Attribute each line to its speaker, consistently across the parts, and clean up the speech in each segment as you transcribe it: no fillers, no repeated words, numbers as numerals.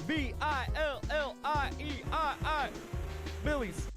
Speaker 1: Billies. Billies.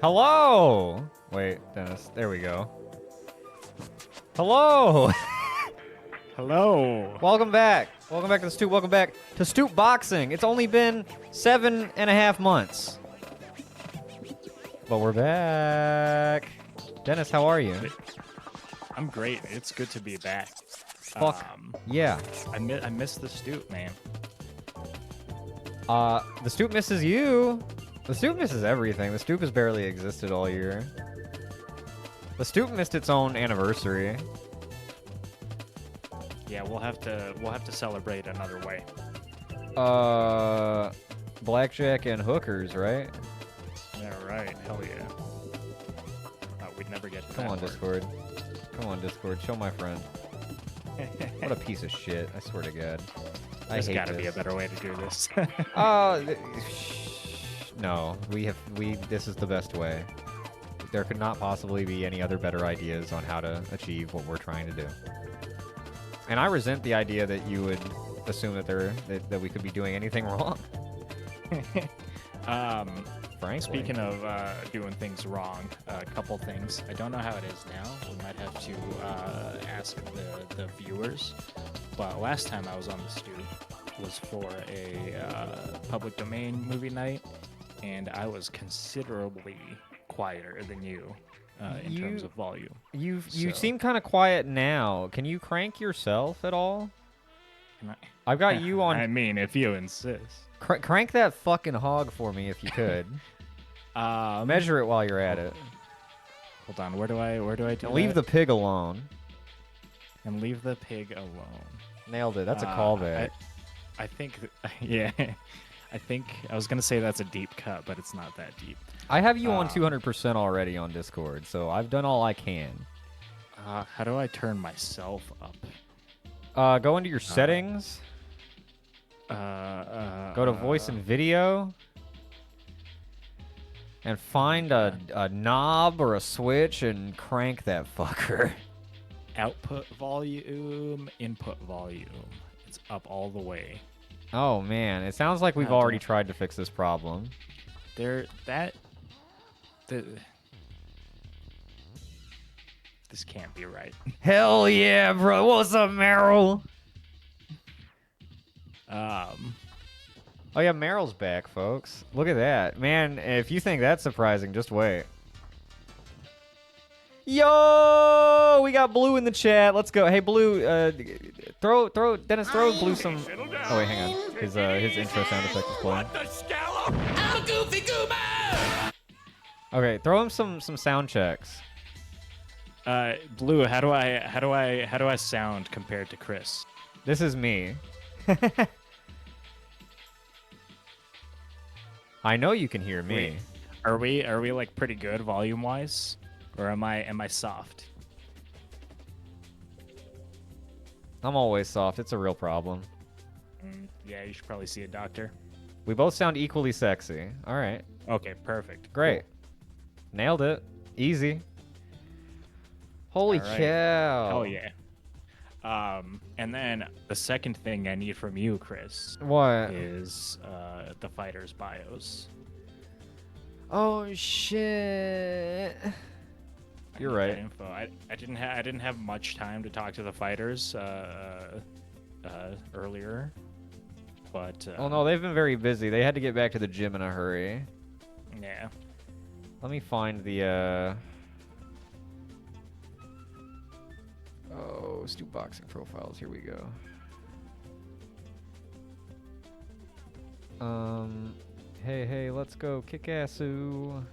Speaker 1: Hello! Wait, Dennis. There we go. Hello!
Speaker 2: Hello.
Speaker 1: Welcome back. Welcome back to the Stoop. Welcome back to Stoop Boxing. It's only been 7.5 months. But we're back. Dennis, how are you?
Speaker 2: I'm great. It's good to be back.
Speaker 1: Fuck. Yeah.
Speaker 2: I miss the Stoop, man.
Speaker 1: The Stoop misses you. The Stoop misses everything. The Stoop has barely existed all year. The Stoop missed its own anniversary.
Speaker 2: Yeah, we'll have to celebrate another way.
Speaker 1: Blackjack and hookers, right?
Speaker 2: Yeah, right. Hell yeah. We'd never get to
Speaker 1: Come
Speaker 2: that
Speaker 1: on,
Speaker 2: word.
Speaker 1: Discord. Come on, Discord. Show my friend. What a piece of shit. I swear to God.
Speaker 2: There's
Speaker 1: hate
Speaker 2: gotta be a
Speaker 1: this.
Speaker 2: better way to do this.
Speaker 1: No. This is the best way. There could not possibly be any other better ideas on how to achieve what we're trying to do. And I resent the idea that you would assume that we could be doing anything wrong. Frankly.
Speaker 2: Speaking of doing things wrong, a couple things. I don't know how it is now. We might have to ask the viewers. But last time I was on the Stoop was for a public domain movie night, and I was considerably quieter than you in terms of volume.
Speaker 1: You seem kind of quiet now. Can you crank yourself at all? I've got you on.
Speaker 2: I mean, if you insist.
Speaker 1: Crank that fucking hog for me if you could. Measure it while you're at it.
Speaker 2: Hold on. Where do I do
Speaker 1: Leave the pig alone.
Speaker 2: And leave the pig alone.
Speaker 1: Nailed it. That's a callback.
Speaker 2: I think, yeah. I think I was gonna say that's a deep cut, but it's not that deep.
Speaker 1: I have you on 200% already on Discord, so I've done all I can.
Speaker 2: How do I turn myself up?
Speaker 1: Go into your settings. Go to voice and video. And find a knob or a switch and crank that fucker.
Speaker 2: Output volume, input volume. It's up all the way.
Speaker 1: Oh man, it sounds like we've already tried to fix this problem.
Speaker 2: This can't be right.
Speaker 1: Hell yeah, bro. What's up, Meryl? Oh yeah, Meryl's back, folks. Look at that. Man, if you think that's surprising, just wait. Yo! We got Blue in the chat. Let's go. Hey, Blue, Dennis, throw Blue some... Oh, wait, hang on. His intro sound effect is playing.
Speaker 3: I'm a goofy goober!
Speaker 1: Okay, throw him some sound checks.
Speaker 2: Blue, how do I sound compared to Chris?
Speaker 1: This is me. I know you can hear me.
Speaker 2: Wait, are we like pretty good volume wise, or am I soft?
Speaker 1: I'm always soft. It's a real problem.
Speaker 2: Yeah, you should probably see a doctor.
Speaker 1: We both sound equally sexy. All right.
Speaker 2: Okay, perfect.
Speaker 1: Great.
Speaker 2: Cool.
Speaker 1: Nailed it. Easy. Holy cow.
Speaker 2: Hell yeah. And then the second thing I need from you, Chris,
Speaker 1: What?
Speaker 2: is the fighters' bios.
Speaker 1: Oh shit. You're right.
Speaker 2: Info. I didn't have much time to talk to the fighters earlier, but
Speaker 1: Oh no, they've been very busy. They had to get back to the gym in a hurry.
Speaker 2: yeah.
Speaker 1: Let me find the Oh, Stoop Boxing profiles. Here we go. Hey, let's go kick-assoo.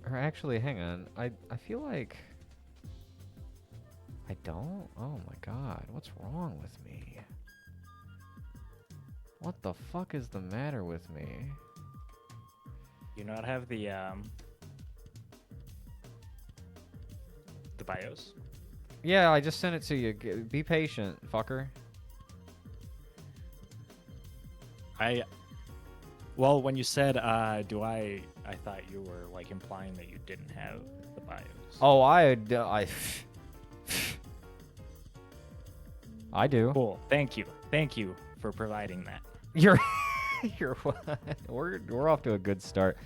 Speaker 1: Or actually, hang on. I feel like I don't. Oh my god, what's wrong with me? What the fuck is the matter with me?
Speaker 2: You not have the bios?
Speaker 1: Yeah, I just sent it to you. Be patient, fucker.
Speaker 2: Well, when you said I thought you were like implying that you didn't have the bios.
Speaker 1: Oh, I do.
Speaker 2: Cool. Thank you for providing that.
Speaker 1: You're we're off to a good start.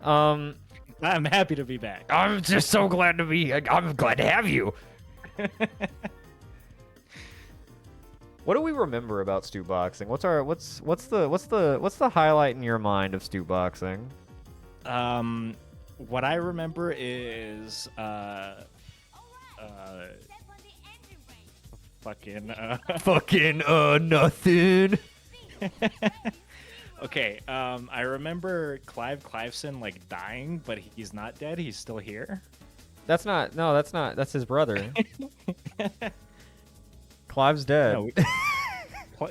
Speaker 2: I'm happy to be back.
Speaker 1: I'm just so glad to be. I'm glad to have you. What do we remember about Stoop boxing? What's the highlight in your mind of Stoop boxing?
Speaker 2: What I remember is
Speaker 1: Fucking nothing.
Speaker 2: Okay, I remember Clive Cliveson like dying, but he's not dead. He's still here.
Speaker 1: That's not. No, that's not. That's his brother. Clive's dead.
Speaker 2: No,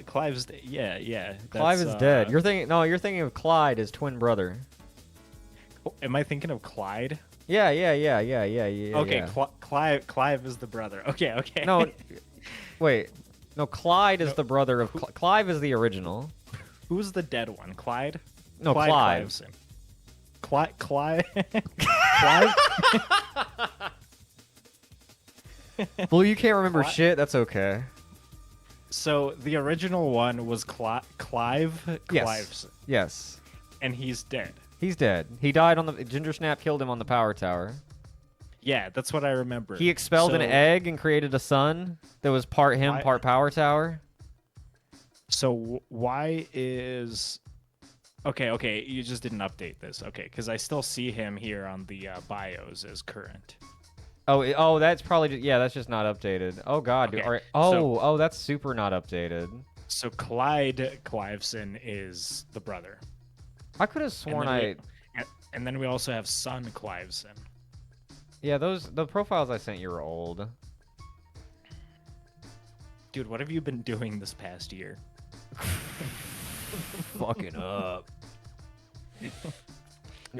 Speaker 2: Clive's yeah.
Speaker 1: Clive is dead. You're thinking of Clyde, his twin brother.
Speaker 2: Am I thinking of Clyde?
Speaker 1: Yeah.
Speaker 2: Okay,
Speaker 1: yeah.
Speaker 2: Clive is the brother. Okay.
Speaker 1: No, wait. No, Clyde is the brother of Clive is the original.
Speaker 2: Who's the dead one? Clyde?
Speaker 1: No, Clive.
Speaker 2: Cliveson. Clive. Clive.
Speaker 1: Well, you can't remember shit. That's okay.
Speaker 2: So the original one was Clive.
Speaker 1: Yes.
Speaker 2: Cliveson.
Speaker 1: Yes.
Speaker 2: And he's dead.
Speaker 1: He's dead. He died on the Ginger Snap killed him on the power tower.
Speaker 2: Yeah, that's what I remember.
Speaker 1: He expelled an egg and created a sun that was part him, part power tower.
Speaker 2: So why is... Okay, you just didn't update this. Okay, because I still see him here on the bios as current.
Speaker 1: Oh, that's probably... Yeah, that's just not updated. Oh, God.
Speaker 2: Okay,
Speaker 1: Dude. All right. Oh, that's super not updated.
Speaker 2: So Clyde Cliveson is the brother.
Speaker 1: I could have sworn
Speaker 2: And then we also have son Cliveson.
Speaker 1: Yeah, the profiles I sent you are old.
Speaker 2: Dude, what have you been doing this past year?
Speaker 1: Fucking up.
Speaker 2: You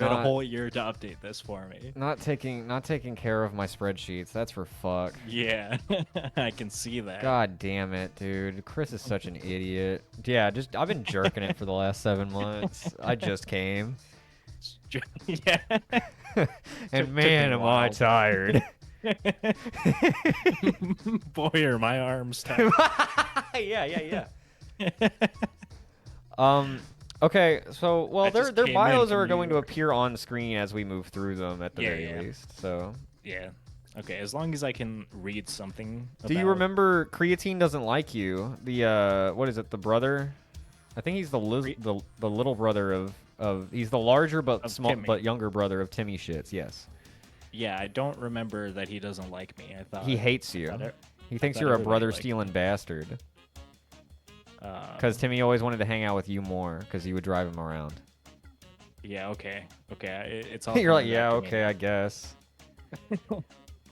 Speaker 2: had a whole year to update this for me.
Speaker 1: Not taking care of my spreadsheets. That's for fuck.
Speaker 2: Yeah, I can see that.
Speaker 1: God damn it, dude. Chris is such an idiot. Yeah, I've been jerking it for the last 7 months. I just came.
Speaker 2: Yeah.
Speaker 1: And man, am I tired.
Speaker 2: Boy, are my arms tired.
Speaker 1: Yeah. Okay, so their bios are going to appear on screen as we move through them at the very least. So
Speaker 2: yeah, okay. As long as I can read something.
Speaker 1: Do you remember Creatine doesn't like you? The what is it? The brother? I think he's the little brother of he's the larger but but younger brother of Timmy Shits. Yes.
Speaker 2: Yeah, I don't remember that he doesn't like me. I thought
Speaker 1: he hates you. He thinks you're a brother-stealing bastard. Because Timmy always wanted to hang out with you more, because you would drive him around.
Speaker 2: Yeah, okay. It's all.
Speaker 1: You're like, yeah, okay, I guess.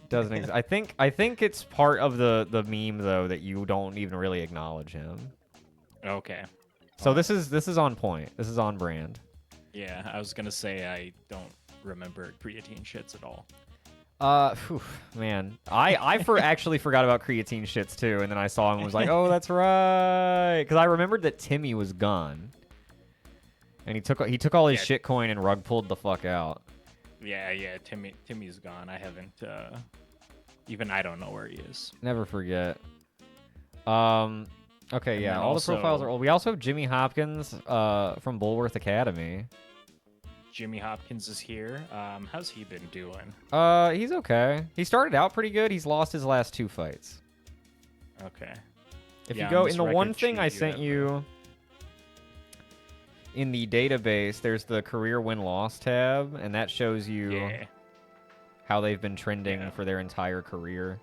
Speaker 1: Doesn't exist. I think it's part of the meme though that you don't even really acknowledge him.
Speaker 2: Okay.
Speaker 1: So this is on point. This is on brand.
Speaker 2: Yeah, I was gonna say I don't remember creatine shits at all.
Speaker 1: Man, I actually forgot about creatine shits too, and then I saw him and was like, oh, that's right, because I remembered that Timmy was gone, and he took all his shit coin and rug pulled the fuck out.
Speaker 2: Yeah, Timmy's gone. I haven't even I don't know where he is.
Speaker 1: Never forget. Okay, yeah, all the profiles are old. We also have Jimmy Hopkins from Bulworth Academy.
Speaker 2: Jimmy Hopkins is here. How's he been doing?
Speaker 1: He's okay. He started out pretty good. He's lost his last 2 fights.
Speaker 2: Okay.
Speaker 1: If you go in the one thing I sent you in the database, there's the career win-loss tab, and that shows you how they've been trending for their entire career.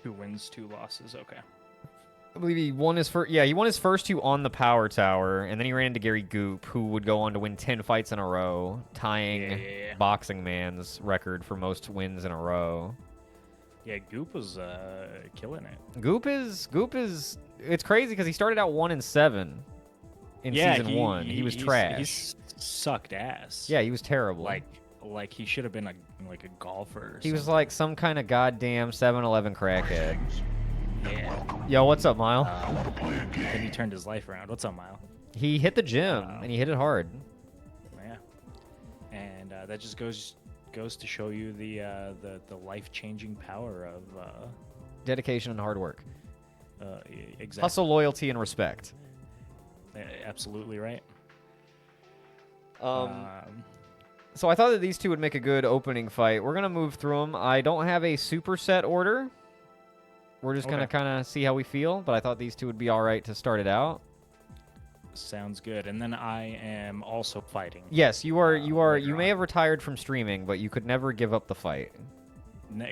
Speaker 2: 2 wins, 2 losses. Okay.
Speaker 1: I believe he won his first. Yeah, he won his first 2 on the power tower, and then he ran into Gary Goop, who would go on to win 10 fights in a row, tying Boxing Man's record for most wins in a row.
Speaker 2: Yeah, Goop was killing it.
Speaker 1: Goop is. It's crazy because he started out 1-7 in season 1. He was trash.
Speaker 2: He sucked ass.
Speaker 1: Yeah, he was terrible.
Speaker 2: Like he should have been a golfer.
Speaker 1: He was like some kind of goddamn 7-Eleven crackhead.
Speaker 2: Yeah.
Speaker 1: Yo, what's up, Mile?
Speaker 2: Then he turned his life around. What's up, Mile?
Speaker 1: He hit the gym and he hit it hard.
Speaker 2: Yeah. And that just goes to show you the life-changing power of
Speaker 1: dedication and hard work.
Speaker 2: Exactly.
Speaker 1: Hustle, loyalty, and respect.
Speaker 2: Absolutely right.
Speaker 1: So I thought that these two would make a good opening fight. We're going to move through them. I don't have a superset order. We're just going to kind of see how we feel, but I thought these two would be all right to start it out.
Speaker 2: Sounds good. And then I am also fighting.
Speaker 1: Yes, you are. You may have retired from streaming, but you could never give up the fight.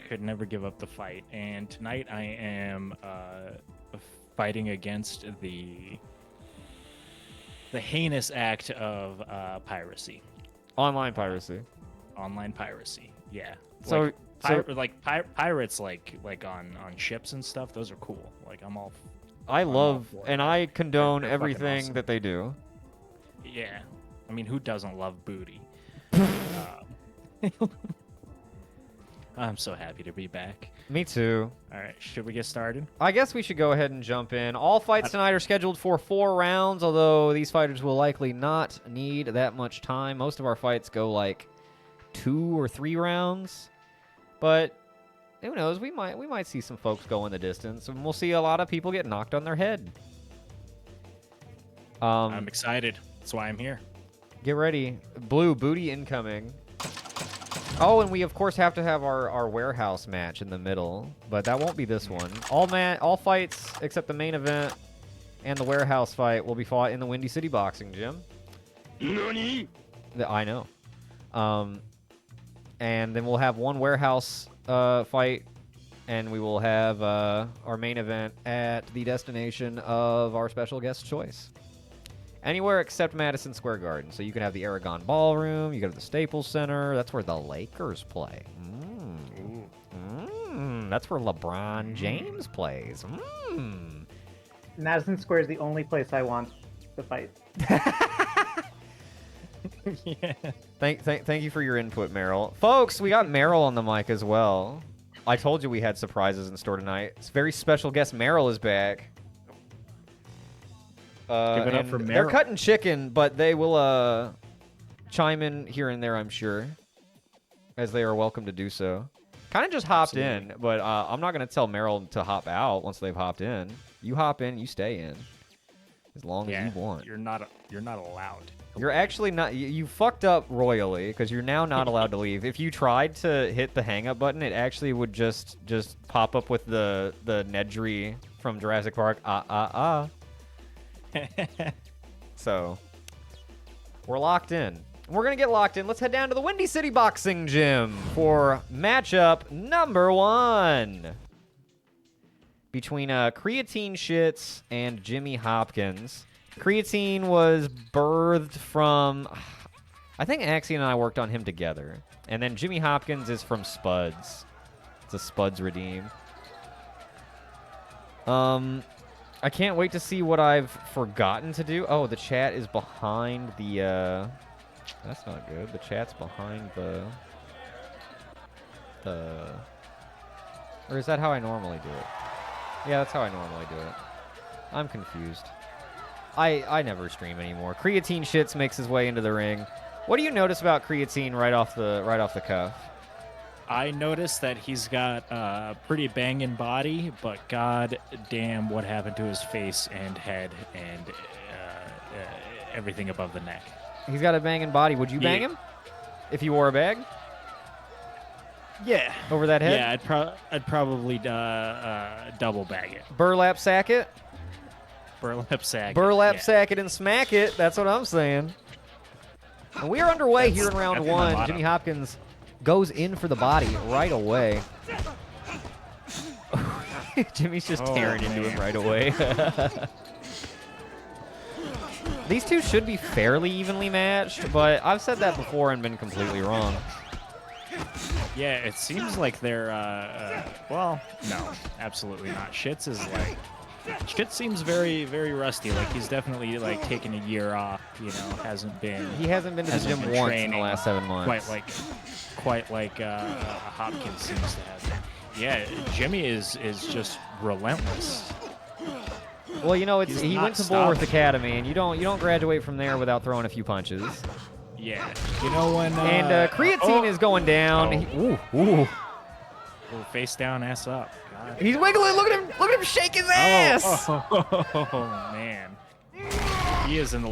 Speaker 2: Could never give up the fight. And tonight I am fighting against the heinous act of piracy.
Speaker 1: Online piracy.
Speaker 2: Online piracy. Yeah.
Speaker 1: So,
Speaker 2: pirates like on ships and stuff. Those are cool. Like
Speaker 1: I love and I condone
Speaker 2: They're
Speaker 1: everything
Speaker 2: awesome.
Speaker 1: that they do.
Speaker 2: Yeah. I mean, who doesn't love booty? I'm so happy to be back.
Speaker 1: Me too.
Speaker 2: All right, should we get started?
Speaker 1: I guess we should go ahead and jump in. All fights tonight are scheduled for 4 rounds, although these fighters will likely not need that much time. Most of our fights go like 2 or 3 rounds. But who knows? We might see some folks go in the distance, and we'll see a lot of people get knocked on their head.
Speaker 2: I'm excited. That's why I'm here.
Speaker 1: Get ready. Blue, booty incoming. Oh, and we, of course, have to have our warehouse match in the middle, but that won't be this one. All fights except the main event and the warehouse fight will be fought in the Windy City Boxing Gym.
Speaker 3: NANI?
Speaker 1: I know. And then we'll have one warehouse fight, and we will have our main event at the destination of our special guest choice. Anywhere except Madison Square Garden. So you can have the Aragon Ballroom, you go to the Staples Center. That's where the Lakers play. That's where LeBron James plays.
Speaker 4: Madison Square is the only place I want to fight.
Speaker 2: Yeah.
Speaker 1: Thank you for your input, Meryl. Folks, we got Meryl on the mic as well. I told you we had surprises in store tonight. It's very special guest Meryl is back.
Speaker 2: Give it up for
Speaker 1: They're
Speaker 2: Meryl.
Speaker 1: cutting chicken, but they will chime in here and there, I'm sure, as they are welcome to do so. Kind of just hopped in, but I'm not going to tell Meryl to hop out once they've hopped in. You hop in, you stay in, as long as you want.
Speaker 2: You're not allowed.
Speaker 1: You're actually not. You fucked up royally because you're now not allowed to leave. If you tried to hit the hang up button, it actually would just pop up with the Nedry from Jurassic Park. So we're locked in. We're gonna get locked in. Let's head down to the Windy City Boxing Gym for matchup number 1 between Creatine Shits and Jimmy Hopkins. Creatine was birthed from, I think Axie and I worked on him together, and then Jimmy Hopkins is from Spuds. It's a Spuds redeem. I can't wait to see what I've forgotten to do. Oh, the chat is behind the, that's not good. The chat's behind the, or is that how I normally do it? Yeah, that's how I normally do it. I'm confused. I never stream anymore. Creatine Shits makes his way into the ring. What do you notice about Creatine right off the cuff?
Speaker 2: I noticed that he's got a pretty banging body, but god damn what happened to his face and head and everything above the neck.
Speaker 1: He's got a banging body. Would you bang him if you wore a bag?
Speaker 2: Yeah.
Speaker 1: Over that head?
Speaker 2: Yeah, I'd probably double bag it.
Speaker 1: Burlap sack it?
Speaker 2: Burlap sack.
Speaker 1: Burlap sack it and smack it. That's what I'm saying. And we are underway here in round 1. Jimmy Hopkins goes in for the body right away. Jimmy's just tearing into him right away. These two should be fairly evenly matched, but I've said that before and been completely wrong.
Speaker 2: Yeah, it seems like they're, well, no, absolutely not. Shits seems very, very rusty. Like, he's definitely, like, taken a year off, you know, hasn't been
Speaker 1: He hasn't been to the gym once in the last 7 months.
Speaker 2: Quite like Hopkins seems to have. Yeah, Jimmy is just relentless.
Speaker 1: Well, you know, he went to Bullworth
Speaker 2: stopping.
Speaker 1: Academy, and you don't graduate from there without throwing a few punches.
Speaker 2: Yeah, you know when.
Speaker 1: And Creatine is going down. Ooh.
Speaker 2: Face down, ass up. God.
Speaker 1: He's wiggling. Look at him shake his ass.
Speaker 2: Oh, man. He is in the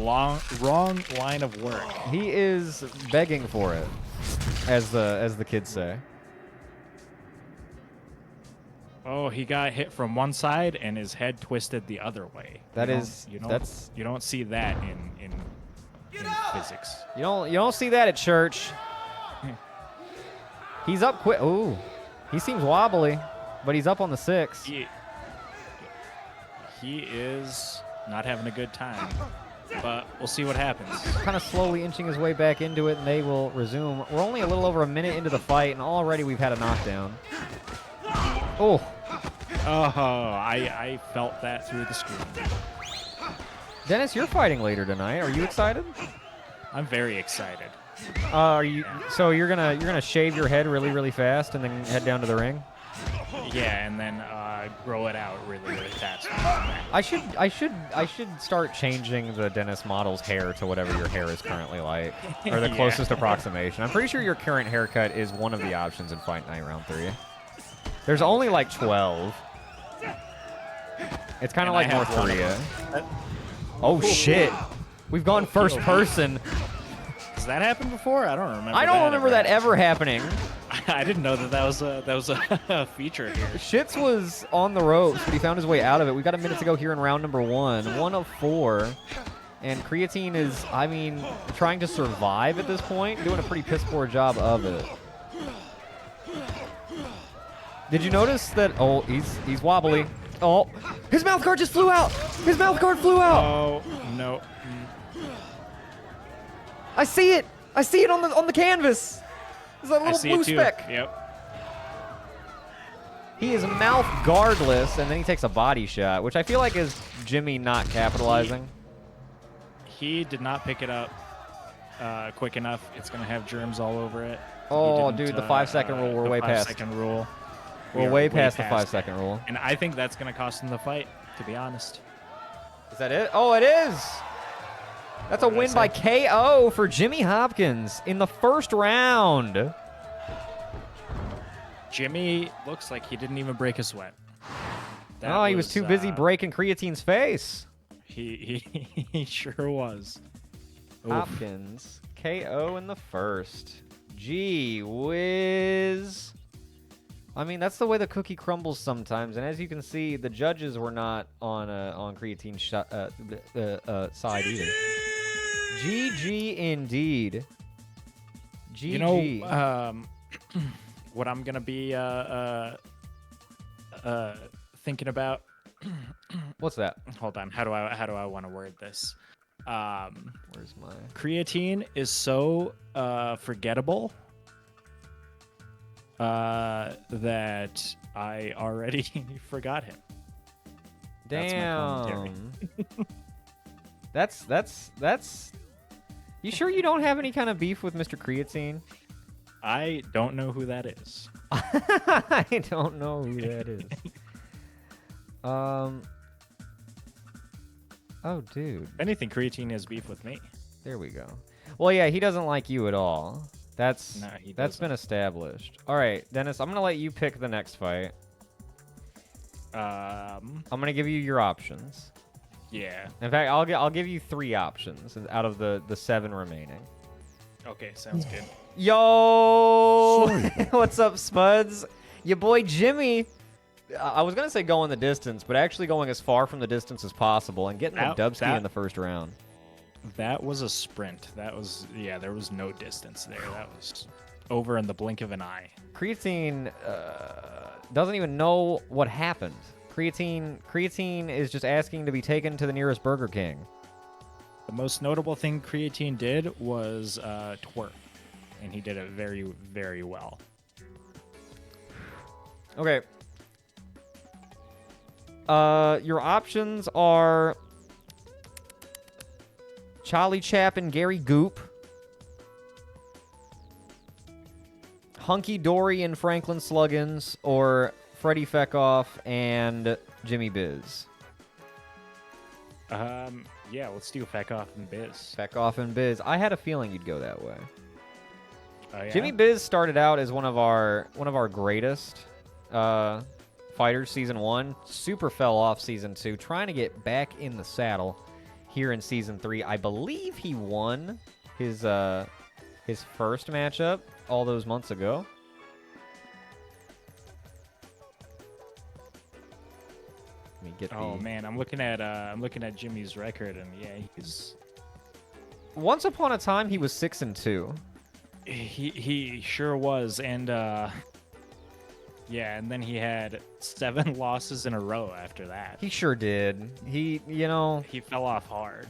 Speaker 2: wrong line of work.
Speaker 1: He is begging for it, as the kids say.
Speaker 2: Oh, he got hit from one side and his head twisted the other way.
Speaker 1: That's
Speaker 2: you don't see that in physics.
Speaker 1: you don't see that at church. He's up quick. Ooh, he seems wobbly, but he's up on the 6.
Speaker 2: He is not having a good time, but we'll see what happens.
Speaker 1: Kind of slowly inching his way back into it, and they will resume. We're only a little over a minute into the fight, and already we've had a knockdown. Oh.
Speaker 2: I felt that through the screen.
Speaker 1: Dennis, you're fighting later tonight. Are you excited?
Speaker 2: I'm very excited.
Speaker 1: Are you? So you're gonna shave your head really, really fast, and then head down to the ring?
Speaker 2: Yeah, and then grow it out really, really fast.
Speaker 1: I should start changing the Dennis model's hair to whatever your hair is currently like, or the
Speaker 2: Yeah.
Speaker 1: closest approximation. I'm pretty sure your current haircut is one of the options in Fight Night Round 3. There's only like 12. It's kind of like
Speaker 2: And I
Speaker 1: North
Speaker 2: have one of
Speaker 1: Korea. Oh shit! We've gone first person.
Speaker 2: Has that happened before? I don't remember.
Speaker 1: I don't remember that ever happening.
Speaker 2: I didn't know that was a feature here.
Speaker 1: Shits was on the ropes, but he found his way out of it. We've got a minute to go here in round number 1. 1 of 4. And Creatine is, I mean, trying to survive at this point, doing a pretty piss poor job of it. Did you notice that? Oh, he's wobbly. Oh, his mouth guard just flew out. His mouth guard flew out.
Speaker 2: Oh no!
Speaker 1: I see it. I see it on the canvas. There's a
Speaker 2: I
Speaker 1: little
Speaker 2: see
Speaker 1: blue
Speaker 2: it too.
Speaker 1: speck.
Speaker 2: Yep.
Speaker 1: He is mouth guardless, and then he takes a body shot, which I feel like is Jimmy not capitalizing.
Speaker 2: He did not pick it up quick enough. It's gonna have germs all over it.
Speaker 1: Oh, dude, the 5-second rule. We're way past.
Speaker 2: 5-second rule.
Speaker 1: We're way past the 5-second rule.
Speaker 2: And I think that's gonna cost him the fight. To be honest.
Speaker 1: Is that it? Oh, it is. That's a win by KO for Jimmy Hopkins in the first round.
Speaker 2: Jimmy looks like he didn't even break a sweat.
Speaker 1: Oh, he was too busy breaking Creatine's face.
Speaker 2: He sure was. Oof.
Speaker 1: Hopkins, KO in the first. Gee whiz. I mean, that's the way the cookie crumbles sometimes. And as you can see, the judges were not on Creatine's side either. GG indeed. GG.
Speaker 2: You know, what I'm gonna be thinking about.
Speaker 1: What's that?
Speaker 2: Hold on. How do I want to word this?
Speaker 1: Where's my
Speaker 2: Creatine is so forgettable that I already forgot him.
Speaker 1: Damn. That's. You sure you don't have any kind of beef with Mr. Creatine?
Speaker 2: I don't know who that is.
Speaker 1: I don't know who that is. Oh, dude.
Speaker 2: If anything, Creatine has beef with me.
Speaker 1: There we go. Well, yeah, he doesn't like you at all. That's
Speaker 2: doesn't.
Speaker 1: been established. All right, Dennis, I'm gonna let you pick the next fight. I'm gonna give you your options.
Speaker 2: Yeah.
Speaker 1: In fact, I'll give you 3 options out of the 7 remaining.
Speaker 2: Okay, sounds good.
Speaker 1: Yo, what's up, Spuds? Your boy Jimmy. I was gonna say going the distance, but actually going as far from the distance as possible and getting the Dubski in the first round.
Speaker 2: That was a sprint. That was, yeah, there was no distance there. That was over in the blink of an eye.
Speaker 1: Creatine doesn't even know what happened. Creatine is just asking to be taken to the nearest Burger King.
Speaker 2: The most notable thing Creatine did was twerk, and he did it very, very well.
Speaker 1: Okay. Your options are Charlie Chap and Gary Goop, Hunky Dory and Franklin Sluggins, or Freddie Feckoff and Jimmy Biz.
Speaker 2: Yeah, let's do Feckoff and Biz.
Speaker 1: Feckoff and Biz. I had a feeling you'd go that way.
Speaker 2: Oh, yeah?
Speaker 1: Jimmy Biz started out as one of our greatest fighters season 1. Super fell off season 2, trying to get back in the saddle. here in season 3. I believe he won his first matchup all those months ago. Let me get
Speaker 2: Oh man, I'm looking at Jimmy's record, and yeah, he's
Speaker 1: Once upon a time, he was 6-2.
Speaker 2: he sure was, and yeah, and then he had 7 losses in a row after that.
Speaker 1: He sure did. He
Speaker 2: Fell off hard.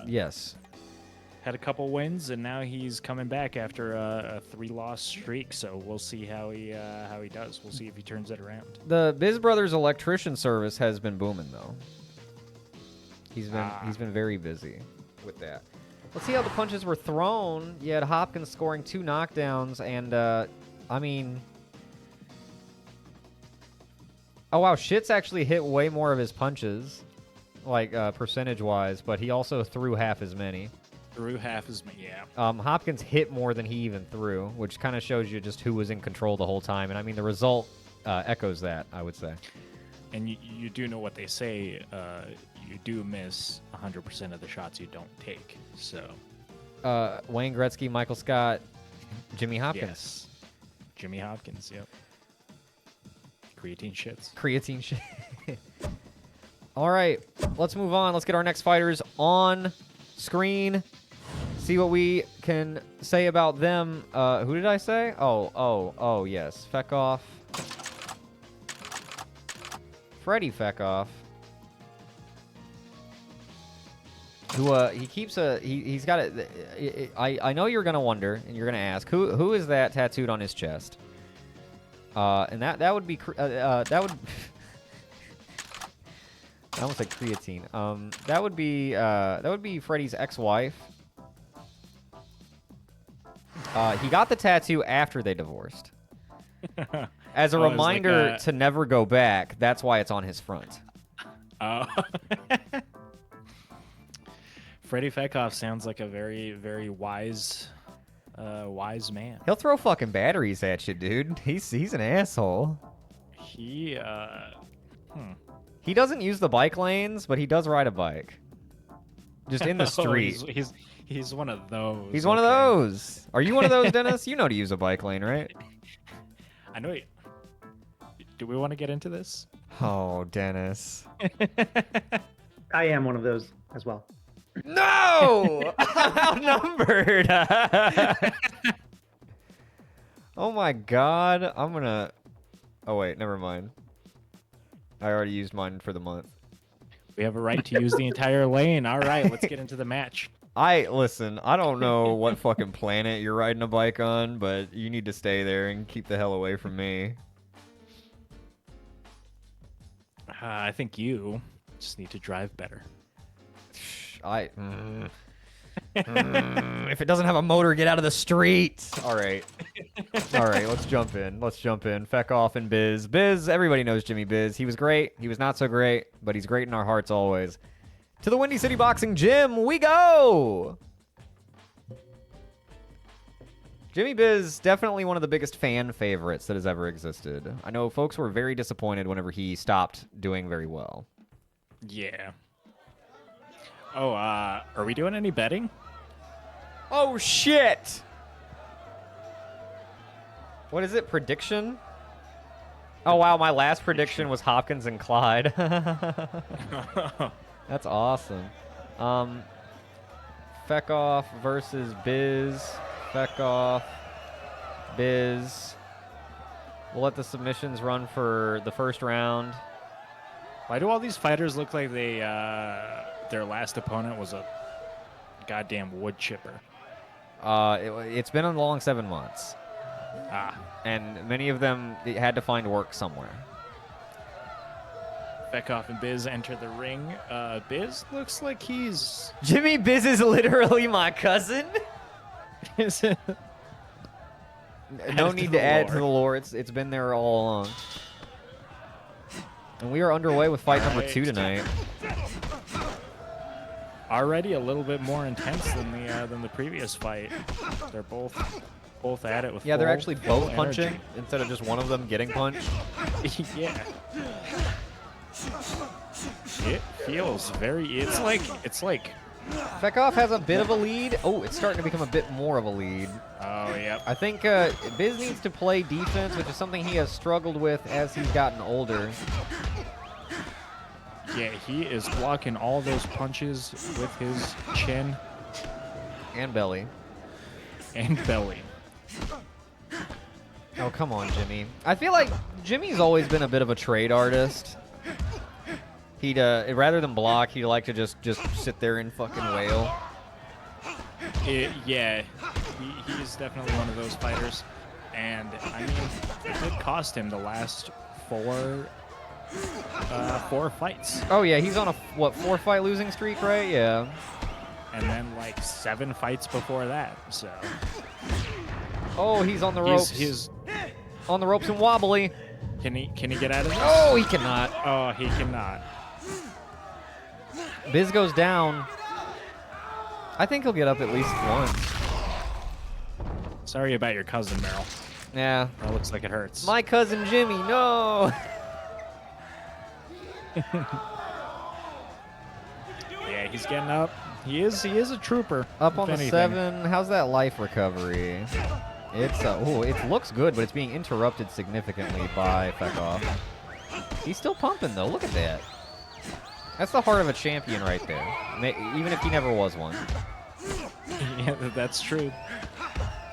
Speaker 1: Yes.
Speaker 2: Had a couple wins, and now he's coming back after a 3-loss streak. So we'll see how he does. We'll see if he turns it around.
Speaker 1: The Biz Brothers electrician service has been booming though. He's been very busy with that. Let's see how the punches were thrown. You had Hopkins scoring 2 knockdowns, and I mean, oh wow, Shit's actually hit way more of his punches, like percentage-wise, but he also threw half as many.
Speaker 2: Threw half as many, yeah.
Speaker 1: Hopkins hit more than he even threw, which kind of shows you just who was in control the whole time. And I mean, the result echoes that, I would say.
Speaker 2: And you do know what they say. You do miss 100% of the shots you don't take. So.
Speaker 1: Wayne Gretzky, Michael Scott, Jimmy Hopkins.
Speaker 2: Yes. Jimmy Hopkins, yep. Creatine shits.
Speaker 1: Creatine shit. All right, let's move on. Let's get our next fighters on screen. See what we can say about them. Who did I say? Oh, yes. Fekov. Freddie Fekov. Who, he keeps he's got a, I know you're going to wonder, and you're going to ask, who is that tattooed on his chest? And that would be, that would, I almost said creatine. That would be Freddie's ex-wife. He got the tattoo after they divorced. As a reminder
Speaker 2: like
Speaker 1: to never go back. That's why it's on his front.
Speaker 2: Oh. Freddie Fekov sounds like a very, very wise man.
Speaker 1: He'll throw fucking batteries at you, dude. He's an asshole.
Speaker 2: He
Speaker 1: He doesn't use the bike lanes, but he does ride a bike. Just in the street.
Speaker 2: He's one of those.
Speaker 1: He's one of those. Are you one of those, Dennis? You know to use a bike lane, right?
Speaker 2: I know. Do we want to get into this?
Speaker 1: Oh, Dennis.
Speaker 4: I am one of those as well.
Speaker 1: No! I'm outnumbered. Oh my god. I'm gonna... Oh wait, never mind. I already used mine for the month.
Speaker 2: We have a right to use the entire lane. All right, let's get into the match.
Speaker 1: Listen, I don't know what fucking planet you're riding a bike on, but you need to stay there and keep the hell away from me.
Speaker 2: I think you just need to drive better.
Speaker 1: If it doesn't have a motor, get out of the street. All right, let's jump in. Fekov and Biz. Everybody knows Jimmy Biz. He was great. He was not so great, but he's great in our hearts always. To the Windy City Boxing Gym we go. Jimmy Biz, definitely one of the biggest fan favorites that has ever existed. I know folks were very disappointed whenever he stopped doing very well.
Speaker 2: Yeah. Oh, are we doing any betting?
Speaker 1: Oh, shit! What is it? Prediction? Oh, wow. My last prediction was Hopkins and Clyde. That's awesome. Fekov versus Biz. Fekov. Biz. We'll let the submissions run for the first round.
Speaker 2: Why do all these fighters look like they their last opponent was a goddamn wood chipper?
Speaker 1: It's been a long 7 months. And many of them had to find work somewhere.
Speaker 2: Fekov and Biz enter the ring. Biz looks like he's...
Speaker 1: Jimmy Biz is literally my cousin? No need to add to the lore. It's been there all along. And we are underway with fight number 2 tonight.
Speaker 2: Already a little bit more intense than the previous fight. They're both at it with
Speaker 1: they're actually both
Speaker 2: full
Speaker 1: punching
Speaker 2: energy.
Speaker 1: instead of just one of them getting punched.
Speaker 2: Yeah. It feels very. It's like.
Speaker 1: Fekov has a bit of a lead. Oh, it's starting to become a bit more of a lead.
Speaker 2: Oh, yep.
Speaker 1: I think Biz needs to play defense, which is something he has struggled with as he's gotten older.
Speaker 2: Yeah, he is blocking all those punches with his chin
Speaker 1: And belly.
Speaker 2: and belly.
Speaker 1: Oh, come on, Jimmy. I feel like Jimmy's always been a bit of a trade artist. He'd, rather than block, he'd like to just sit there and fucking wail.
Speaker 2: Yeah, he's definitely one of those fighters. And, I mean, it did cost him the last four fights.
Speaker 1: Oh, yeah, he's on a, what, 4-fight losing streak, right? Yeah.
Speaker 2: And then, like, 7 fights before that, so...
Speaker 1: Oh, he's on the ropes.
Speaker 2: He's
Speaker 1: on the ropes and wobbly.
Speaker 2: Can he get out of this?
Speaker 1: Oh, he cannot.
Speaker 2: Oh, he cannot.
Speaker 1: Biz goes down. I think he'll get up at least once.
Speaker 2: Sorry about your cousin, Meryl.
Speaker 1: Yeah.
Speaker 2: That looks like it hurts.
Speaker 1: My cousin Jimmy, no.
Speaker 2: Yeah, he's getting up. He is a trooper.
Speaker 1: Up on
Speaker 2: if
Speaker 1: the
Speaker 2: anything.
Speaker 1: 7. How's that life recovery? It's it looks good, but it's being interrupted significantly by Fekov. He's still pumping though. Look at that. That's the heart of a champion right there. Even if he never was one.
Speaker 2: Yeah, that's true.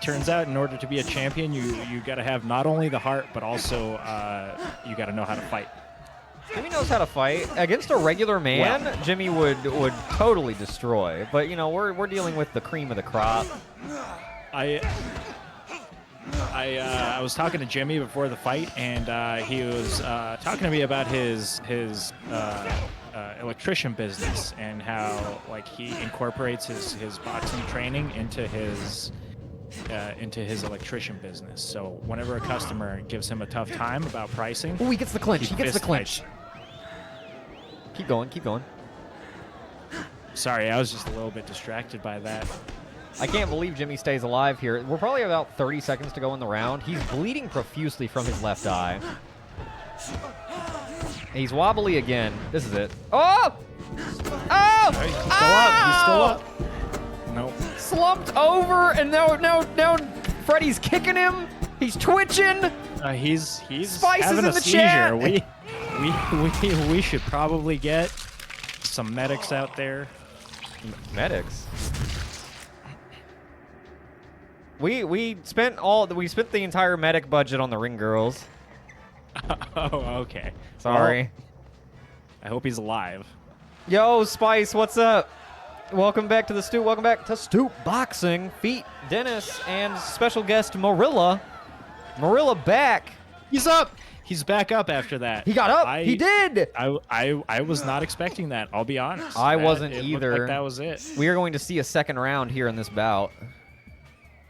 Speaker 2: Turns out, in order to be a champion, you got to have not only the heart, but also you got to know how to fight.
Speaker 1: Jimmy knows how to fight. Against a regular man,
Speaker 2: Well.
Speaker 1: Jimmy would totally destroy. But you know, we're dealing with the cream of the crop.
Speaker 2: I was talking to Jimmy before the fight, and he was talking to me about his electrician business and how like he incorporates his boxing training into his electrician business. So whenever a customer gives him a tough time about pricing,
Speaker 1: Oh, he gets the clinch. He gets the
Speaker 2: fist
Speaker 1: clinch.
Speaker 2: fights.
Speaker 1: Keep going. Keep going.
Speaker 2: Sorry, I was just a little bit distracted by that.
Speaker 1: I can't believe Jimmy stays alive here. We're probably about 30 seconds to go in the round. He's bleeding profusely from his left eye. He's wobbly again. This is it. Oh! Oh!
Speaker 2: He's still up. He's still up. Nope.
Speaker 1: Slumped over, and now Freddy's kicking him. He's twitching.
Speaker 2: He's
Speaker 1: Spice is
Speaker 2: having
Speaker 1: in
Speaker 2: a
Speaker 1: the
Speaker 2: seizure.
Speaker 1: chat.
Speaker 2: We should probably get some medics out there.
Speaker 1: Medics. We spent the entire medic budget on the ring girls.
Speaker 2: Oh, okay.
Speaker 1: Sorry.
Speaker 2: Well, I hope he's alive.
Speaker 1: Yo, Spice, what's up? Welcome back to the Stoop. Welcome back to Stoop Boxing. Feet, Dennis, and special guest Marilla. Marilla back.
Speaker 2: He's up. He's back up after that.
Speaker 1: He got up. He did.
Speaker 2: I was not expecting that. I'll be honest.
Speaker 1: I wasn't
Speaker 2: it
Speaker 1: either.
Speaker 2: Looked like that was it.
Speaker 1: We are going to see a second round here in this bout.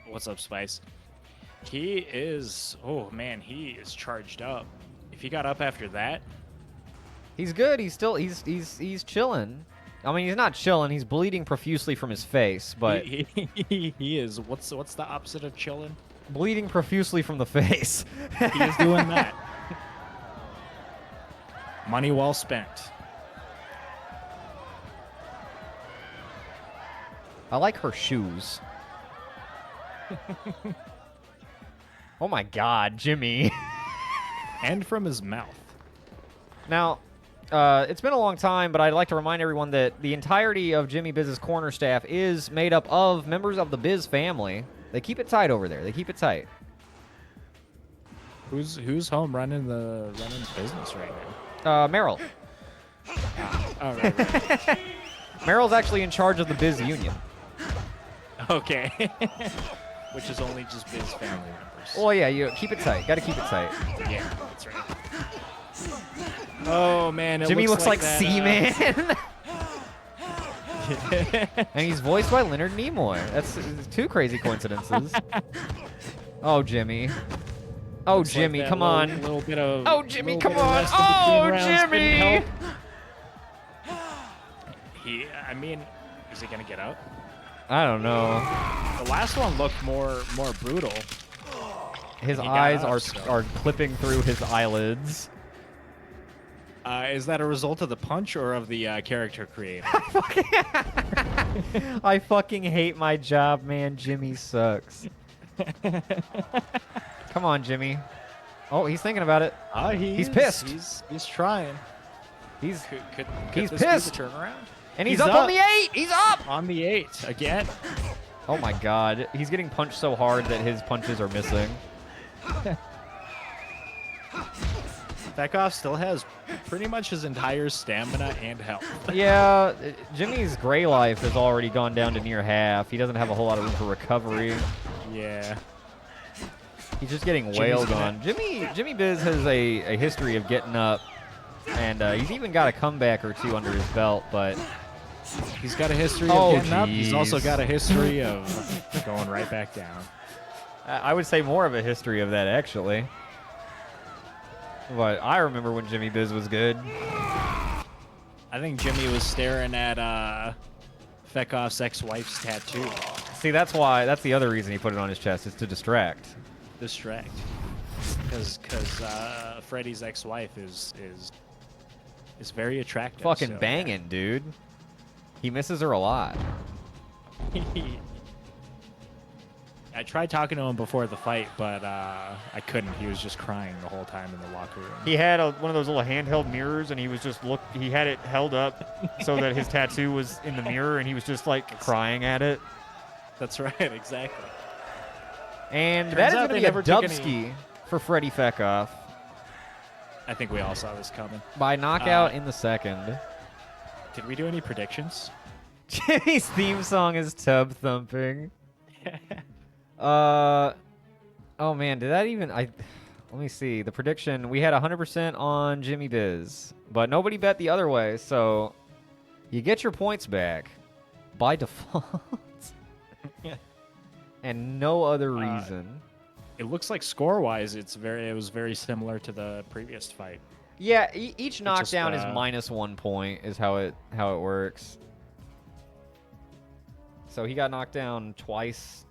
Speaker 2: What's up, Spice? He is. Oh man, he is charged up. If he got up after that,
Speaker 1: He's good. He's still he's chilling. I mean, he's not chilling. He's bleeding profusely from his face, but
Speaker 2: he is. What's the opposite of chilling?
Speaker 1: bleeding profusely from the face.
Speaker 2: He is doing that. Money well spent.
Speaker 1: I like her shoes. Oh my God, Jimmy.
Speaker 2: And from his mouth.
Speaker 1: Now, it's been a long time, but I'd like to remind everyone that the entirety of Jimmy Biz's corner staff is made up of members of the Biz family. They keep it tight over there. They keep it tight.
Speaker 2: Who's home running the business right now?
Speaker 1: Meryl.
Speaker 2: Oh, right.
Speaker 1: Meryl's actually in charge of the Biz union.
Speaker 2: Okay. Which is only just Biz family members.
Speaker 1: Well, yeah, you keep it tight. Got to keep it tight.
Speaker 2: Yeah, that's right. Oh man, it
Speaker 1: Jimmy looks like
Speaker 2: that,
Speaker 1: Seaman. And he's voiced by Leonard Nimoy. That's two crazy coincidences. Oh, Jimmy. Oh,
Speaker 2: looks like
Speaker 1: Jimmy,
Speaker 2: that
Speaker 1: come
Speaker 2: little,
Speaker 1: on.
Speaker 2: Little bit of.
Speaker 1: Oh, Jimmy,
Speaker 2: little
Speaker 1: come
Speaker 2: bit of
Speaker 1: on.
Speaker 2: rest in between
Speaker 1: Oh,
Speaker 2: rounds didn't
Speaker 1: Jimmy.
Speaker 2: help. I mean, is he gonna get up?
Speaker 1: I don't know.
Speaker 2: The last one looked more brutal.
Speaker 1: His
Speaker 2: He got
Speaker 1: eyes
Speaker 2: up,
Speaker 1: are
Speaker 2: so.
Speaker 1: are clipping through his eyelids.
Speaker 2: Is that a result of the punch or of the character creator?
Speaker 1: I fucking hate my job, man. Jimmy sucks. Come on, Jimmy. Oh, he's thinking about it. He's pissed.
Speaker 2: He's trying.
Speaker 1: He's
Speaker 2: Could
Speaker 1: He's
Speaker 2: this be the
Speaker 1: pissed.
Speaker 2: turnaround?
Speaker 1: and he's up on the 8. He's up.
Speaker 2: On the 8 again.
Speaker 1: Oh my god. He's getting punched so hard that his punches are missing.
Speaker 2: Bekoff still has pretty much his entire stamina and health.
Speaker 1: Yeah, Jimmy's gray life has already gone down to near half. He doesn't have a whole lot of room for recovery.
Speaker 2: Yeah.
Speaker 1: He's just getting
Speaker 2: Jimmy's
Speaker 1: wailed
Speaker 2: gonna-
Speaker 1: on. Jimmy Biz has a history of getting up, and he's even got a comeback or two under his belt, but
Speaker 2: He's got a history
Speaker 1: Oh,
Speaker 2: of getting up. He's also
Speaker 1: jeez.
Speaker 2: got a history of going right back down.
Speaker 1: I would say more of a history of that, actually. But I remember when Jimmy Biz was good.
Speaker 2: I think Jimmy was staring at Fekoff's ex-wife's tattoo.
Speaker 1: See, that's the other reason he put it on his chest, is to distract.
Speaker 2: Distract. Because Freddy's ex-wife is very attractive.
Speaker 1: Fucking
Speaker 2: so,
Speaker 1: banging, dude. He misses her a lot.
Speaker 2: I tried talking to him before the fight, but I couldn't. He was just crying the whole time in the locker room.
Speaker 1: He had one of those little handheld mirrors, and he was just he had it held up so that his tattoo was in the mirror, and he was just like crying at it.
Speaker 2: That's right, exactly.
Speaker 1: And
Speaker 2: Turns
Speaker 1: that is
Speaker 2: out
Speaker 1: going to
Speaker 2: they
Speaker 1: be a
Speaker 2: never took
Speaker 1: dubski for Freddie Fekoff
Speaker 2: I think we all saw this coming.
Speaker 1: by knockout in the second.
Speaker 2: Did we do any predictions?
Speaker 1: Jimmy's theme song is Tub Thumping. Oh man, did that even? Let me see. The prediction, we had 100% on Jimmy Biz, but nobody bet the other way, so you get your points back by default. And no other reason.
Speaker 2: It looks like score-wise, it was very similar to the previous fight.
Speaker 1: Yeah, each knockdown is
Speaker 2: just,
Speaker 1: -1 point is how it works. So he got knocked down twice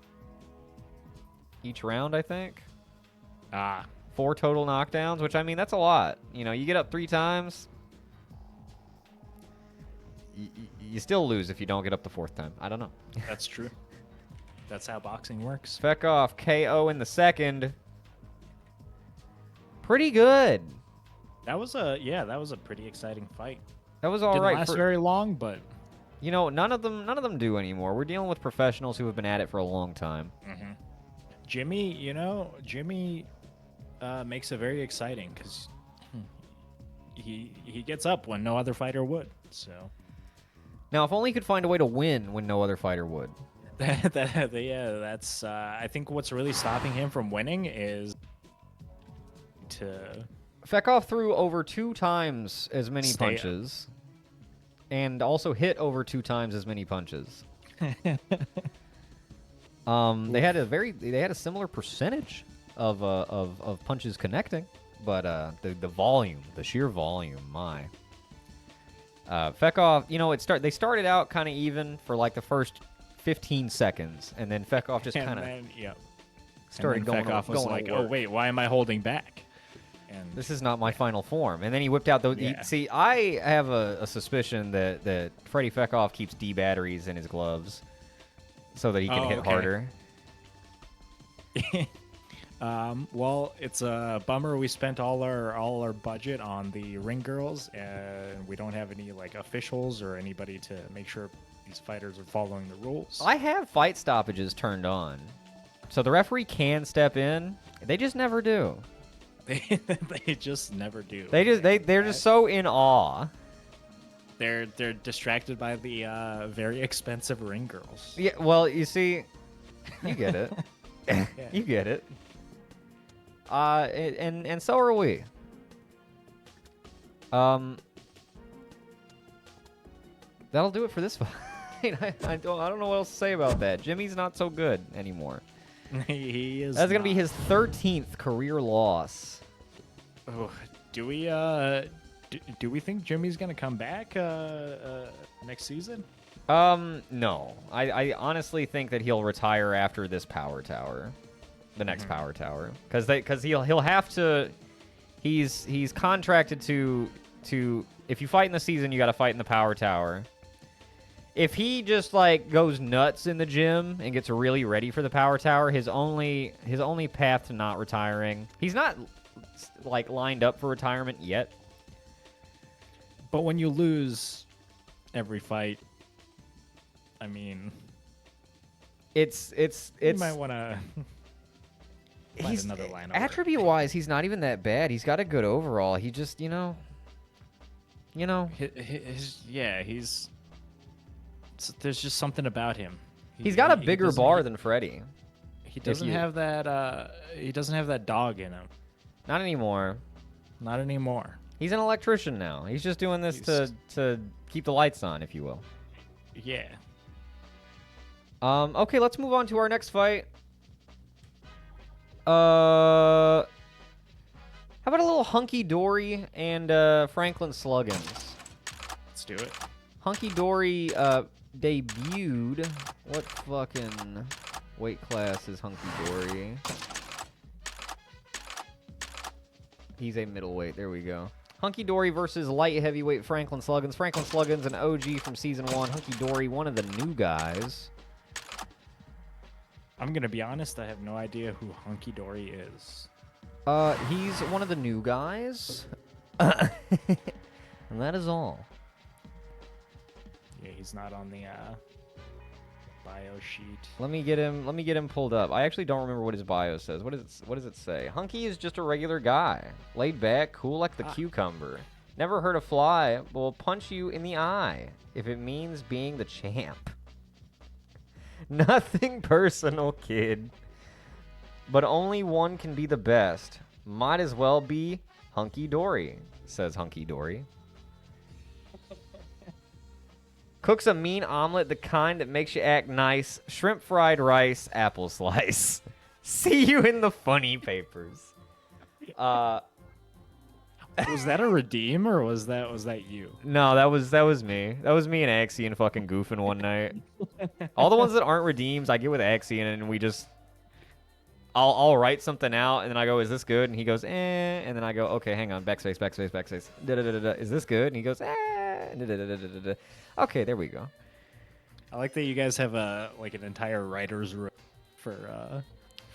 Speaker 1: each round, I think. 4 total knockdowns, which, I mean, that's a lot. You know, you get up 3 times, you still lose if you don't get up the 4th time. I don't know.
Speaker 2: That's true. That's how boxing works.
Speaker 1: Fekoff KO in the second. Pretty good.
Speaker 2: That was a pretty exciting fight.
Speaker 1: That was all
Speaker 2: Didn't
Speaker 1: right.
Speaker 2: last very long, but
Speaker 1: You know, none of them do anymore. We're dealing with professionals who have been at it for a long time.
Speaker 2: Jimmy, makes it very exciting because he gets up when no other fighter would. So
Speaker 1: Now, if only he could find a way to win when no other fighter would.
Speaker 2: that's I think what's really stopping him from winning is to
Speaker 1: Fekoff threw over 2 times as many
Speaker 2: Stay up.
Speaker 1: punches, and also hit over 2 times as many punches. They had a similar percentage of punches connecting, but the volume, the sheer volume, my. Fekoff, you know, they started out kind of even for like the first 15 seconds, and then Fekoff just kind of started going
Speaker 2: off. Was like, oh wait, why am I holding back? And
Speaker 1: this is not my final form. And then he whipped out those.
Speaker 2: Yeah.
Speaker 1: See, I have a suspicion that Freddie Fekoff keeps D batteries in his gloves so that he can hit
Speaker 2: okay.
Speaker 1: harder.
Speaker 2: Well, it's a bummer we spent all our budget on the ring girls, and we don't have any like officials or anybody to make sure these fighters are following the rules.
Speaker 1: I have fight stoppages turned on, so the referee can step in. They just never do.
Speaker 2: They just never do.
Speaker 1: They're just so in awe.
Speaker 2: They're distracted by the very expensive ring girls.
Speaker 1: Yeah, well, you see, you get it. You get it. And so are we. That'll do it for this fight. I don't know what else to say about that. Jimmy's not so good anymore.
Speaker 2: He is.
Speaker 1: That's gonna be his 13th career loss.
Speaker 2: Oh, do we do we think Jimmy's gonna come back next season?
Speaker 1: No. I honestly think that he'll retire after this Power Tower, the next Power Tower, because he'll have to. He's contracted to to... If you fight in the season, you got to fight in the power tower. If he just, like, goes nuts in the gym and gets really ready for the power tower, his only path to not retiring... He's not, like, lined up for retirement yet.
Speaker 2: But when you lose every fight, I mean...
Speaker 1: It's
Speaker 2: You might want to find another line over.
Speaker 1: Attribute-wise, he's not even that bad. He's got a good overall. He just, you know...
Speaker 2: There's just something about him.
Speaker 1: He's got a bigger bar than Freddy.
Speaker 2: He doesn't have that. He doesn't have that dog in him.
Speaker 1: Not anymore.
Speaker 2: Not anymore.
Speaker 1: He's an electrician now. He's just doing this to keep the lights on, if you will.
Speaker 2: Yeah.
Speaker 1: Okay, let's move on to our next fight. How about a little Hunky Dory and Franklin Sluggins?
Speaker 2: Let's do it.
Speaker 1: Hunky Dory debuted. What fucking weight class is Hunky Dory? He's a middleweight. There we go. Hunky Dory versus light heavyweight Franklin Sluggins. Franklin Sluggins, an OG from season 1. Hunky Dory, one of the new guys.
Speaker 2: I'm gonna be honest. I have no idea who Hunky Dory is.
Speaker 1: He's one of the new guys. And that is all.
Speaker 2: Yeah, he's not on the bio sheet.
Speaker 1: Let me get him pulled up. I actually don't remember what his bio says. What does it say? Hunky is just a regular guy. Laid back, cool like the cucumber. Never hurt a fly, but will punch you in the eye if it means being the champ. Nothing personal, kid. But only one can be the best. Might as well be Hunky Dory, says Hunky Dory. Cooks a mean omelet, the kind that makes you act nice. Shrimp fried rice, apple slice. See you in the funny papers.
Speaker 2: Was that a redeem or was that you?
Speaker 1: No, that was me. That was me and Axion fucking goofing one night. All the ones that aren't redeems, I get with Axion and we just... I'll write something out and then I go, is this good? And he goes, eh. And then I go, okay, hang on, backspace. Da-da-da-da-da. Is this good? And he goes, eh. Da-da-da-da-da-da. Okay, there we go.
Speaker 2: I like that you guys have an entire writer's room for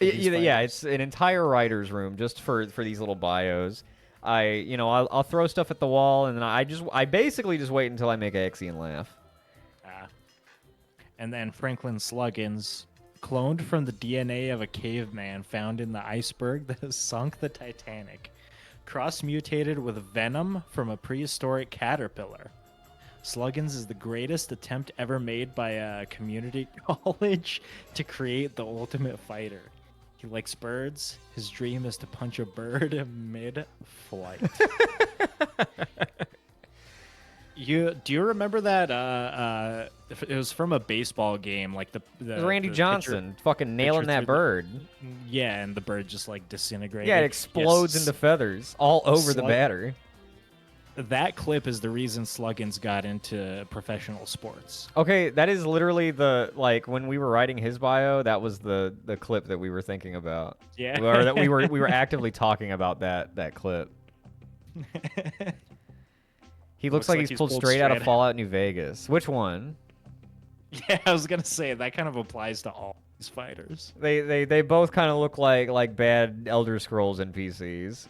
Speaker 1: yeah, it's an entire writer's room just for these little bios. I'll throw stuff at the wall and then I basically just wait until I make Axion laugh.
Speaker 2: And then Franklin Sluggins, cloned from the DNA of a caveman found in the iceberg that has sunk the Titanic, cross-mutated with venom from a prehistoric caterpillar. Sluggins is the greatest attempt ever made by a community college to create the ultimate fighter. He likes birds. His dream is to punch a bird mid-flight. Do you remember that? It was from a baseball game, like the
Speaker 1: Randy Johnson fucking nailing that bird.
Speaker 2: Yeah, and the bird just like disintegrated.
Speaker 1: Yeah, it explodes into feathers all over the batter.
Speaker 2: That clip is the reason Sluggins got into professional sports.
Speaker 1: Okay, that is literally when we were writing his bio, that was the clip that we were thinking about.
Speaker 2: Yeah.
Speaker 1: Or that we were actively talking about that clip. He looks like he's pulled straight out of Fallout New Vegas. Which one?
Speaker 2: Yeah, I was gonna say that kind of applies to all these fighters.
Speaker 1: They both kind of look like bad Elder Scrolls NPCs.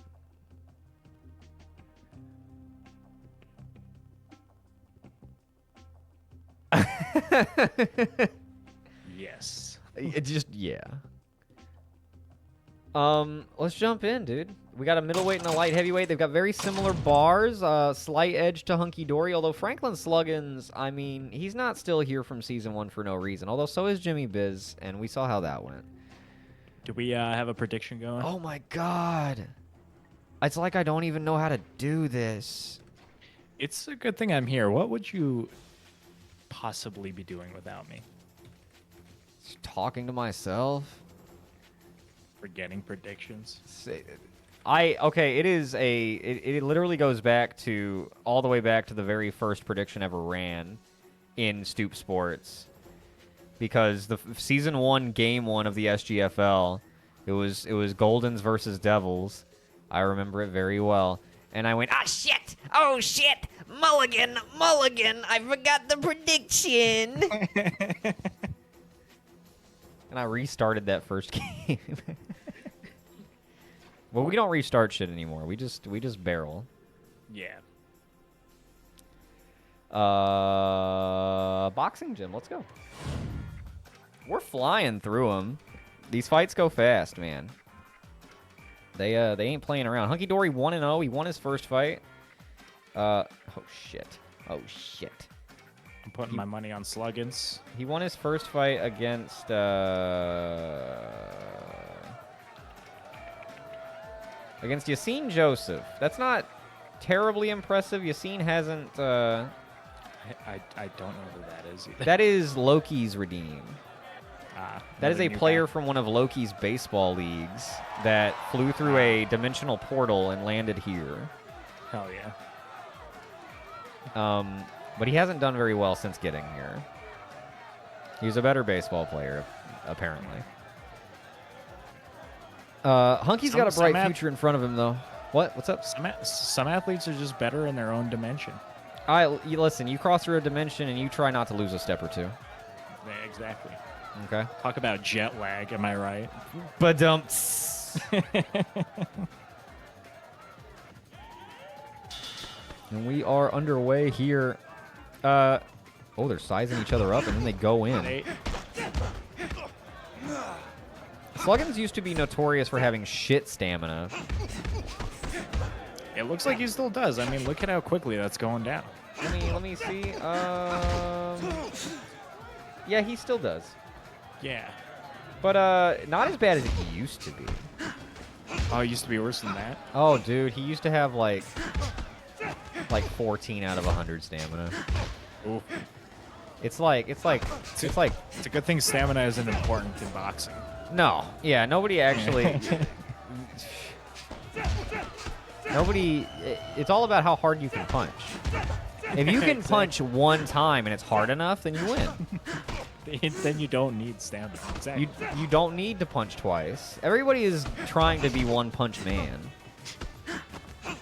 Speaker 2: Yes.
Speaker 1: Yeah. Let's jump in, dude. We got a middleweight and a light heavyweight. They've got very similar bars, slight edge to Hunky Dory. Although Franklin Sluggins, I mean, he's not still here from season 1 for no reason. Although so is Jimmy Biz, and we saw how that went.
Speaker 2: Do we have a prediction going?
Speaker 1: Oh my god. It's like I don't even know how to do this.
Speaker 2: It's a good thing I'm here. What would you possibly be doing without me?
Speaker 1: Just talking to myself.
Speaker 2: Forgetting predictions.
Speaker 1: It literally goes back to all the way back to the very first prediction ever ran in Stoop Sports, because the season 1 game 1 of the SGFL, it was Goldens versus Devils. I remember it very well. and I went, ah, shit! Oh, shit! Mulligan! Mulligan! I forgot the prediction! And I restarted that first game. Well, we don't restart shit anymore. We just barrel.
Speaker 2: Yeah.
Speaker 1: Boxing gym. Let's go. We're flying through them. These fights go fast, man. They ain't playing around. Hunky Dory 1-0. He won his first fight. Oh shit. Oh shit.
Speaker 2: I'm putting my money on Sluggins.
Speaker 1: He won his first fight against Yassine Joseph. That's not terribly impressive. Yassine hasn't.
Speaker 2: I don't know who that is either.
Speaker 1: That is Loki's Redeem. That is a
Speaker 2: Never knew
Speaker 1: player
Speaker 2: that.
Speaker 1: from one of Loki's baseball leagues that flew through a dimensional portal and landed here.
Speaker 2: Hell yeah.
Speaker 1: But he hasn't done very well since getting here. He's a better baseball player, apparently. Hunky's got a bright future in front of him, though. What's up?
Speaker 2: Some athletes are just better in their own dimension.
Speaker 1: Listen, you cross through a dimension and you try not to lose a step or two.
Speaker 2: Yeah, exactly.
Speaker 1: Okay.
Speaker 2: Talk about jet lag, am I right?
Speaker 1: Ba-dumps. And we are underway here. Oh, they're sizing each other up and then they go in. Sluggins used to be notorious for having shit stamina.
Speaker 2: It looks like he still does. I mean, look at how quickly that's going down.
Speaker 1: Let me see. Yeah, he still does.
Speaker 2: Yeah.
Speaker 1: But not as bad as he used to be.
Speaker 2: Oh, it used to be worse than that?
Speaker 1: Oh, dude, he used to have like 14 out of 100 stamina.
Speaker 2: Ooh.
Speaker 1: It's like
Speaker 2: It's a good thing stamina isn't important in boxing.
Speaker 1: no, yeah, nobody actually. It's all about how hard you can punch. If you can punch one time and it's hard enough, then you win.
Speaker 2: Then you don't need stamina. Exactly.
Speaker 1: You don't need to punch twice. Everybody is trying to be one punch man.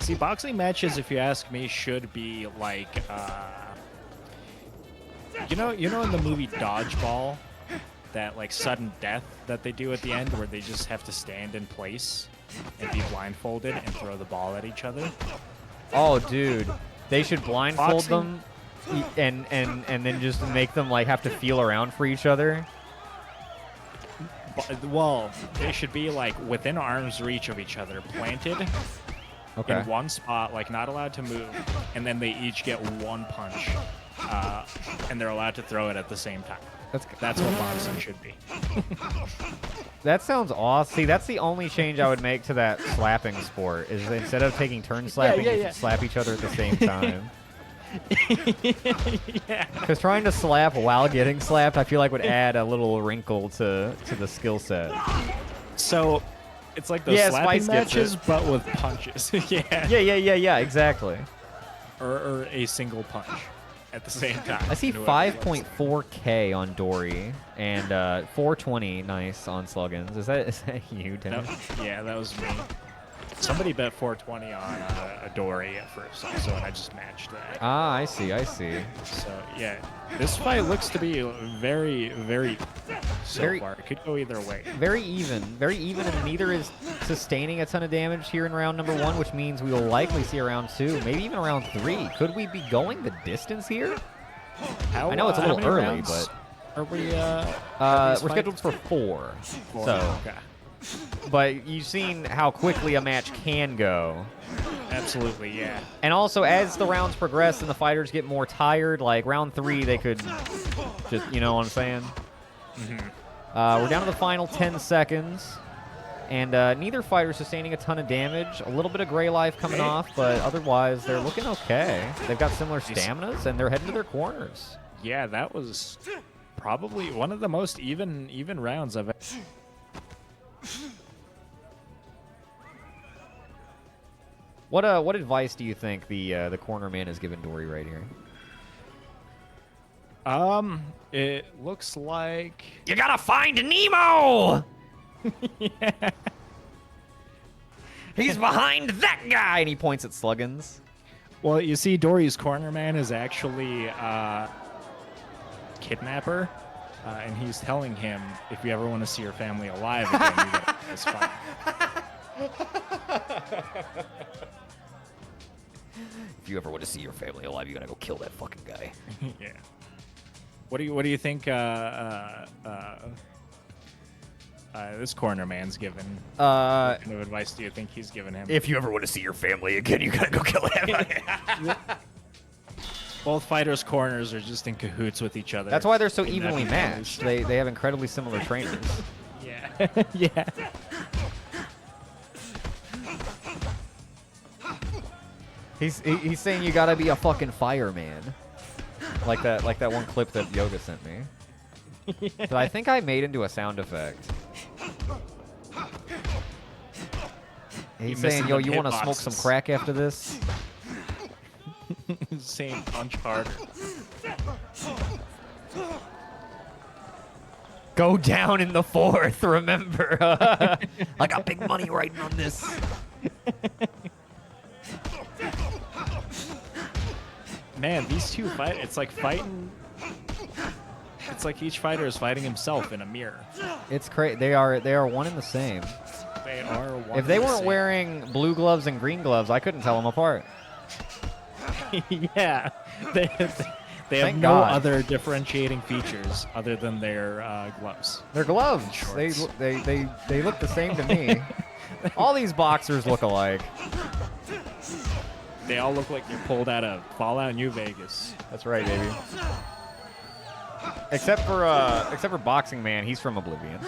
Speaker 2: See, boxing matches, if you ask me, should be like, you know, in the movie Dodgeball, that like sudden death that they do at the end, where they just have to stand in place and be blindfolded and throw the ball at each other.
Speaker 1: Oh, dude, they should blindfold
Speaker 2: Boxing-
Speaker 1: them, and then just make them like have to feel around for each other.
Speaker 2: Well, they should be like within arm's reach of each other, planted
Speaker 1: Okay.
Speaker 2: in one spot, like not allowed to move, and then they each get one punch, and they're allowed to throw it at the same time. That's what boxing should be.
Speaker 1: That sounds awesome. See, that's the only change I would make to that slapping sport is instead of taking turn slapping, you should slap each other at the same time.
Speaker 2: Yeah.
Speaker 1: Because trying to slap while getting slapped, I feel like would add a little wrinkle to the skill set.
Speaker 2: So it's like those
Speaker 1: Yeah,
Speaker 2: slapping
Speaker 1: Spice gets
Speaker 2: matches,
Speaker 1: it.
Speaker 2: but with punches. Yeah.
Speaker 1: Yeah, exactly.
Speaker 2: Or a single punch at the same time.
Speaker 1: I see
Speaker 2: And whoever wins.
Speaker 1: 5.4K on Dory and 420 nice on Sluggins. Is that you, Tim?
Speaker 2: Yeah, that was me. Somebody bet 420 on a Dory at first also, and I just matched that.
Speaker 1: Ah, I see.
Speaker 2: So, yeah, this fight looks to be very, very so
Speaker 1: Very-
Speaker 2: far. It could go either way.
Speaker 1: Very even, and neither is sustaining a ton of damage here in round number 1, which means we will likely see a round 2, maybe even a round 3. Could we be going the distance here?
Speaker 2: How,
Speaker 1: I know it's a
Speaker 2: how
Speaker 1: little
Speaker 2: many
Speaker 1: early,
Speaker 2: rounds
Speaker 1: but
Speaker 2: are we?
Speaker 1: we're scheduled for 4. So,
Speaker 2: Okay.
Speaker 1: but you've seen how quickly a match can go.
Speaker 2: Absolutely, yeah.
Speaker 1: And also, as the rounds progress and the fighters get more tired, like round 3, they could just, you know what I'm saying? We're down to the final 10 seconds. And neither fighter sustaining a ton of damage. A little bit of gray life coming off, but otherwise, they're looking okay. They've got similar staminas, and they're heading to their corners.
Speaker 2: Yeah, that was probably one of the most even rounds I've.
Speaker 1: What advice do you think the corner man has given Dory right here?
Speaker 2: It looks like
Speaker 1: You gotta find Nemo! He's behind that guy, and he points at Sluggins.
Speaker 2: Well, you see, Dory's corner man is actually kidnapper, and he's telling him, if you ever want to see your family alive again, you gotta do this fight.
Speaker 1: If you ever want to see your family alive, you gotta go kill that fucking guy.
Speaker 2: Yeah. What do you think? This corner man's given. What kind of advice do you think he's given him?
Speaker 1: If you ever want to see your family again, you gotta go kill him.
Speaker 2: Both fighters' corners are just in cahoots with each other.
Speaker 1: That's why they're so
Speaker 2: in that
Speaker 1: evenly
Speaker 2: match.
Speaker 1: matched. They have incredibly similar trainers.
Speaker 2: Yeah. Yeah.
Speaker 1: He's saying you gotta be a fucking fireman. Like that one clip that Yoga sent me. That I think I made into a sound effect. He's saying, yo, you want to smoke some crack after this?
Speaker 2: Same punch harder.
Speaker 1: Go down in the fourth, remember. I got big money riding on this.
Speaker 2: Man, these two fight. It's like fighting. It's like each fighter is fighting himself in a mirror.
Speaker 1: It's crazy. They are one and the same.
Speaker 2: They are one.
Speaker 1: If they
Speaker 2: and the
Speaker 1: weren't
Speaker 2: same.
Speaker 1: wearing blue gloves and green gloves, I couldn't tell them apart.
Speaker 2: Yeah, they have
Speaker 1: Thank
Speaker 2: no
Speaker 1: God.
Speaker 2: other differentiating features other than their gloves.
Speaker 1: They're gloves.
Speaker 2: Shorts.
Speaker 1: They look the same to me. All these boxers look alike.
Speaker 2: They all look like you're pulled out of Fallout New Vegas.
Speaker 1: That's right, baby. Except for Boxing Man, he's from Oblivion.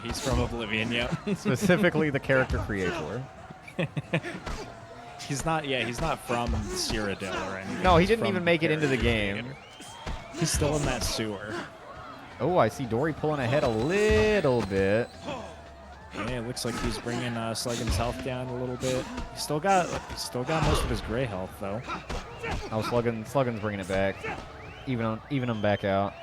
Speaker 2: He's from Oblivion, yeah.
Speaker 1: Specifically the character creator.
Speaker 2: He's not from Cyrodiil or anything.
Speaker 1: No, he
Speaker 2: He's
Speaker 1: didn't
Speaker 2: from
Speaker 1: even make it into the
Speaker 2: character
Speaker 1: game.
Speaker 2: creator. He's still in that sewer.
Speaker 1: Oh, I see Dory pulling ahead a little bit.
Speaker 2: Yeah, it looks like he's bringing Sluggin's health down a little bit. He's still got most of his gray health though.
Speaker 1: Oh, Sluggin's bringing it back. Even him back out.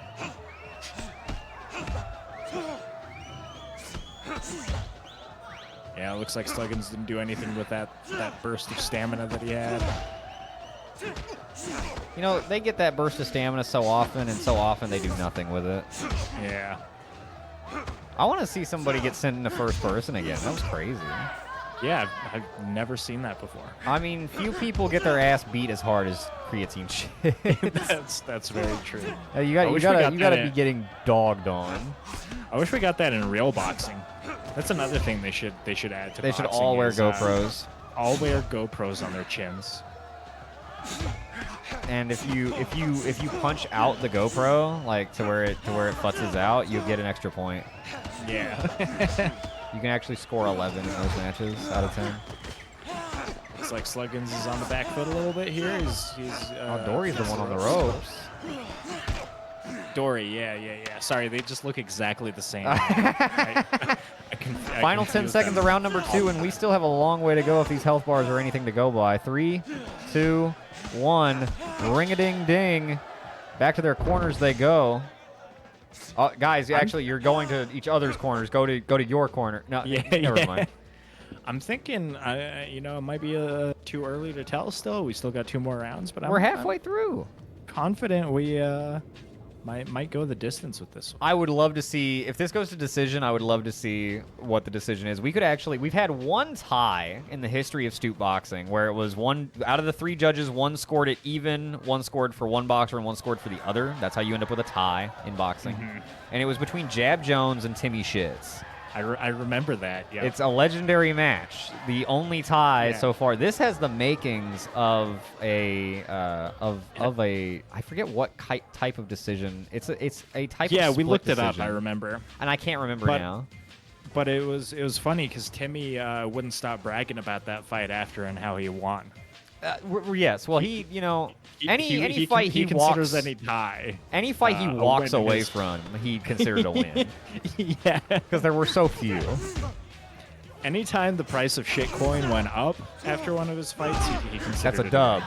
Speaker 2: Yeah, it looks like Sluggins didn't do anything with that burst of stamina that he had.
Speaker 1: You know, they get that burst of stamina so often, and so often they do nothing with it.
Speaker 2: Yeah.
Speaker 1: I want to see somebody get sent into first person again. That was crazy.
Speaker 2: Yeah, I've never seen that before.
Speaker 1: I mean, few people get their ass beat as hard as creatine shit.
Speaker 2: That's very true.
Speaker 1: You
Speaker 2: I wish we got
Speaker 1: gotta
Speaker 2: that
Speaker 1: be
Speaker 2: in-
Speaker 1: getting dogged on.
Speaker 2: I wish we got that in real boxing. That's another thing they should add to
Speaker 1: They should
Speaker 2: boxing
Speaker 1: all wear
Speaker 2: is,
Speaker 1: GoPros.
Speaker 2: all wear GoPros on their chins.
Speaker 1: And if you punch out the GoPro, like to where it futzes out, you get an extra point.
Speaker 2: Yeah.
Speaker 1: You can actually score 11 in those matches out of 10.
Speaker 2: Looks like Sluggins is on the back foot a little bit here. He's
Speaker 1: Dory's the one on the ropes.
Speaker 2: Dory, yeah. Sorry, they just look exactly the same.
Speaker 1: Final 10 seconds of round number 2, and we still have a long way to go if these health bars are anything to go by. 3, 2, 1. Ring-a-ding-ding. Back to their corners they go. Guys, actually, you're going to each other's corners. Go to your corner. No, never mind.
Speaker 2: I'm thinking, it might be too early to tell still. We still got 2 more rounds, but
Speaker 1: We're
Speaker 2: I'm
Speaker 1: halfway through.
Speaker 2: confident we might go the distance with this one.
Speaker 1: I would love to see, if this goes to decision, I would love to see what the decision is. We've had one tie in the history of Stoop boxing where it was one, out of the 3 judges, one scored it even, one scored for one boxer, and one scored for the other. That's how you end up with a tie in boxing. And it was between Jab Jones and Timmy Shits.
Speaker 2: I remember that. Yeah.
Speaker 1: It's a legendary match. The only tie
Speaker 2: Yeah.
Speaker 1: so far. This has the makings of a I forget what type of decision. It's a type of
Speaker 2: we
Speaker 1: split
Speaker 2: looked it up.
Speaker 1: decision.
Speaker 2: I remember.
Speaker 1: And I can't remember
Speaker 2: But-
Speaker 1: now.
Speaker 2: But it was funny because Timmy wouldn't stop bragging about that fight after and how he won.
Speaker 1: Yes. Well, he any fight he
Speaker 2: considers
Speaker 1: walks
Speaker 2: any tie.
Speaker 1: any fight he
Speaker 2: a
Speaker 1: walks
Speaker 2: win in
Speaker 1: away
Speaker 2: his-
Speaker 1: from, he considered a win
Speaker 2: Yeah.
Speaker 1: because there were so few.
Speaker 2: Anytime the price of shitcoin went up after one of his fights, he considered
Speaker 1: That's a
Speaker 2: it
Speaker 1: dub.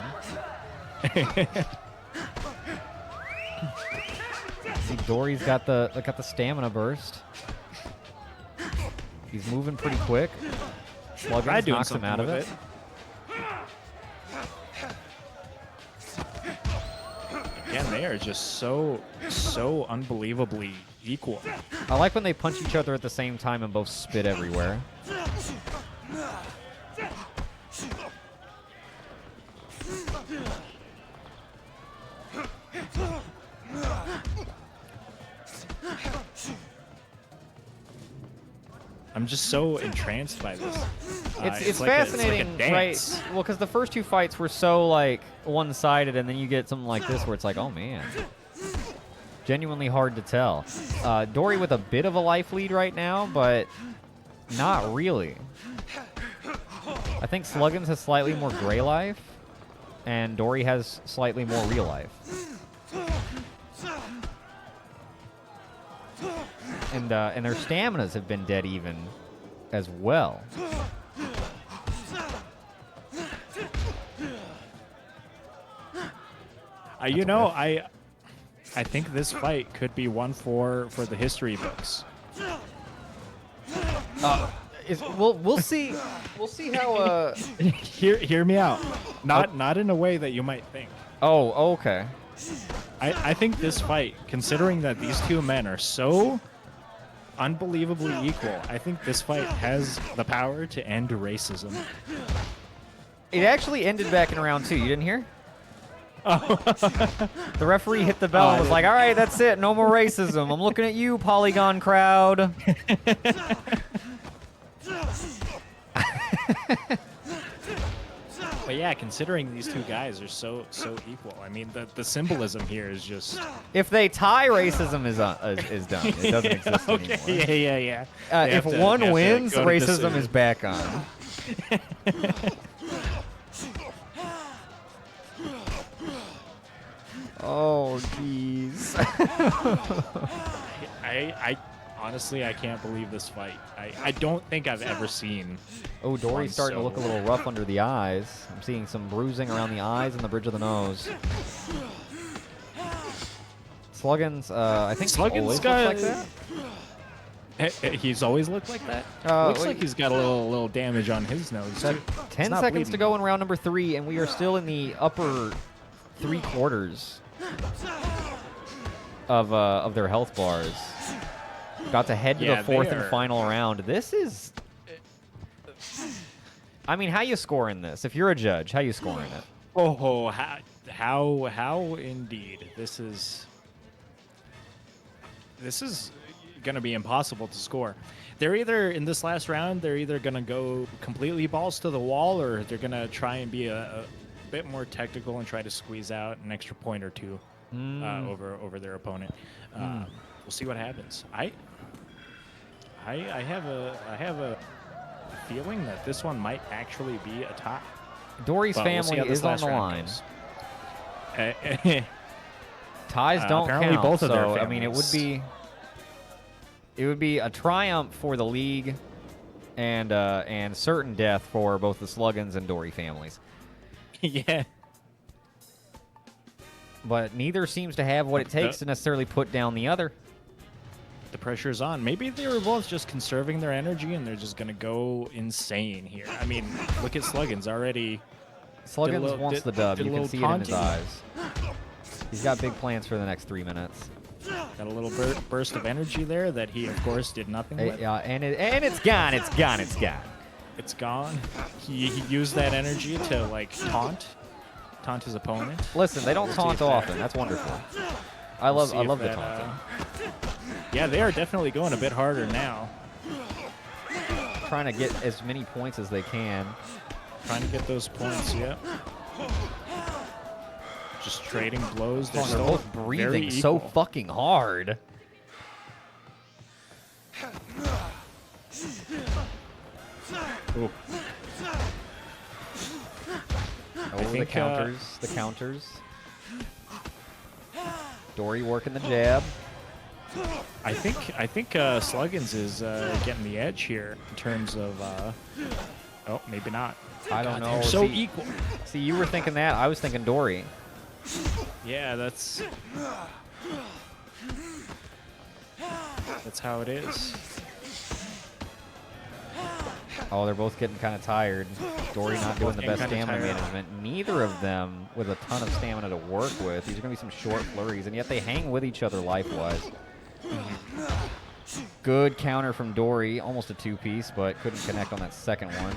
Speaker 2: win.
Speaker 1: See, Dory's got the stamina burst. He's moving pretty quick. Sluggins
Speaker 2: doing
Speaker 1: knocks him
Speaker 2: something
Speaker 1: out of
Speaker 2: with
Speaker 1: it.
Speaker 2: Again, they are just so unbelievably equal.
Speaker 1: I like when they punch each other at the same time and both spit everywhere.
Speaker 2: I'm just so entranced by this.
Speaker 1: It's
Speaker 2: like
Speaker 1: fascinating,
Speaker 2: it's like a
Speaker 1: right?
Speaker 2: dance.
Speaker 1: Well, because the first two fights were so like one-sided, and then you get something like this where it's like, oh man, genuinely hard to tell. Dory with a bit of a life lead right now, but not really. I think Sluggins has slightly more gray life, and Dory has slightly more real life. And their staminas have been dead even as well.
Speaker 2: You know, I think this fight could be one for the history books.
Speaker 1: We'll see. We'll see how.
Speaker 2: Hear me out. Not in a way that you might think.
Speaker 1: Oh, okay.
Speaker 2: I think this fight, considering that these two men are so unbelievably equal, I think this fight has the power to end racism.
Speaker 1: It actually ended back in round 2. You didn't hear? Oh. The referee hit the bell and was like, all right, that's it. No more racism. I'm looking at you, Polygon crowd.
Speaker 2: But yeah, considering these two guys are so equal, I mean, the symbolism here is just...
Speaker 1: If they tie, racism is done. It doesn't exist
Speaker 2: okay,
Speaker 1: anymore.
Speaker 2: yeah.
Speaker 1: If one wins, racism is back on. Oh, jeez.
Speaker 2: I honestly, I can't believe this fight. I don't think I've ever seen...
Speaker 1: Oh, Dory's starting to look a little rough under the eyes. I'm seeing some bruising around the eyes and the bridge of the nose. Sluggins, I think
Speaker 2: Sluggins
Speaker 1: always
Speaker 2: got...
Speaker 1: looks like that.
Speaker 2: He's always looked like that? Looks like he's got a little damage on his nose, too.
Speaker 1: 10 seconds to go in round number 3, and we are still in the upper 3/4 of their health bars. About to head to the 4th and final round. This is... I mean, how you scoring this? If you're a judge, how you scoring it?
Speaker 2: Oh, how indeed. This is going to be impossible to score. They're either, in this last round, they're either going to go completely balls to the wall, or they're going to try and be a bit more technical and try to squeeze out an extra point or two over their opponent. We'll see what happens. I have a feeling that this one might actually be a tie.
Speaker 1: Dory's family is on the line. Ties don't count.
Speaker 2: Both of their
Speaker 1: so I mean, it would be a triumph for the league, and certain death for both the Sluggins and Dory families.
Speaker 2: Yeah.
Speaker 1: But neither seems to have what it takes to necessarily put down the other.
Speaker 2: The pressure's on. Maybe they were both just conserving their energy and they're just going to go insane here. I mean, look at Sluggins already.
Speaker 1: Sluggins wants the dub. You can see it in his eyes. He's got big plans for the next 3 minutes.
Speaker 2: Got a little burst of energy there that he, of course, did nothing with.
Speaker 1: Yeah, and it's gone. It's gone. It's gone.
Speaker 2: It's gone. He used that energy to, like, taunt his opponent.
Speaker 1: Listen, they don't taunt often. That's wonderful. I love the taunting.
Speaker 2: Yeah, they are definitely going a bit harder now.
Speaker 1: Trying to get as many points as they can.
Speaker 2: Trying to get those points, yeah. Just trading blows.
Speaker 1: They're both breathing so fucking hard.
Speaker 2: Ooh.
Speaker 1: Oh, the counters. The counters. Dory working the jab.
Speaker 2: I think Sluggins is getting the edge here in terms of. Oh, maybe not.
Speaker 1: I don't know.
Speaker 2: They're so equal.
Speaker 1: See, you were thinking that. I was thinking Dory.
Speaker 2: Yeah, that's how it is.
Speaker 1: Oh, they're both getting kind of tired. Dory not doing the
Speaker 2: Getting
Speaker 1: best
Speaker 2: kinda
Speaker 1: stamina
Speaker 2: tired.
Speaker 1: management. Neither of them with a ton of stamina to work with. These are going to be some short flurries, and yet they hang with each other life-wise. Good counter from Dory. Almost a two-piece, but couldn't connect on that second one.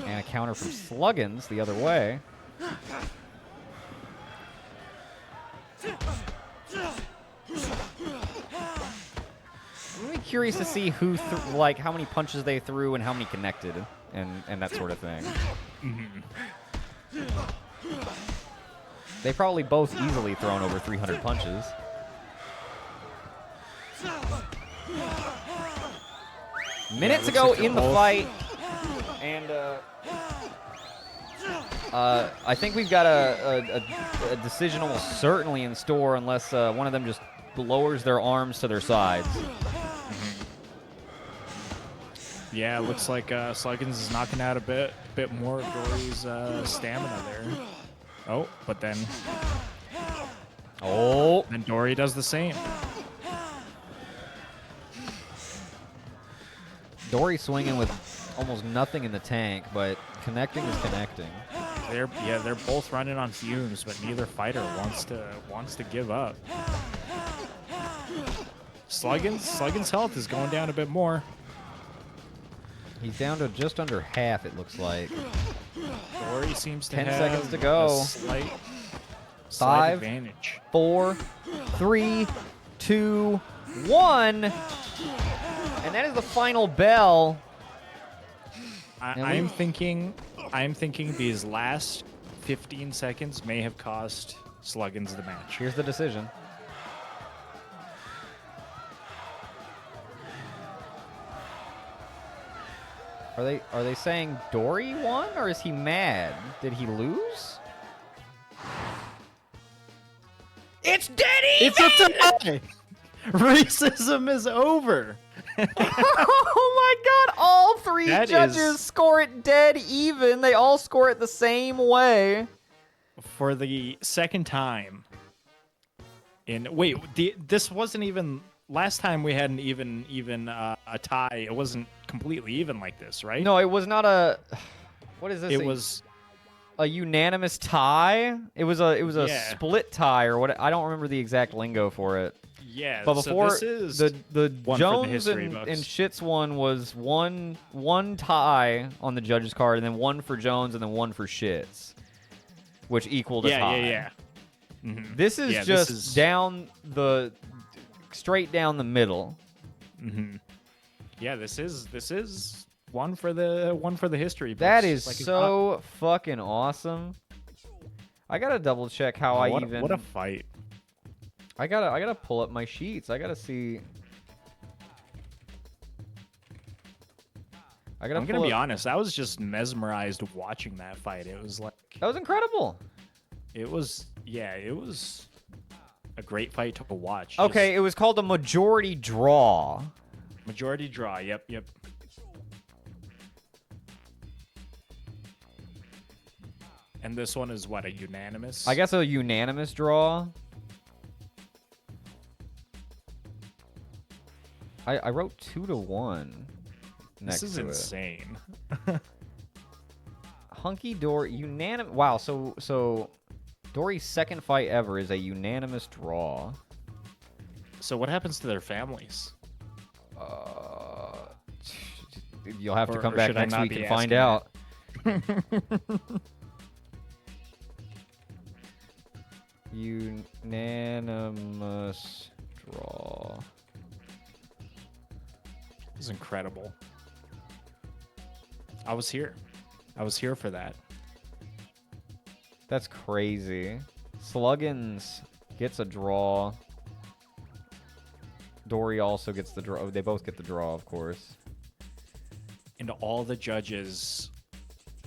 Speaker 1: And a counter from Sluggins the other way. I'm really curious to see who, like, how many punches they threw and how many connected, and that sort of thing. They probably both easily thrown over 300 punches. Minutes ago
Speaker 2: like they're
Speaker 1: in the
Speaker 2: both-
Speaker 1: fight, and I think we've got a decision almost certainly in store unless one of them just lowers their arms to their sides.
Speaker 2: Yeah, it looks like Sluggins is knocking out a bit more of Dory's stamina there. Oh, but then
Speaker 1: Oh,
Speaker 2: Dory does the same.
Speaker 1: Dory swinging with almost nothing in the tank, but connecting is connecting.
Speaker 2: They're both running on fumes, but neither fighter wants to give up. Sluggins' health is going down a bit more.
Speaker 1: He's down to just under half, it looks like.
Speaker 2: Dory seems to
Speaker 1: 10
Speaker 2: have
Speaker 1: seconds to go.
Speaker 2: a slight
Speaker 1: 5,
Speaker 2: advantage.
Speaker 1: 4, 3, 2, 1. And that is the final bell.
Speaker 2: I'm thinking these last 15 seconds may have cost Sluggins the match.
Speaker 1: Here's the decision. Are they saying Dory won, or is he mad? Did he lose? It's dead even!
Speaker 2: It's a tie. Racism is over.
Speaker 1: Oh my god, all three
Speaker 2: That
Speaker 1: judges
Speaker 2: is-
Speaker 1: score it dead even. They all score it the same way.
Speaker 2: For the second time. This wasn't even last time we had an even a tie. It wasn't completely even like this, right?
Speaker 1: No, it was not a. What is this?
Speaker 2: It was
Speaker 1: a unanimous tie. It was a
Speaker 2: Yeah.
Speaker 1: split tie or what? I don't remember the exact lingo for it.
Speaker 2: yeah.
Speaker 1: But before
Speaker 2: so this is
Speaker 1: the
Speaker 2: one for the
Speaker 1: Jones
Speaker 2: history
Speaker 1: and
Speaker 2: books.
Speaker 1: Shits one was one tie on the judges card, and then one for Jones, and then one for Shits, which equaled a tie.
Speaker 2: yeah. Mhm.
Speaker 1: This is
Speaker 2: Yeah, this
Speaker 1: just
Speaker 2: is-
Speaker 1: down the straight down the middle.
Speaker 2: Mhm. Yeah, this is one for the history books.
Speaker 1: That is
Speaker 2: Like, it's
Speaker 1: so fucking awesome. I gotta double check how I
Speaker 2: what,
Speaker 1: even.
Speaker 2: what a fight.
Speaker 1: I gotta pull up my sheets. I gotta see. I gotta.
Speaker 2: I'm gonna
Speaker 1: pull
Speaker 2: be
Speaker 1: up-
Speaker 2: honest. I was just mesmerized watching that fight. It was like
Speaker 1: That was incredible.
Speaker 2: it was a great fight to watch.
Speaker 1: Okay, it was called a majority draw.
Speaker 2: Just majority draw. Yep. And this one is what, a unanimous?
Speaker 1: I guess a unanimous draw. I wrote 2-1 next
Speaker 2: this is
Speaker 1: to it.
Speaker 2: insane.
Speaker 1: Hunky Dory unanimous. Wow, so Dory's second fight ever is a unanimous draw.
Speaker 2: So what happens to their families?
Speaker 1: You'll have to
Speaker 2: Or-
Speaker 1: come
Speaker 2: or
Speaker 1: back
Speaker 2: should I
Speaker 1: next
Speaker 2: not
Speaker 1: week
Speaker 2: be
Speaker 1: and find
Speaker 2: asking
Speaker 1: out. Unanimous draw.
Speaker 2: It was incredible. I was here for that.
Speaker 1: That's crazy. Sluggins gets a draw. Dory also gets the draw. They both get the draw, of course.
Speaker 2: And all the judges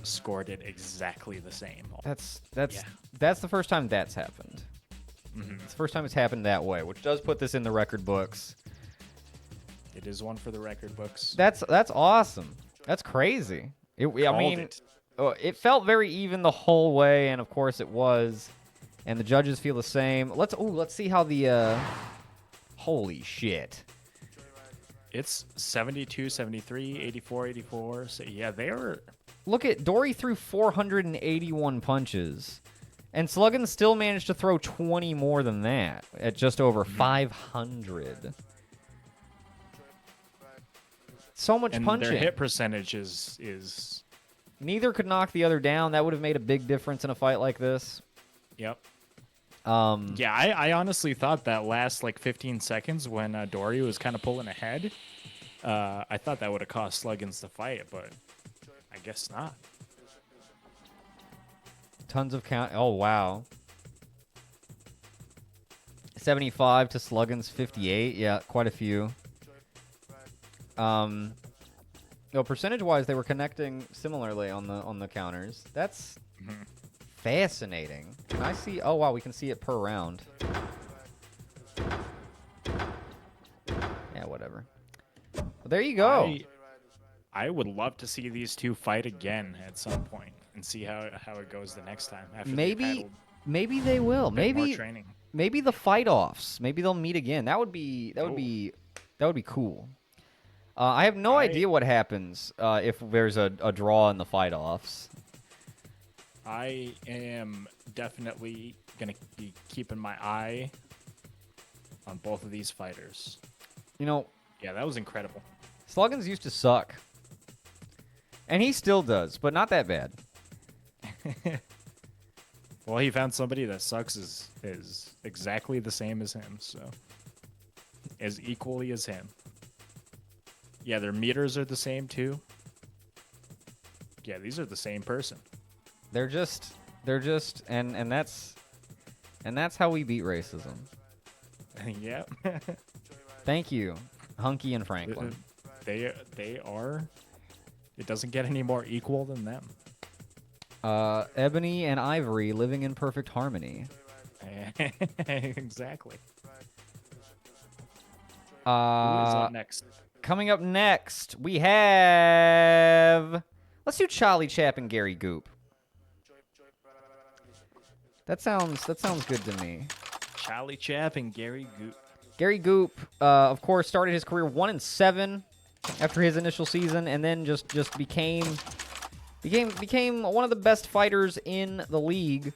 Speaker 2: scored it exactly the same.
Speaker 1: That's
Speaker 2: Yeah.
Speaker 1: that's the first time that's happened.
Speaker 2: Mhm.
Speaker 1: It's the first time it's happened that way, which does put this in the record books.
Speaker 2: It is one for the record books.
Speaker 1: That's awesome. That's crazy. I
Speaker 2: Called
Speaker 1: mean,
Speaker 2: it.
Speaker 1: it felt very even the whole way, and of course it was. And the judges feel the same. Let's see how the holy shit.
Speaker 2: It's 72, 73, 84, 84. So yeah, they are.
Speaker 1: Look at Dory threw 481 punches, and Sluggins still managed to throw 20 more than that at just over 500. So much
Speaker 2: And
Speaker 1: punching.
Speaker 2: their hit percentage is.
Speaker 1: Neither could knock the other down. That would have made a big difference in a fight like this.
Speaker 2: Yep.
Speaker 1: Um,
Speaker 2: Yeah, I honestly thought that last like 15 seconds when Dory was kind of pulling ahead, I thought that would have cost Sluggins the fight, but I guess not.
Speaker 1: Tons of count. Oh, wow. 75 to Sluggins 58. Yeah, quite a few. Percentage-wise, they were connecting similarly on the counters. That's fascinating. Can I see? Oh, wow, we can see it per round. Yeah, whatever. Well, there you go.
Speaker 2: I would love to see these two fight again at some point and see how it goes the next time. After
Speaker 1: Maybe they will.
Speaker 2: more
Speaker 1: Maybe
Speaker 2: training.
Speaker 1: Maybe the fight-offs. Maybe they'll meet again. That would be cool. I have no idea what happens if there's a draw in the fight-offs.
Speaker 2: I am definitely going to be keeping my eye on both of these fighters.
Speaker 1: You know,
Speaker 2: Yeah, that was incredible.
Speaker 1: Sluggins used to suck. And he still does, but not that bad.
Speaker 2: Well, he found somebody that sucks is exactly the same as him, so as equally as him. Yeah, their meters are the same too. Yeah, these are the same person.
Speaker 1: They're just and that's how we beat racism.
Speaker 2: Yeah.
Speaker 1: Thank you, Hunky and Franklin.
Speaker 2: They are. It doesn't get any more equal than them.
Speaker 1: Ebony and Ivory living in perfect harmony.
Speaker 2: Exactly.
Speaker 1: Who
Speaker 2: is up next?
Speaker 1: Coming up next, we have. Let's do Charlie Chap and Gary Goop. That sounds good to me.
Speaker 2: Charlie Chap and Gary Goop.
Speaker 1: Gary Goop, of course, started his career 1-7 after his initial season, and then just became one of the best fighters in the league.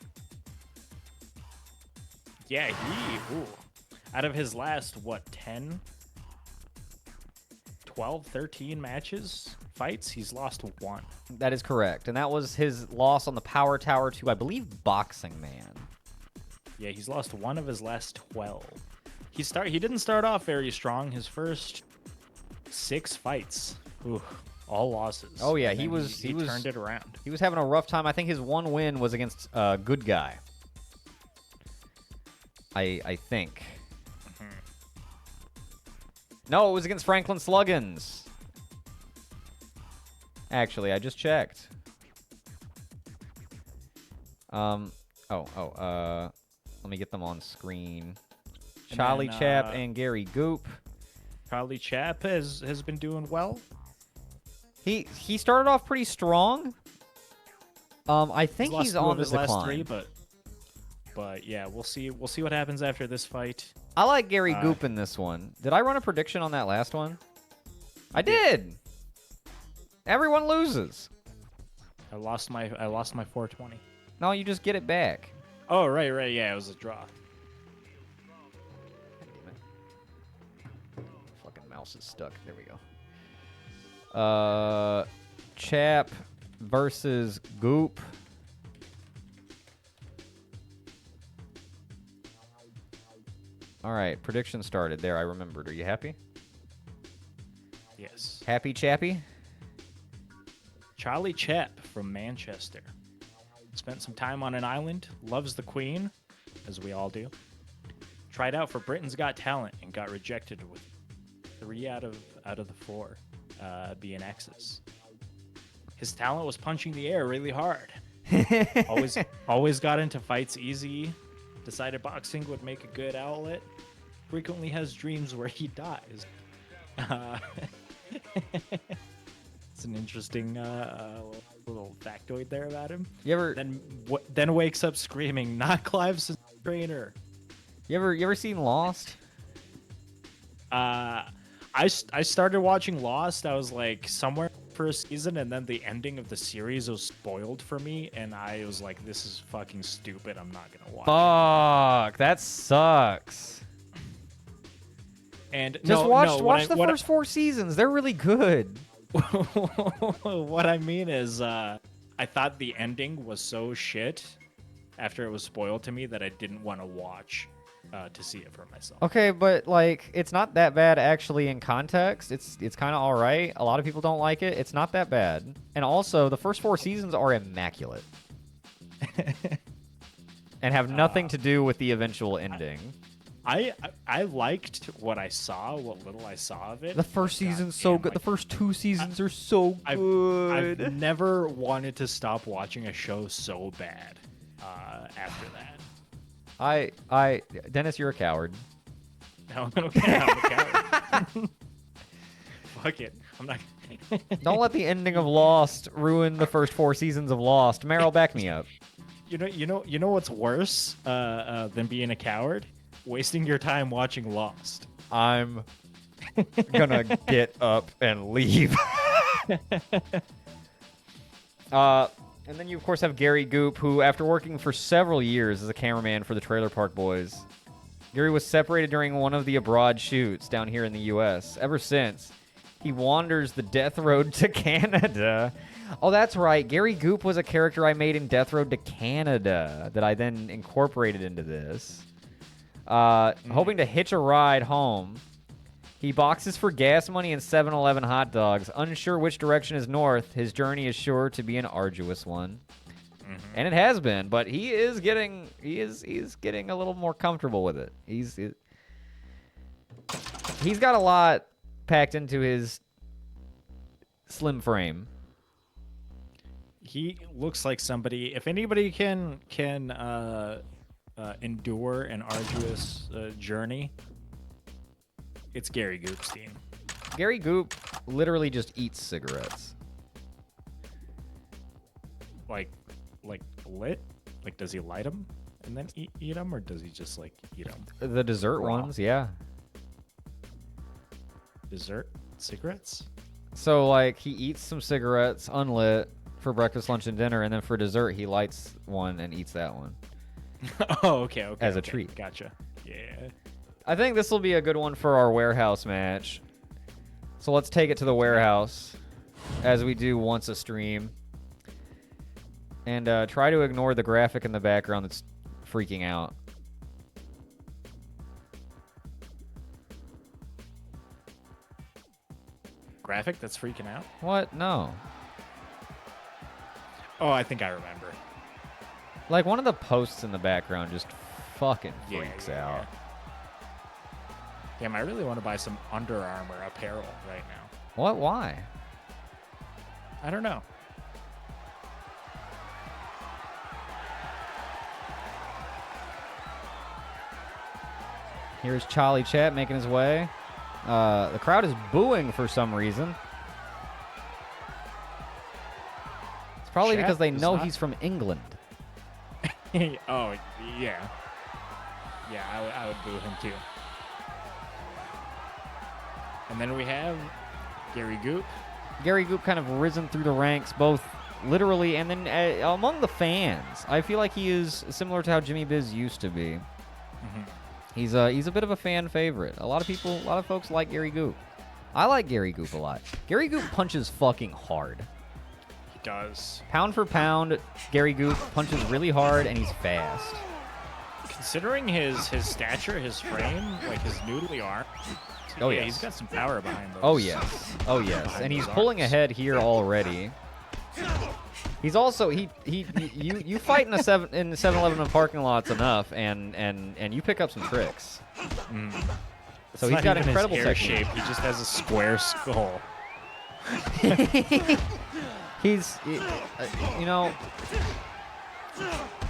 Speaker 2: Yeah, out of his last 10, 12, 13 matches, fights, he's lost 1.
Speaker 1: That is correct, and that was his loss on the Power Tower to, I believe, Boxing Man.
Speaker 2: Yeah, he's lost 1 of his last 12. He didn't start off very strong. His first 6 fights, all losses.
Speaker 1: Oh yeah,
Speaker 2: And
Speaker 1: he
Speaker 2: then
Speaker 1: was
Speaker 2: he turned it around.
Speaker 1: He was having a rough time. I think his one win was against Good Guy. I think. No, it was against Franklin Sluggins. Actually, I just checked. Let me get them on screen.
Speaker 2: And
Speaker 1: Charlie
Speaker 2: then,
Speaker 1: Chap and Gary Goop.
Speaker 2: Charlie Chap has been doing well.
Speaker 1: He started off pretty strong. I think he's on the decline.
Speaker 2: Last 3, but yeah, we'll see what happens after this fight.
Speaker 1: I like Gary Goop in this one. Did I run a prediction on that last one? I did. Everyone loses.
Speaker 2: I lost my 420.
Speaker 1: No, you just get it back.
Speaker 2: Oh, right, yeah, it was a draw.
Speaker 1: Fucking mouse is stuck. There we go. Chap versus Goop. All right, prediction started. There, I remembered. Are you happy?
Speaker 2: Yes.
Speaker 1: Happy, Chappy?
Speaker 2: Charlie Chap from Manchester. Spent some time on an island, loves the Queen, as we all do. Tried out for Britain's Got Talent and got rejected with 3 out of the 4 being X's. His talent was punching the air really hard. always got into fights easy. Decided boxing would make a good outlet. Frequently has dreams where he dies. It's an interesting little factoid there about him.
Speaker 1: You ever
Speaker 2: Then wakes up screaming, "Not Clive's trainer."
Speaker 1: you ever seen Lost?
Speaker 2: I I started watching Lost. I was like somewhere first season, and then the ending of the series was spoiled for me, and I was like, this is fucking stupid. I'm not gonna watch
Speaker 1: Fuck, that sucks.
Speaker 2: it. And
Speaker 1: Just
Speaker 2: no,
Speaker 1: watch
Speaker 2: no,
Speaker 1: watch the first 4 seasons. They're really good.
Speaker 2: what I mean is, I thought the ending was so shit after it was spoiled to me that I didn't want to watch to see it for myself.
Speaker 1: Okay, but like it's not that bad actually in context. It's kind of all right. A lot of people don't like it. It's not that bad. And also, the first 4 seasons are immaculate. And have nothing to do with the eventual ending.
Speaker 2: I liked what I saw, what little I saw of it.
Speaker 1: The first season's so good. The first 2 seasons are so good.
Speaker 2: I've never wanted to stop watching a show so bad after that.
Speaker 1: Dennis, you're a coward.
Speaker 2: No, okay, I'm a coward. Fuck it. I'm not.
Speaker 1: Don't let the ending of Lost ruin the first 4 seasons of Lost. Meryl, back me up.
Speaker 2: You know what's worse than being a coward? Wasting your time watching Lost.
Speaker 1: I'm gonna get up and leave. And then you, of course, have Gary Goop, who, after working for several years as a cameraman for the Trailer Park Boys, Gary was separated during one of the abroad shoots down here in the U.S. Ever since, he wanders the death road to Canada. Oh, that's right. Gary Goop was a character I made in Death Road to Canada that I then incorporated into this. Hoping to hitch a ride home. He boxes for gas money and 7-Eleven hot dogs. Unsure which direction is north, his journey is sure to be an arduous one. And it has been, but he's getting a little more comfortable with it. He's got a lot packed into his slim frame.
Speaker 2: He looks like somebody. If anybody can endure an arduous journey, it's Gary Goopstein.
Speaker 1: Gary Goop literally just eats cigarettes.
Speaker 2: Like lit? Like, does he light them and then eat them, or does he just like eat them?
Speaker 1: The dessert ones, yeah.
Speaker 2: Dessert cigarettes?
Speaker 1: So like he eats some cigarettes unlit for breakfast, lunch, and dinner, and then for dessert he lights one and eats that one.
Speaker 2: Oh, okay.
Speaker 1: As a treat.
Speaker 2: Gotcha. Yeah.
Speaker 1: I think this will be a good one for our warehouse match. So let's take it to the warehouse, as we do once a stream. And try to ignore the graphic in the background that's freaking out.
Speaker 2: Graphic that's freaking out?
Speaker 1: What? No.
Speaker 2: Oh, I think I remember.
Speaker 1: Like, one of the posts in the background just fucking freaks out.
Speaker 2: Damn, I really want to buy some Under Armour apparel right now.
Speaker 1: What? Why?
Speaker 2: I don't know.
Speaker 1: Here's Charlie Chat making his way. The crowd is booing for some reason. It's probably
Speaker 2: Chat
Speaker 1: because they
Speaker 2: is
Speaker 1: know
Speaker 2: not-
Speaker 1: he's from England.
Speaker 2: Oh, yeah. Yeah, I would boo him too. And then we have Gary Goop.
Speaker 1: Gary Goop kind of risen through the ranks, both literally and then among the fans. I feel like he is similar to how Jimmy Biz used to be.
Speaker 2: Mm-hmm.
Speaker 1: He's a bit of a fan favorite. A lot of folks like Gary Goop. I like Gary Goop a lot. Gary Goop punches fucking hard.
Speaker 2: He does.
Speaker 1: Pound for pound, Gary Goop punches really hard and he's fast.
Speaker 2: Considering his stature, his frame, like his noodly arm.
Speaker 1: Oh,
Speaker 2: yeah,
Speaker 1: yes.
Speaker 2: he's got some power behind those.
Speaker 1: Oh yes. Oh yes.
Speaker 2: behind
Speaker 1: And he's
Speaker 2: those
Speaker 1: pulling
Speaker 2: arms.
Speaker 1: ahead here already. He's also you fight in the 7-Eleven parking lots enough and you pick up some tricks. So
Speaker 2: It's
Speaker 1: he's
Speaker 2: not
Speaker 1: got
Speaker 2: even
Speaker 1: incredible
Speaker 2: his hair
Speaker 1: technique.
Speaker 2: shape. He just has a square skull.
Speaker 1: You know,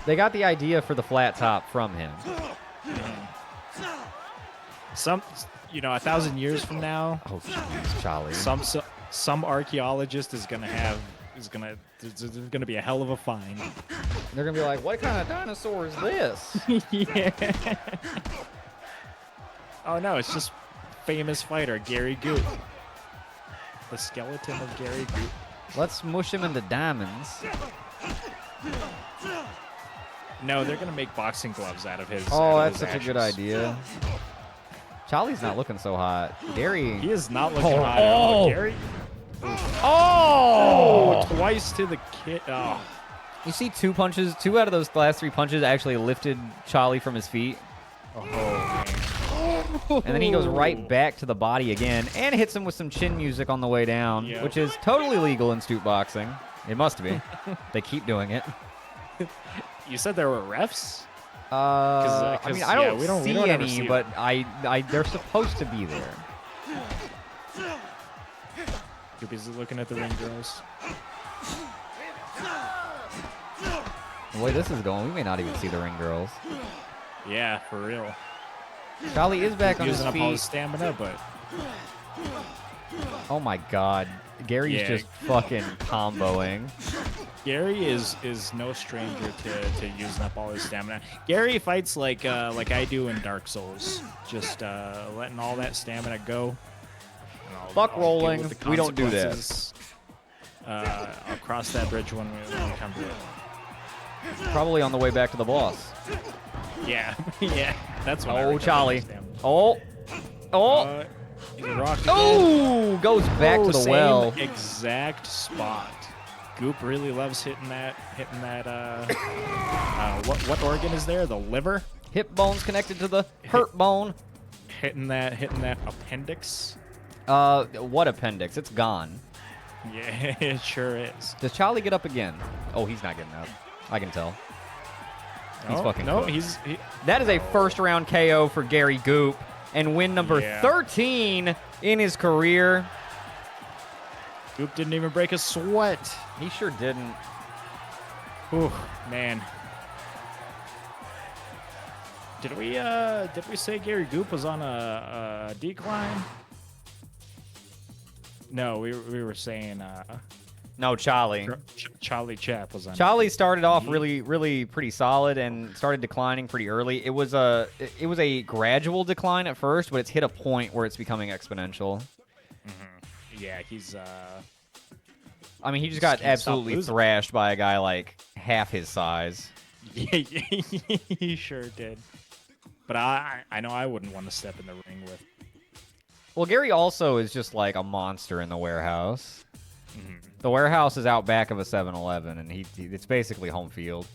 Speaker 1: they got the idea for the flat top from him.
Speaker 2: You know, 1,000 years from now,
Speaker 1: Oh jeez, Charlie.
Speaker 2: some archaeologist is gonna there's gonna be a hell of a find.
Speaker 1: They're gonna be like, what kind of dinosaur is this?
Speaker 2: Yeah. Oh no, it's just famous fighter, Gary Goop. The skeleton of Gary Goop.
Speaker 1: Let's smush him into diamonds.
Speaker 2: No, they're gonna make boxing gloves out of his.
Speaker 1: Oh,
Speaker 2: out of
Speaker 1: that's
Speaker 2: his
Speaker 1: such a good
Speaker 2: ashes.
Speaker 1: idea. Charlie's not looking so hot. Gary.
Speaker 2: He is not looking hot at all. Gary.
Speaker 1: Oh!
Speaker 2: Twice to the kid. Oh.
Speaker 1: You see 2 punches, 2 out of those last 3 punches actually lifted Charlie from his feet.
Speaker 2: Oh,
Speaker 1: And then he goes right back to the body again and hits him with some chin music on the way down,
Speaker 2: Yep.
Speaker 1: which is totally legal in Stoop boxing. It must be. They keep doing it.
Speaker 2: You said there were refs?
Speaker 1: I mean, I don't,
Speaker 2: we don't
Speaker 1: see
Speaker 2: ever
Speaker 1: any,
Speaker 2: see
Speaker 1: but
Speaker 2: them.
Speaker 1: they're supposed to be there.
Speaker 2: You're busy looking at the ring girls.
Speaker 1: The way this is going, we may not even see the ring girls.
Speaker 2: Yeah, for real.
Speaker 1: Charlie is back on his
Speaker 2: Using up all his
Speaker 1: feet.
Speaker 2: stamina, but
Speaker 1: Oh my God, Gary's
Speaker 2: Yeah.
Speaker 1: just fucking comboing.
Speaker 2: Gary is no stranger to using up all his stamina. Gary fights like I do in Dark Souls, just letting all that stamina go. And
Speaker 1: Fuck
Speaker 2: I'll deal
Speaker 1: rolling.
Speaker 2: with the
Speaker 1: We don't do that.
Speaker 2: consequences. I'll cross that bridge when we come to it.
Speaker 1: Probably on the way back to the boss.
Speaker 2: Yeah, yeah. That's what I
Speaker 1: Oh,
Speaker 2: recover
Speaker 1: Charlie.
Speaker 2: stamina.
Speaker 1: Oh. Oh.
Speaker 2: He's rocked again.
Speaker 1: Oh. Goes back to the
Speaker 2: same
Speaker 1: well.
Speaker 2: exact spot. Goop really loves hitting that. What organ is there? The liver.
Speaker 1: Hip bone's connected to the hurt bone.
Speaker 2: Hitting that appendix.
Speaker 1: What appendix? It's gone.
Speaker 2: Yeah, it sure is.
Speaker 1: Does Charlie get up again? Oh, he's not getting up. I can tell. He's fucking
Speaker 2: no.
Speaker 1: cooked. That is a first round KO for Gary Goop and win number
Speaker 2: Yeah.
Speaker 1: 13 in his career.
Speaker 2: Goop didn't even break a sweat.
Speaker 1: He sure didn't.
Speaker 2: Ooh, man. Did we say Gary Goop was on a decline? No, we were saying
Speaker 1: No, Charlie.
Speaker 2: Charlie Chap was on.
Speaker 1: Charlie started off really pretty solid and started declining pretty early. It was a gradual decline at first, but it's hit a point where it's becoming exponential.
Speaker 2: Yeah, he's
Speaker 1: I mean, he just got
Speaker 2: can't stop
Speaker 1: absolutely
Speaker 2: losing.
Speaker 1: thrashed by a guy like half his size.
Speaker 2: yeah, he sure did. But I know I wouldn't want to step in the ring with.
Speaker 1: Well, Gary also is just like a monster in the warehouse. The warehouse is out back of a 7-Eleven, and it's basically home field.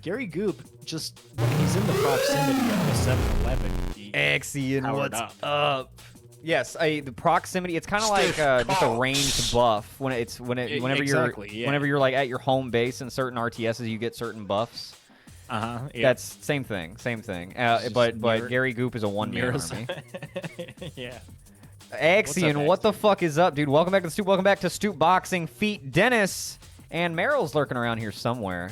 Speaker 2: Gary Goop, just when he's in the proximity of the 7-Eleven, he
Speaker 1: Axion,
Speaker 2: powered
Speaker 1: what's
Speaker 2: up.
Speaker 1: up? Yes, the proximity. It's kind of like just a ranged buff. Whenever
Speaker 2: Exactly, yeah.
Speaker 1: whenever you're like at your home base in certain RTSs, you get certain buffs.
Speaker 2: Yeah.
Speaker 1: That's same thing.
Speaker 2: just
Speaker 1: But
Speaker 2: mirror-
Speaker 1: Gary Goop is a one-man
Speaker 2: mirrors-
Speaker 1: army.
Speaker 2: yeah.
Speaker 1: Axion, what the
Speaker 2: Axion?
Speaker 1: fuck is up, dude? Welcome back to the Stoop. Welcome back to Stoop Boxing. Feet Dennis and Meryl's lurking around here somewhere.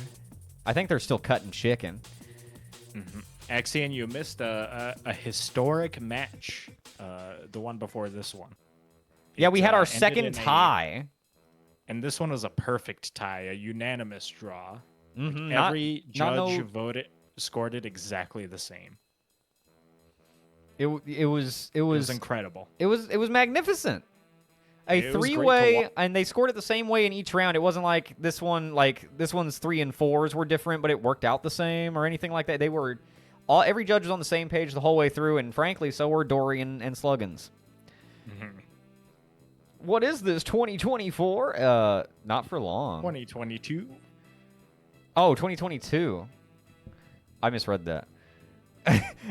Speaker 1: I think they're still cutting chicken.
Speaker 2: Axion, you missed a historic match. The one before this one.
Speaker 1: Yeah, we
Speaker 2: It,
Speaker 1: had our
Speaker 2: ended
Speaker 1: second
Speaker 2: in
Speaker 1: tie.
Speaker 2: And this one was a perfect tie, a unanimous draw.
Speaker 1: Mhm,
Speaker 2: Every
Speaker 1: not
Speaker 2: judge scored it exactly the same.
Speaker 1: It was
Speaker 2: It was incredible.
Speaker 1: It was magnificent. A
Speaker 2: It was great to
Speaker 1: three-way,
Speaker 2: wa-
Speaker 1: and they scored it the same way in each round. It wasn't like this one's 3 and 4s were different, but it worked out the same or anything like that. They were every judge was on the same page the whole way through, and frankly, so were Dorian and Sluggins. What is this 2024? Not for long.
Speaker 2: 2022.
Speaker 1: Oh, 2022. I misread that.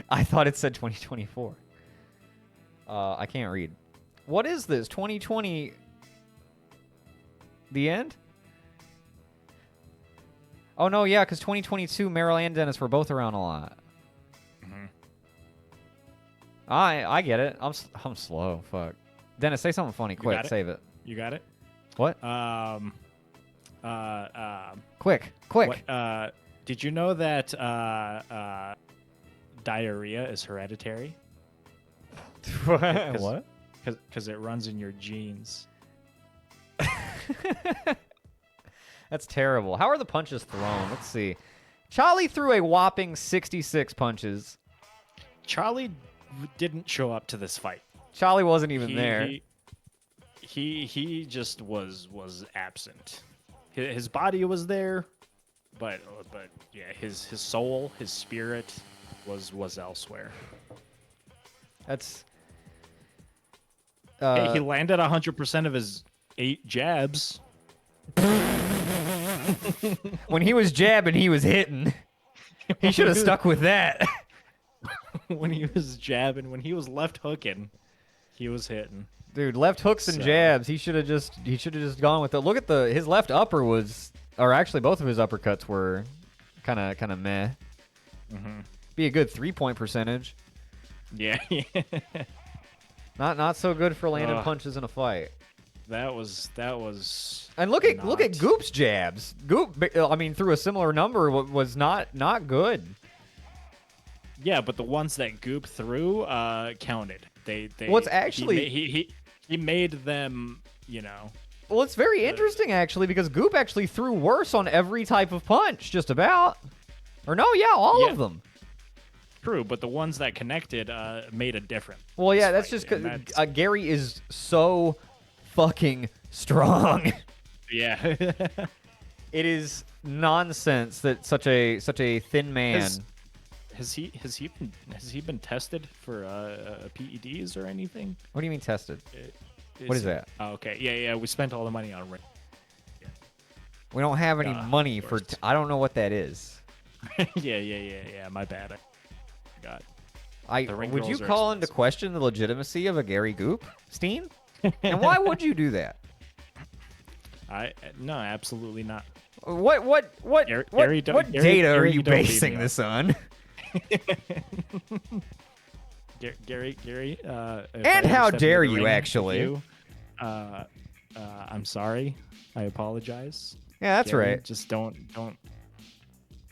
Speaker 1: I thought it said 2024. I can't read. What is this? 2020? The end? Oh, no, yeah, because 2022, Meryl and Dennis were both around a lot. I get it. I'm slow. Fuck. Dennis, say something funny. Quick,
Speaker 2: got it?
Speaker 1: save it.
Speaker 2: You got it?
Speaker 1: What? Quick.
Speaker 2: What, did you know that diarrhea is hereditary?
Speaker 1: What?
Speaker 2: Because it runs in your genes.
Speaker 1: That's terrible. How are the punches thrown? Let's see. Charlie threw a whopping 66 punches.
Speaker 2: Charlie didn't show up to this fight.
Speaker 1: Charlie wasn't even there.
Speaker 2: He just was absent. His body was there, but yeah, his soul, his spirit was elsewhere.
Speaker 1: That's.
Speaker 2: Hey, he landed 100% of his 8 jabs.
Speaker 1: When he was jabbing, he was hitting. He should have stuck with that.
Speaker 2: When he was jabbing, when he was left hooking, he was hitting.
Speaker 1: Dude, left hooks and jabs. He should have just gone with it. Look at his left upper was, or actually both of his uppercuts were kind of meh. Be a good 3-point percentage.
Speaker 2: Yeah.
Speaker 1: Not so good for landing punches in a fight.
Speaker 2: That was.
Speaker 1: And look at Goop's jabs. Goop, I mean, through a similar number was not good.
Speaker 2: Yeah, but the ones that Goop threw counted. They
Speaker 1: What's actually
Speaker 2: he made them, you know.
Speaker 1: Well, it's very interesting actually because Goop actually threw worse on every type of punch, just about. Or no, yeah, all of them.
Speaker 2: True, but the ones that connected made a difference.
Speaker 1: Well, yeah, that's just because Gary is so fucking strong.
Speaker 2: Yeah.
Speaker 1: It is nonsense that such a thin man.
Speaker 2: Has he been tested for PEDs or anything?
Speaker 1: What do you mean tested? What is that?
Speaker 2: Oh, okay. Yeah. We spent all the money on ring. Yeah.
Speaker 1: We don't have any money for. I don't know what that is.
Speaker 2: Yeah. My bad.
Speaker 1: Would you call into question the legitimacy of a Gary Goop, Steen? And why would you do that?
Speaker 2: No, absolutely not.
Speaker 1: What data are you basing this on?
Speaker 2: Gary.
Speaker 1: And how dare you, actually?
Speaker 2: I'm sorry. I apologize.
Speaker 1: Yeah, that's
Speaker 2: Gary,
Speaker 1: right.
Speaker 2: Just don't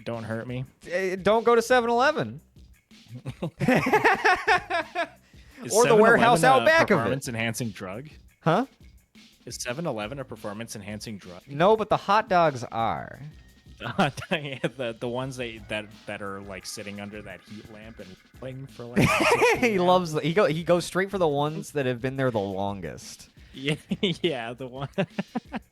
Speaker 2: hurt me.
Speaker 1: Don't go to 7-Eleven. Or the
Speaker 2: 7-Eleven
Speaker 1: warehouse out back of it.
Speaker 2: Performance-enhancing drug?
Speaker 1: Huh?
Speaker 2: Is 7-Eleven a performance-enhancing drug?
Speaker 1: No, but the hot dogs are.
Speaker 2: the ones that are like sitting under that heat lamp and playing for like.
Speaker 1: He goes straight for the ones that have been there the longest.
Speaker 2: Yeah, the one.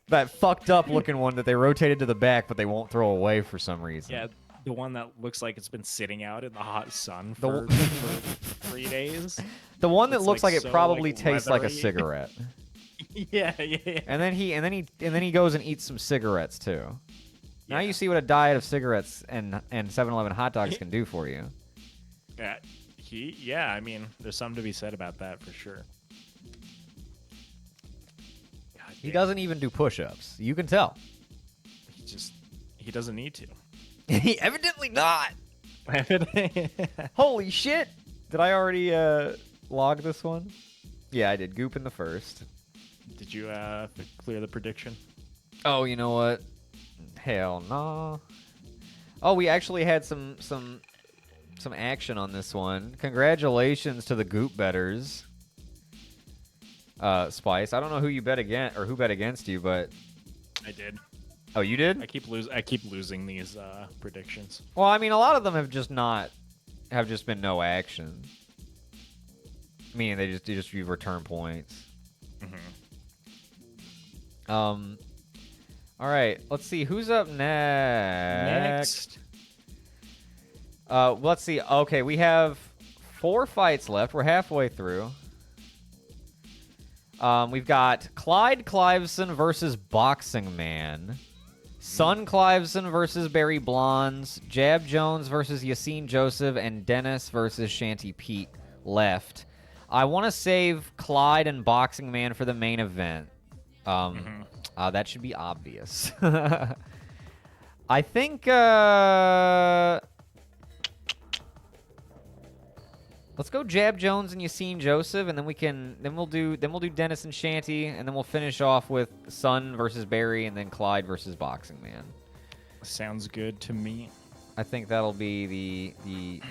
Speaker 1: That fucked up looking one that they rotated to the back, but they won't throw away for some reason.
Speaker 2: Yeah, the one that looks like it's been sitting out in the hot sun for 3 days.
Speaker 1: The one that looks like it
Speaker 2: so,
Speaker 1: probably
Speaker 2: like,
Speaker 1: tastes like a
Speaker 2: leathery.
Speaker 1: cigarette.
Speaker 2: Yeah.
Speaker 1: And then he goes and eats some cigarettes too. Now you see what a diet of cigarettes and 7-Eleven hot dogs can do for you.
Speaker 2: Yeah, I mean, there's something to be said about that for sure.
Speaker 1: He doesn't even do push-ups. You can tell.
Speaker 2: He doesn't need to.
Speaker 1: He evidently not. Holy shit! Did I already log this one? Yeah, I did. Goop in the first.
Speaker 2: Did you clear the prediction?
Speaker 1: Oh, you know what? Hell no. Oh, we actually had some action on this one. Congratulations to the Goop betters. Spice. I don't know who you bet against or who bet against you, but
Speaker 2: I did.
Speaker 1: Oh, you did?
Speaker 2: I keep losing these predictions.
Speaker 1: Well, I mean, a lot of them have just been no action. Meaning they just you return points.
Speaker 2: Mm-hmm.
Speaker 1: All right, let's see who's up next. Let's see. Okay, we have 4 fights left. We're halfway through. We've got Clyde Cliveson versus Boxing Man. Son Cliveson versus Barry Blondes. Jab Jones versus Yassine Joseph. And Dennis versus Shanty Pete left. I want to save Clyde and Boxing Man for the main event. That should be obvious. I think let's go Jab Jones and Yassine Joseph, and then we'll do Dennis and Shanty, and then we'll finish off with Son versus Barry, and then Clyde versus Boxing Man.
Speaker 2: Sounds good to me.
Speaker 1: I think that'll be the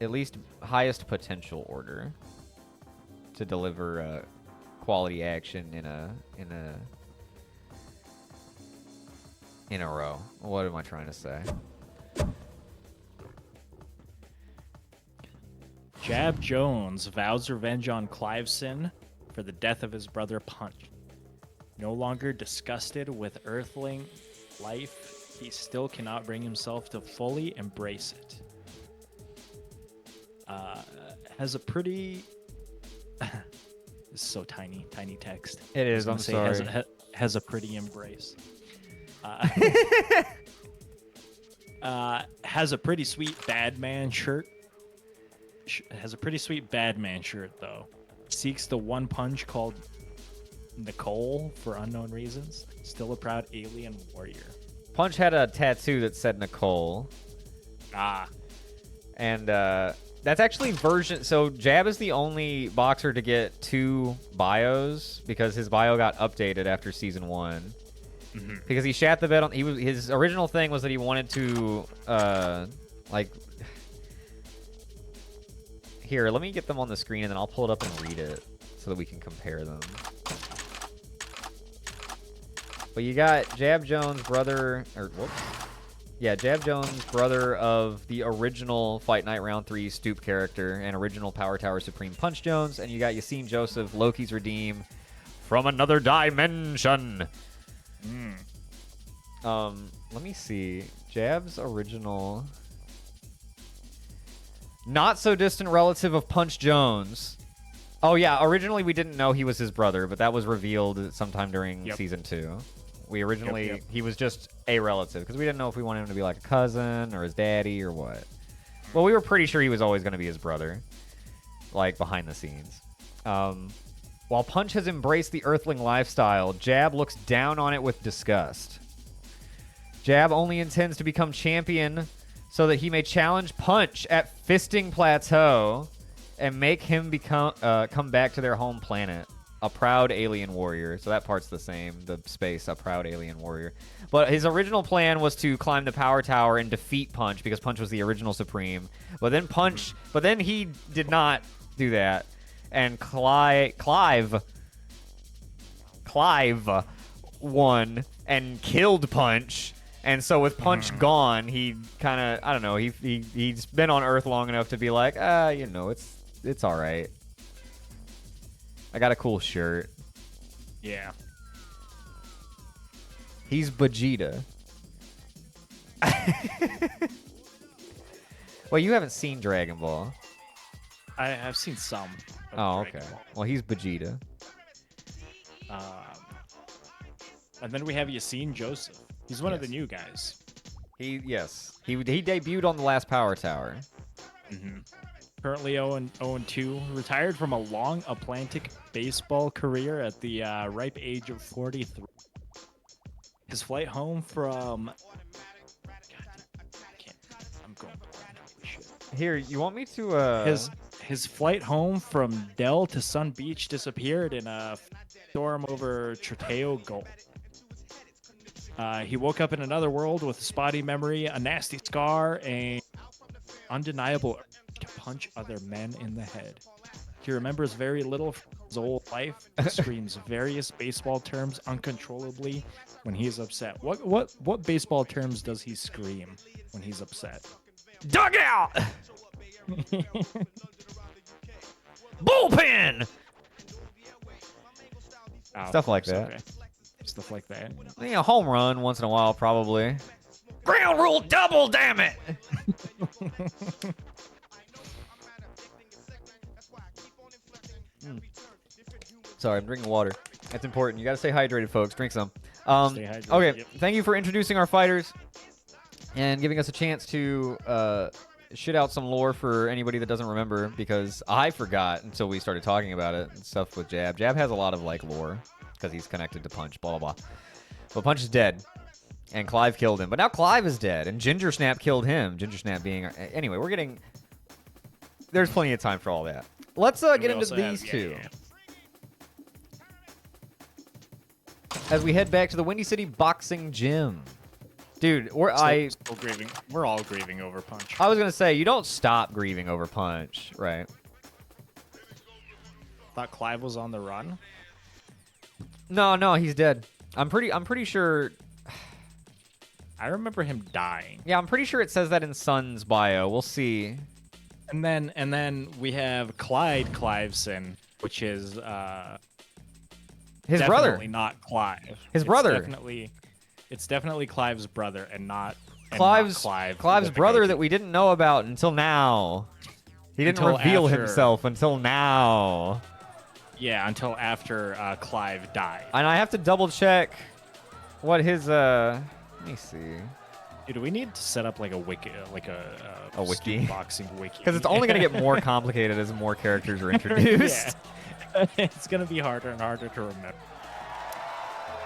Speaker 1: at least highest potential order to deliver quality action in a row. What am I trying to say?
Speaker 2: Jab Jones vows revenge on Cliveson for the death of his brother Punch. No longer disgusted with Earthling life, he still cannot bring himself to fully embrace it. Has a pretty... This is so tiny text.
Speaker 1: It is, I'm sorry.
Speaker 2: Has a pretty embrace. Has a pretty sweet Badman shirt. Has a pretty sweet Badman shirt, though. Seeks the one punch called Nicole for unknown reasons. Still a proud alien warrior.
Speaker 1: Punch had a tattoo that said Nicole. And that's actually version... So Jab is the only boxer to get 2 bios because his bio got updated after Season 1. Mm-hmm. Because he shat the bed on... His original thing was that he wanted to, like... Here, let me get them on the screen, and then I'll pull it up and read it so that we can compare them. But you got Jab Jones, brother... Or, whoops. Yeah, Jab Jones, brother of the original Fight Night Round 3 Stoop character and original Power Tower Supreme Punch Jones. And you got Yassine Joseph, Loki's Redeem from another dimension. Let me see. Jab's original... Not so distant relative of Punch Jones. Oh, yeah. Originally, we didn't know he was his brother, but that was revealed sometime during Season 2. We originally... He was just a relative, because we didn't know if we wanted him to be like a cousin or his daddy or what. Well, we were pretty sure he was always going to be his brother, like, behind the scenes. While Punch has embraced the Earthling lifestyle, Jab looks down on it with disgust. Jab only intends to become champion so that he may challenge Punch at Fisting Plateau and make him come back to their home planet. A proud alien warrior. So that part's the same. The space, a proud alien warrior. But his original plan was to climb the power tower and defeat Punch because Punch was the original Supreme. But then he did not do that. And Clive won and killed Punch. And so with Punch gone, he kind of, I don't know, he's been on Earth long enough to be like, you know, it's all right. I got a cool shirt.
Speaker 2: Yeah.
Speaker 1: He's Vegeta. Well, you haven't seen Dragon Ball.
Speaker 2: I have seen some.
Speaker 1: Oh, okay. Well, he's Vegeta.
Speaker 2: And then we have Yassine Joseph. He's one of the new guys.
Speaker 1: He debuted on the last Power Tower.
Speaker 2: Mm-hmm. Currently 0-2. Retired from a long Atlantic baseball career at the ripe age of 43. His flight home from... I'm going blind. Holy shit.
Speaker 1: Here, you want me to...
Speaker 2: His flight home from Dell to Sun Beach disappeared in a storm over Troteo Gulf. He woke up in another world with a spotty memory, a nasty scar, and undeniable urge to punch other men in the head. He remembers very little from his old life. He screams various baseball terms uncontrollably when he is upset. What baseball terms does he scream when he's upset?
Speaker 1: Dugout! Bullpen! Stuff like that.
Speaker 2: Okay. Stuff like that.
Speaker 1: Yeah, home run once in a while, probably. Ground rule double, damn it! Sorry, I'm drinking water. That's important. You gotta stay hydrated, folks. Drink some.
Speaker 2: Stay hydrated.
Speaker 1: Okay,
Speaker 2: Yep.
Speaker 1: Thank you for introducing our fighters and giving us a chance to shit out some lore for anybody that doesn't remember, because I forgot until we started talking about it and stuff with Jab. Jab has a lot of like lore because he's connected to Punch, blah, blah, blah. But Punch is dead, and Clive killed him. But now Clive is dead, and Ginger Snap killed him. Ginger Snap being... Anyway, we're getting... There's plenty of time for all that. Let's get into these two. As we head back to the Windy City Boxing Gym. Dude, we're
Speaker 2: Still grieving. We're all grieving over Punch.
Speaker 1: I was going to say, you don't stop grieving over Punch, right?
Speaker 2: Thought Clive was on the run.
Speaker 1: No, he's dead. I'm pretty sure...
Speaker 2: I remember him dying.
Speaker 1: Yeah, I'm pretty sure it says that in Sun's bio. We'll see.
Speaker 2: And then we have Clyde Cliveson, which is
Speaker 1: His
Speaker 2: definitely
Speaker 1: brother.
Speaker 2: not Clive.
Speaker 1: His
Speaker 2: It's
Speaker 1: brother.
Speaker 2: It's definitely Clive's brother, and not
Speaker 1: Clive's
Speaker 2: Clive.
Speaker 1: Clive's
Speaker 2: with the
Speaker 1: brother
Speaker 2: goatee.
Speaker 1: that we didn't know about until now. He didn't
Speaker 2: Until
Speaker 1: reveal
Speaker 2: after-
Speaker 1: himself until now.
Speaker 2: Yeah, until after Clive died.
Speaker 1: And I have to double check what his let me see.
Speaker 2: Dude, we need to set up like a wiki,
Speaker 1: A wiki?
Speaker 2: Stoop boxing wiki.
Speaker 1: Because it's only going to get more complicated as more characters are introduced.
Speaker 2: Yeah. It's gonna be harder and harder to remember.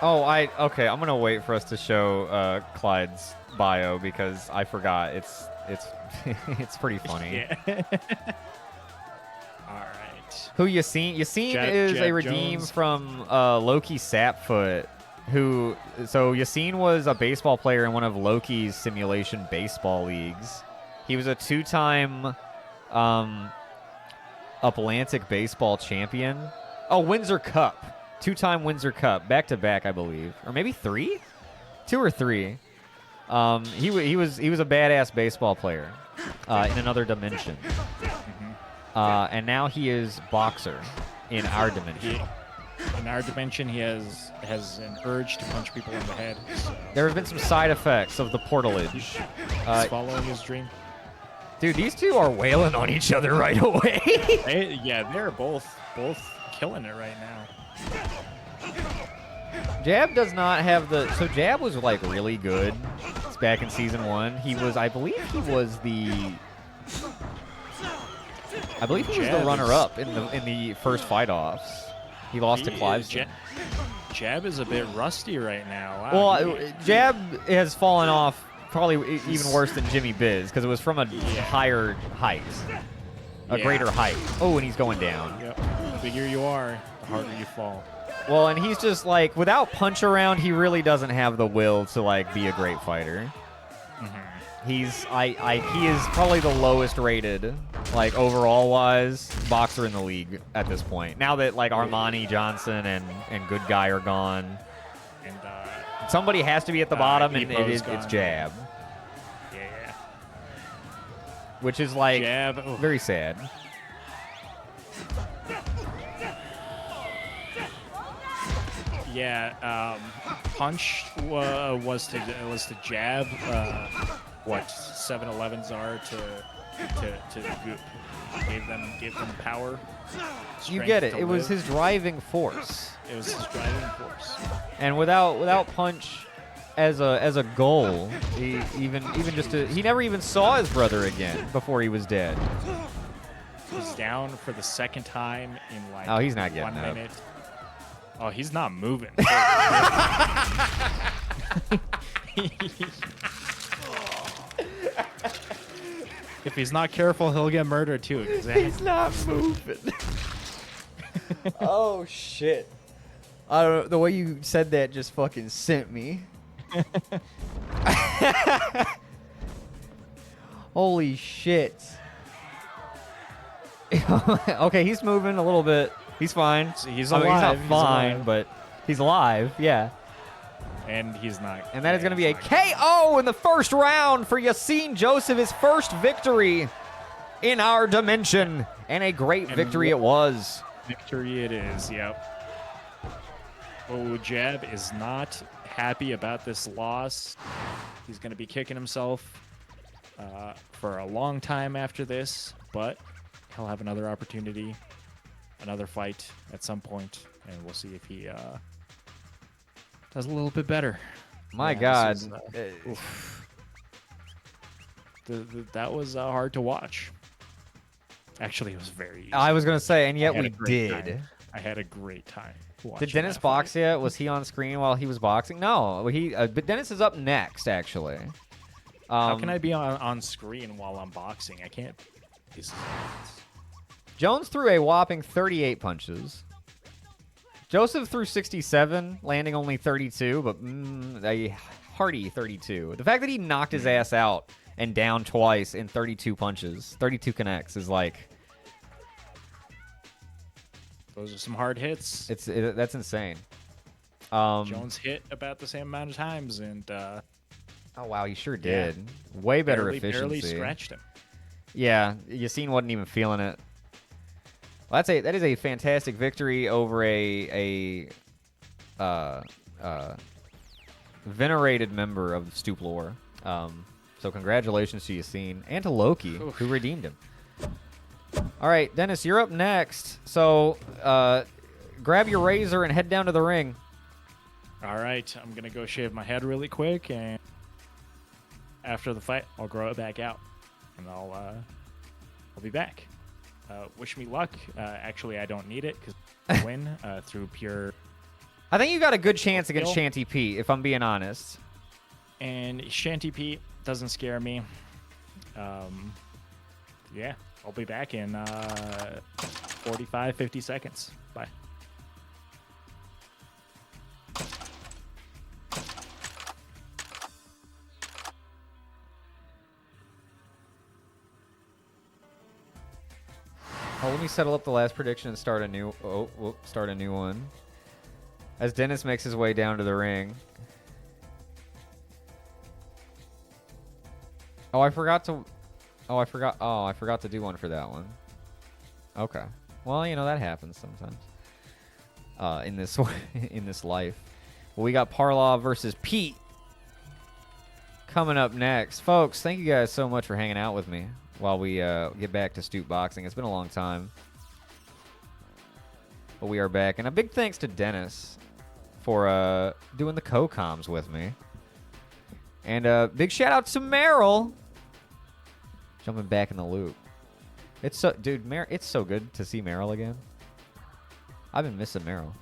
Speaker 1: Oh, okay. I'm gonna wait for us to show Clyde's bio because I forgot. It's it's pretty funny.
Speaker 2: Yeah. All right.
Speaker 1: Who Yassine
Speaker 2: Jack-
Speaker 1: is
Speaker 2: Jack
Speaker 1: a redeem
Speaker 2: Jones.
Speaker 1: from Loki Sapfoot. So Yassine was a baseball player in one of Loki's simulation baseball leagues. He was a 2-time Atlantic baseball champion. Oh, Windsor Cup. 2-time Windsor Cup. Back to back, I believe. Or maybe 3? 2 or 3. He was a badass baseball player in another dimension. And now he is boxer in our dimension.
Speaker 2: In our dimension, he has an urge to punch people in the head. So
Speaker 1: There have been some side effects of the portalage.
Speaker 2: he's
Speaker 1: Uh,
Speaker 2: following his dream.
Speaker 1: dude, these two are wailing on each other right away.
Speaker 2: They're both killing it right now.
Speaker 1: Jab does not have the... So Jab was, like, really good. It's back in Season 1. I believe he was the
Speaker 2: Jab
Speaker 1: runner-up in the first fight-offs. He lost to Clive.
Speaker 2: Jab is a bit rusty right now. Wow.
Speaker 1: Well, Jab has fallen off probably even worse than Jimmy Biz because it was from a higher height. A
Speaker 2: Yeah.
Speaker 1: greater height. Oh, and he's going down.
Speaker 2: Yep. The bigger you are, the harder you fall.
Speaker 1: Well, and he's just like, without punch around, he really doesn't have the will to like be a great fighter. He is probably the lowest rated, like overall wise, boxer in the league at this point. Now that like Armani Johnson and Good Guy are gone,
Speaker 2: And
Speaker 1: somebody has to be at the bottom, and
Speaker 2: Epo's
Speaker 1: it's
Speaker 2: gone.
Speaker 1: Jab,
Speaker 2: yeah,
Speaker 1: which is like
Speaker 2: Jab. Oh,
Speaker 1: very sad.
Speaker 2: yeah. Punch was to jab. What 7-Elevens are to Goop. Gave them power.
Speaker 1: You
Speaker 2: strength
Speaker 1: get it.
Speaker 2: to
Speaker 1: It was
Speaker 2: live.
Speaker 1: his driving force,
Speaker 2: It was his driving force.
Speaker 1: and without punch as a goal, he never even saw his brother again before he was dead.
Speaker 2: He's down for the second time in like
Speaker 1: Oh, he's not
Speaker 2: 1
Speaker 1: getting up.
Speaker 2: minute. Oh, he's not moving. If he's not careful, he'll get murdered too. Exactly.
Speaker 1: He's not moving. Oh shit! I don't know. The way you said that just fucking sent me. Holy shit! Okay, he's moving a little bit. He's fine.
Speaker 2: So he's
Speaker 1: I mean,
Speaker 2: alive.
Speaker 1: he's not fine, but he's alive. Yeah.
Speaker 2: And he's not.
Speaker 1: And that is
Speaker 2: yeah,
Speaker 1: going to be a
Speaker 2: he's not
Speaker 1: KO in the first round for Yassine Joseph, his first victory in our dimension. And a great
Speaker 2: And
Speaker 1: victory it was.
Speaker 2: Victory it is. Yep. Oh, Jab is not happy about this loss. He's going to be kicking himself for a long time after this, but he'll have another opportunity, another fight at some point, and we'll see if he does a little bit better.
Speaker 1: My
Speaker 2: Yeah,
Speaker 1: God.
Speaker 2: this is, that was hard to watch. Actually, it was very easy.
Speaker 1: I was going to say, and yet
Speaker 2: I had
Speaker 1: we
Speaker 2: a great
Speaker 1: did.
Speaker 2: time. I had a great time.
Speaker 1: Did
Speaker 2: watching
Speaker 1: Dennis
Speaker 2: that
Speaker 1: box
Speaker 2: fight.
Speaker 1: yet? Was he on screen while he was boxing? No. But Dennis is up next, actually.
Speaker 2: How can I be on screen while I'm boxing? I can't.
Speaker 1: Jones threw a whopping 38 punches. Joseph threw 67, landing only 32, but a hearty 32. The fact that he knocked his ass out and down twice in 32 punches, 32 connects, is like...
Speaker 2: Those are some hard hits.
Speaker 1: That's insane.
Speaker 2: Jones hit about the same amount of times, and
Speaker 1: Oh, wow, he sure did. Way better
Speaker 2: barely
Speaker 1: efficiency.
Speaker 2: scratched him.
Speaker 1: Yeah, Yassine wasn't even feeling it. Well, that is a fantastic victory over a venerated member of the Stoop lore. So congratulations to Yassine and to Loki, who redeemed him. All right, Dennis, you're up next. So grab your razor and head down to the ring.
Speaker 2: All right, I'm gonna go shave my head really quick, and after the fight, I'll grow it back out, and I'll be back. Wish me luck. Actually, I don't need it because I win through pure.
Speaker 1: I think you got a good chance against Shanty Pete, if I'm being honest.
Speaker 2: And Shanty Pete doesn't scare me. Yeah, I'll be back in 45, 50 seconds. Bye.
Speaker 1: Oh, let me settle up the last prediction and start a new one. As Dennis makes his way down to the ring. I forgot to do one for that one. Okay. Well, you know, that happens sometimes. In this in this life. Well, we got Parlaw versus Pete coming up next. Folks, thank you guys so much for hanging out with me while we get back to Stoop Boxing. It's been a long time. But we are back. And a big thanks to Dennis for doing the co-coms with me. And big shout out to Meryl. Jumping back in the loop. It's so, dude, it's so good to see Meryl again. I've been missing Meryl.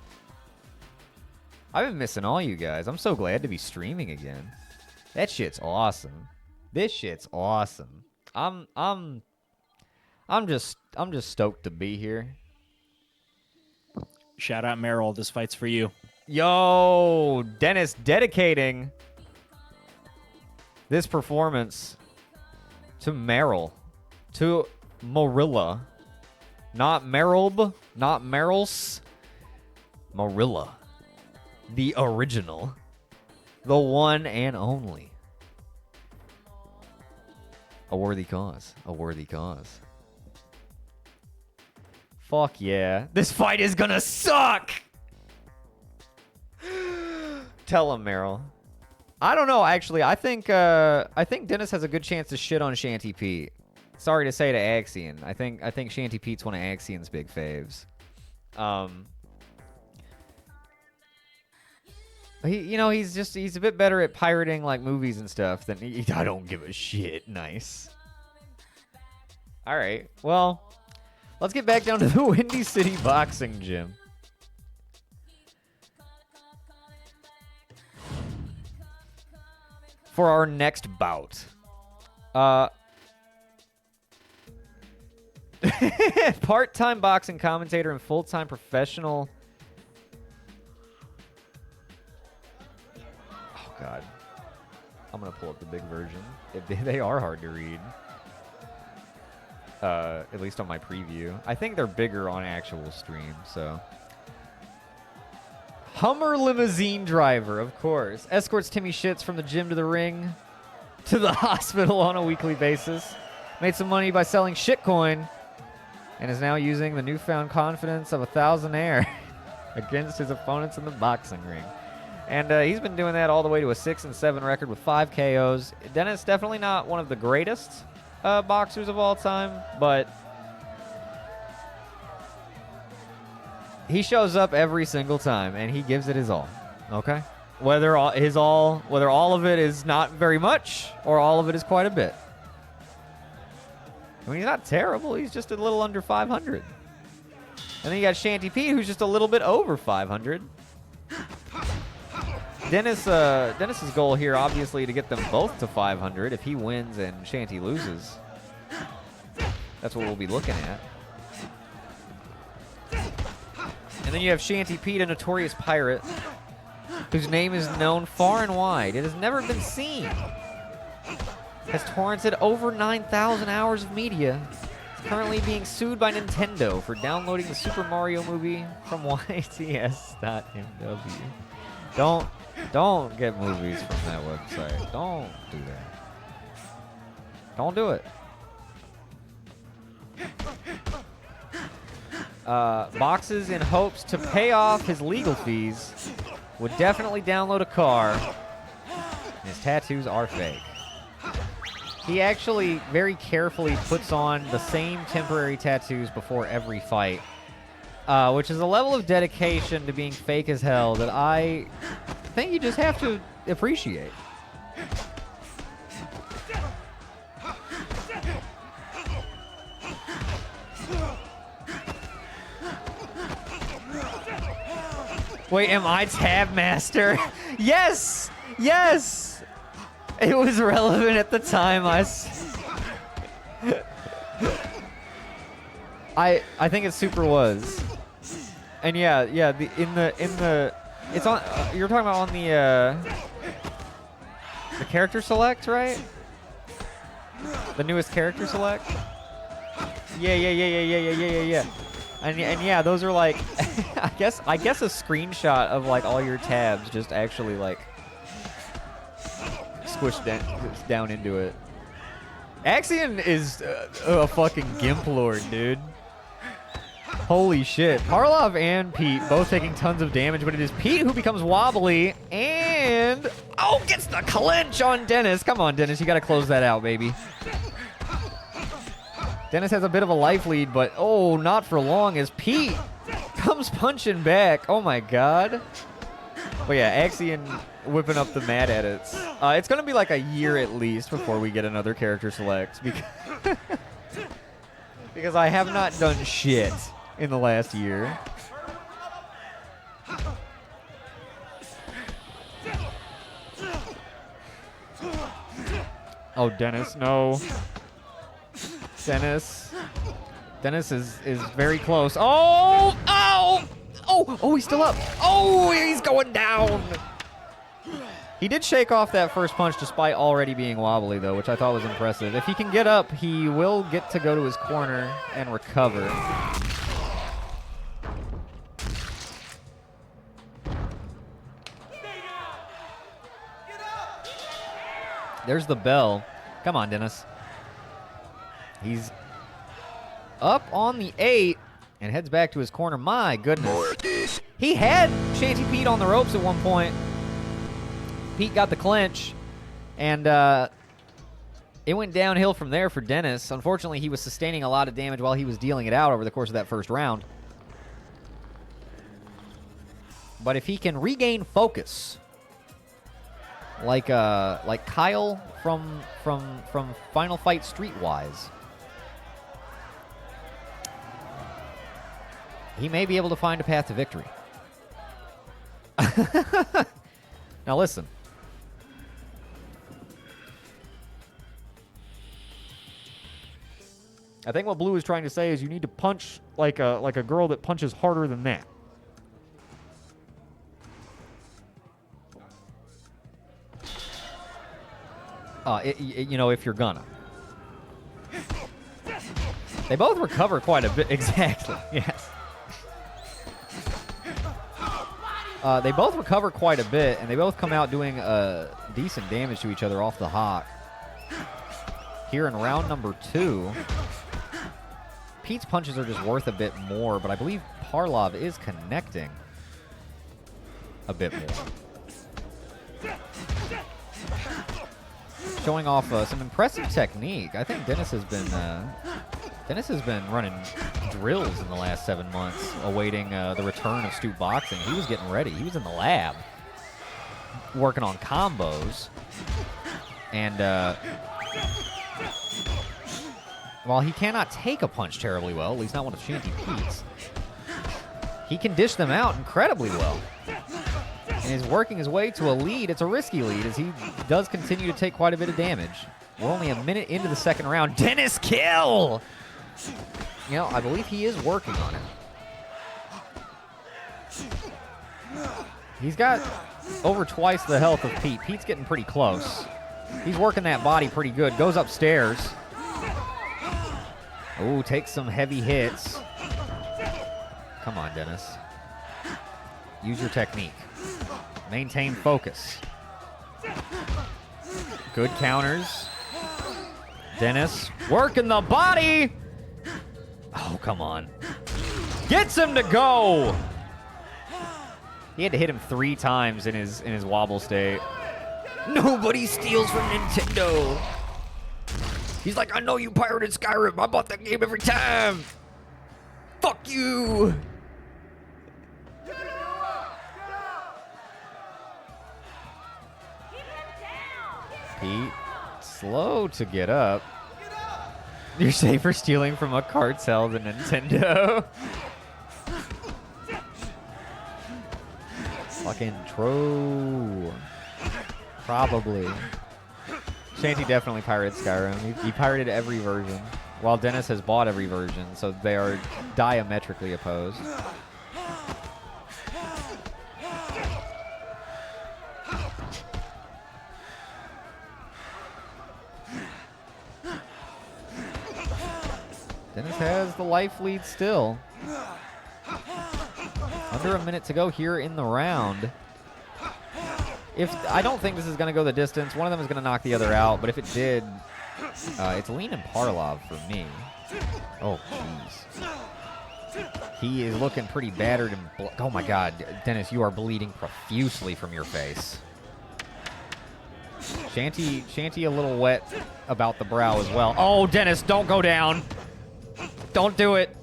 Speaker 1: I've been missing all you guys. I'm so glad to be streaming again. That shit's awesome. This shit's awesome. I'm just stoked to be here.
Speaker 2: Shout out Meryl. This fight's for you.
Speaker 1: Yo, Dennis dedicating this performance to Meryl, to Marilla, not Meryl, not Meryl's, Marilla, the original, the one and only. A worthy cause, a worthy cause. Fuck yeah, this fight is gonna suck. Tell him, Meryl. I don't know, actually. I think Dennis has a good chance to shit on Shanty Pete. Sorry to say to Axion. I think Shanty Pete's one of Axion's big faves. He's a bit better at pirating like movies and stuff than I don't give a shit. Nice. All right. Well, let's get back down to the Windy City Boxing Gym. For our next bout. Part-time boxing commentator and full-time professional. Oh, God. I'm going to pull up the big version. They are hard to read. At least on my preview. I think they're bigger on actual stream, so... Hummer limousine driver, of course. Escorts Timmy Shits from the gym to the ring to the hospital on a weekly basis. Made some money by selling shitcoin and is now using the newfound confidence of a thousandaire against his opponents in the boxing ring. And he's been doing that all the way to a 6-7 record with 5 KOs. Dennis, definitely not one of the greatest boxers of all time, but he shows up every single time, and he gives it his all. Okay, whether all of it is not very much, or all of it is quite a bit. I mean, he's not terrible. He's just a little under 500. And then you got Shanty Pete, who's just a little bit over 500. Dennis's goal here, obviously, to get them both to 500. If he wins and Shanty loses, that's what we'll be looking at. And then you have Shanty Pete, a notorious pirate, whose name is known far and wide. It has never been seen. Has torrented over 9,000 hours of media. Is currently being sued by Nintendo for downloading the Super Mario movie from yts.mw. Don't get movies from that website. Don't do that. Don't do it. Boxes in hopes to pay off his legal fees. Would definitely download a car. His tattoos are fake. He actually very carefully puts on the same temporary tattoos before every fight, which is a level of dedication to being fake as hell that I think you just have to appreciate. Wait, am I Tab Master? Yes! Yes! It was relevant at the time. I think it super was. And yeah, it's on. You're talking about on the character select, right? The newest character select. Yeah. And yeah, those are like, I guess a screenshot of like all your tabs just actually like squished down into it. Axion is a fucking Gimp Lord, dude. Holy shit. Parlov and Pete both taking tons of damage, but it is Pete who becomes wobbly and gets the clinch on Dennis. Come on, Dennis, you gotta close that out, baby. Dennis has a bit of a life lead, but not for long as Pete comes punching back. Oh my god. But yeah, Axion whipping up the mad edits. It's going to be like a year at least before we get another character select because I have not done shit in the last year. Oh, Dennis, no. Dennis is very close. He's still up. He's going down. He did shake off that first punch despite already being wobbly, though, which I thought was impressive. If he can get up, he will get to go to his corner and recover. There's the bell. Come on, Dennis. He's up on the 8 and heads back to his corner. My goodness. He had Shanty Pete on the ropes at one point. Pete got the clinch, and it went downhill from there for Dennis. Unfortunately, he was sustaining a lot of damage while he was dealing it out over the course of that first round. But if he can regain focus, like Kyle from Final Fight Streetwise, he may be able to find a path to victory. Now listen. I think what Blue is trying to say is you need to punch like a girl that punches harder than that. If you're gonna. They both recover quite a bit. Exactly. Yes. They both recover quite a bit, and they both come out doing decent damage to each other off the hawk. Here in round number 2, Pete's punches are just worth a bit more, but I believe Parlov is connecting a bit more. Showing off some impressive technique. I think Dennis has been running drills in the last 7 months, awaiting the return of Stoop Boxing. He was getting ready. He was in the lab, working on combos. And while he cannot take a punch terribly well, at least not one of Shanty Pete's, he can dish them out incredibly well. And is working his way to a lead. It's a risky lead as he does continue to take quite a bit of damage. We're only a minute into the second round. Dennis kill! I believe he is working on it. He's got over twice the health of Pete. Pete's getting pretty close. He's working that body pretty good. Goes upstairs. Ooh, takes some heavy hits. Come on, Dennis. Use your technique. Maintain focus. Good counters. Dennis working the body. come on. Gets him to go! He had to hit him 3 times in his wobble state. Nobody steals from Nintendo. He's like, I know you pirated Skyrim. I bought that game every time. Fuck you. Pete, slow to get up. You're safer stealing from a cartel than Nintendo. Fucking true. Probably. Shanty definitely pirated Skyrim. He pirated every version, while Dennis has bought every version, so they are diametrically opposed. Dennis has the life lead still. Under a minute to go here in the round. I don't think this is going to go the distance. One of them is going to knock the other out, but if it did, it's Lean and Parlov for me. Oh, jeez. He is looking pretty battered and... Oh, my God. Dennis, you are bleeding profusely from your face. Shanty a little wet about the brow as well. Oh, Dennis, don't go down. Don't do it.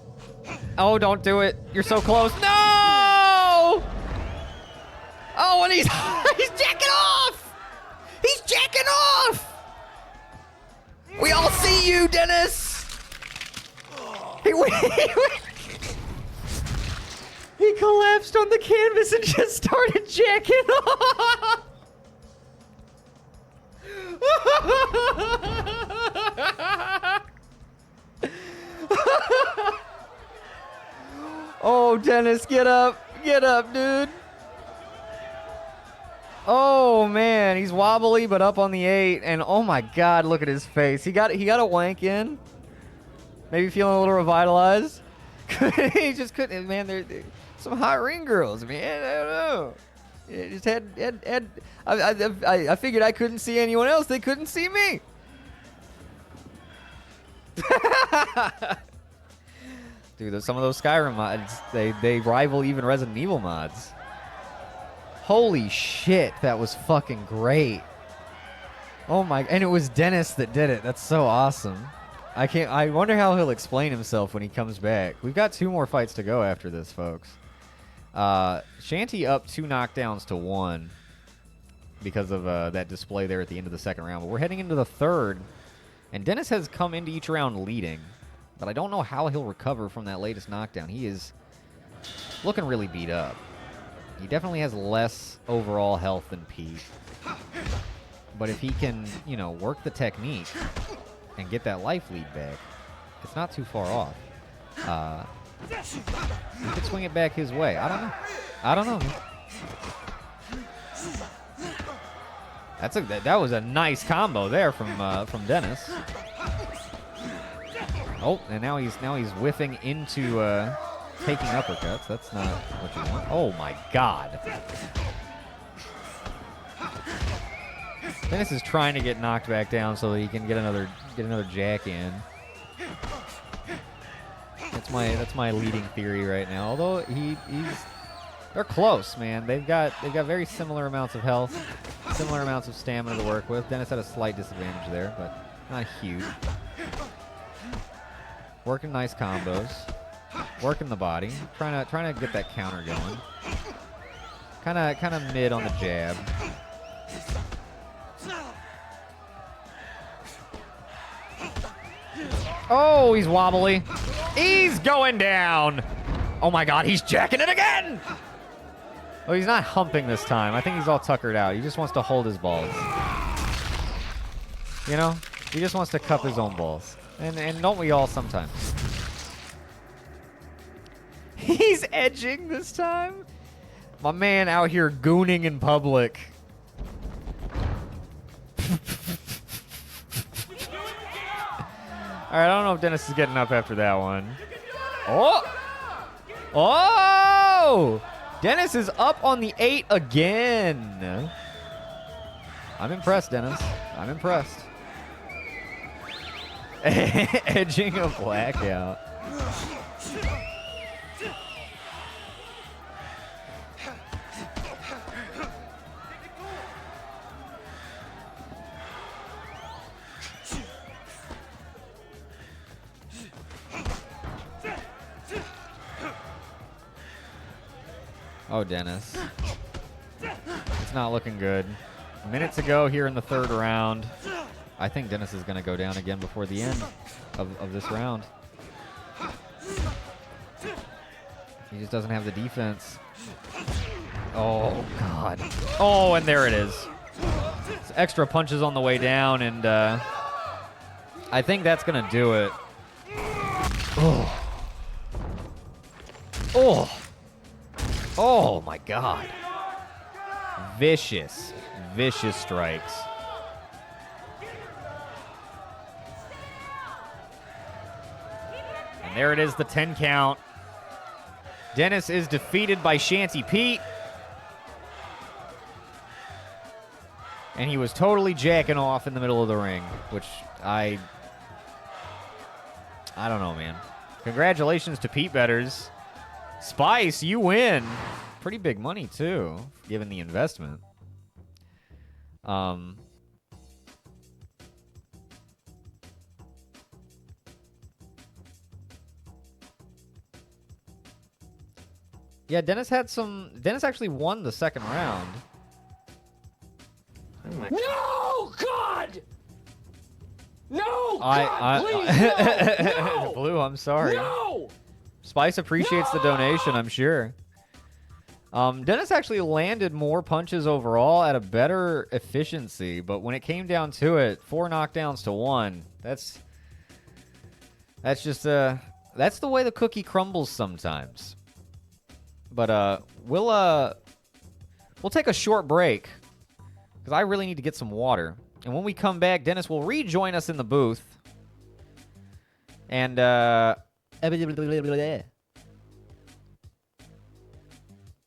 Speaker 1: Oh, don't do it. You're so close. No! Oh, and he's jacking off! He's jacking off! We all see you, Dennis! He collapsed on the canvas and just started jacking off! Oh, Dennis, get up, dude. Oh man, he's wobbly but up on the 8, and oh my God, look at his face. He got a wank in. Maybe feeling a little revitalized. He just couldn't. Man, they're some hot ring girls, man. I don't know. It just had I figured I couldn't see anyone else. They couldn't see me. Dude, some of those Skyrim mods, they rival even Resident Evil mods. Holy shit, that was fucking great. Oh my, and it was Dennis that did it. That's so awesome. I wonder how he'll explain himself when he comes back. We've got 2 more fights to go after this, folks. Shanty up 2 knockdowns to 1 because of that display there at the end of the second round. But we're heading into the third, and Dennis has come into each round leading. But I don't know how he'll recover from that latest knockdown. He is looking really beat up. He definitely has less overall health than Pete. But if he can, you know, work the technique and get that life lead back, it's not too far off. He could swing it back his way. I don't know. That was a nice combo there from Dennis. Oh, and now he's whiffing into taking uppercuts. That's not what you want. Oh my God. Dennis is trying to get knocked back down so that he can get another jack in. That's my leading theory right now. Although they're close, man. They've got very similar amounts of health, similar amounts of stamina to work with. Dennis had a slight disadvantage there, but not huge. Working nice combos, working the body, trying to get that counter going. Kind of mid on the jab. Oh, he's wobbly. He's going down. Oh my God, he's jacking it again. Oh, he's not humping this time. I think he's all tuckered out. He just wants to hold his balls. You know, he just wants to cup his own balls. And don't we all sometimes? He's edging this time. My man out here gooning in public. All right, I don't know if Dennis is getting up after that one. Oh! Oh! Dennis is up on the 8 again. I'm impressed, Dennis. I'm impressed. Edging a blackout. Oh, Dennis. It's not looking good. Minutes ago here in the third round. I think Dennis is going to go down again before the end of this round. He just doesn't have the defense. Oh, God. Oh, and there it is. It's extra punches on the way down, and I think that's going to do it. Oh. Oh. Oh, my God. Vicious, vicious strikes. And there it is, the 10 count. Dennis is defeated by Shanty Pete. And he was totally jacking off in the middle of the ring, which I don't know, man. Congratulations to Pete Betters. Spice, you win. Pretty big money, too, given the investment. Yeah, Dennis actually won the second round.
Speaker 3: No, God! No, God, please, no!
Speaker 1: Blue, I'm sorry.
Speaker 3: No!
Speaker 1: Spice appreciates the donation, I'm sure. Dennis actually landed more punches overall at a better efficiency, but when it came down to it, 4 knockdowns to 1. That's just that's the way the cookie crumbles sometimes. But we'll take a short break because I really need to get some water. And when we come back, Dennis will rejoin us in the booth. And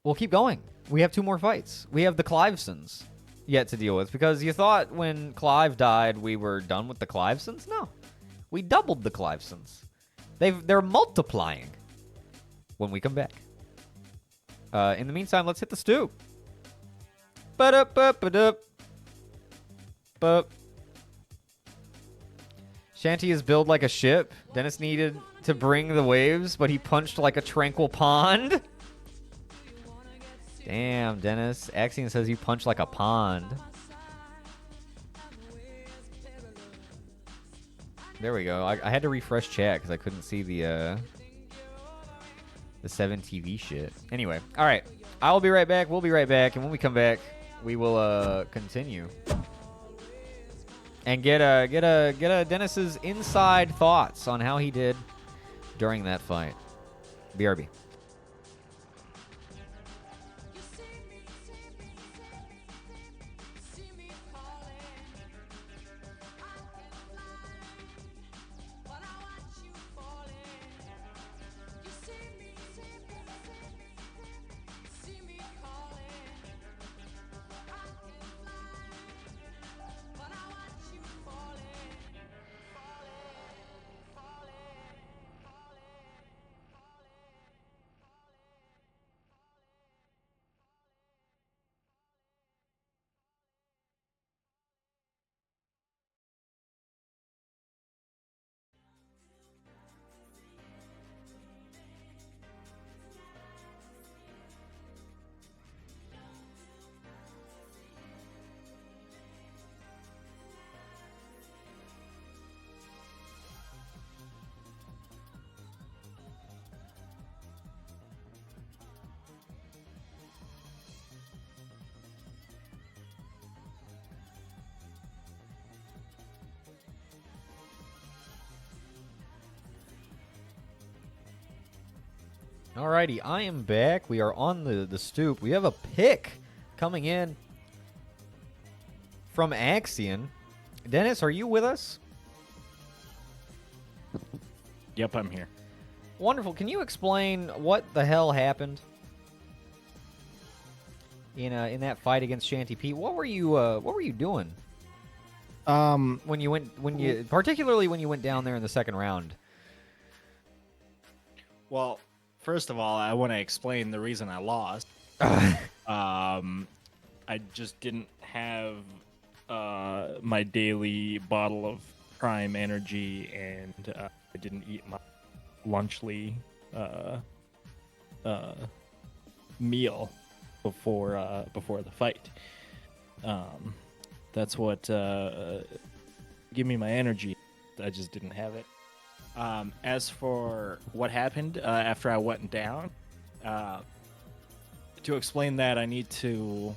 Speaker 1: we'll keep going. We have 2 more fights. We have the Clivesons yet to deal with, because you thought when Clive died we were done with the Clivesons. No. We doubled the Clivesons. They're multiplying when we come back. In the meantime, let's hit the Stoop. Ba-da-ba-ba-da. Shanty is built like a ship. Dennis needed to bring the waves, but he punched like a tranquil pond. Damn, Dennis. Axion says you punch like a pond. There we go. I had to refresh chat because I couldn't see the 7TV shit. Anyway, all right. I'll be right back. We'll be right back. And when we come back, we will continue and get Dennis's inside thoughts on how he did during that fight. BRB. Alrighty, I am back. We are on the Stoop. We have a pick coming in from Axion. Dennis, are you with us?
Speaker 2: Yep, I'm here.
Speaker 1: Wonderful. Can you explain what the hell happened in that fight against Shanty Pete? What were you doing? Particularly when you went down there in the second round?
Speaker 2: Well, first of all, I want to explain the reason I lost. I just didn't have my daily bottle of Prime Energy, and I didn't eat my lunchly meal before the fight. That's what give me my energy. I just didn't have it. As for what happened after I went down, to explain that, I need to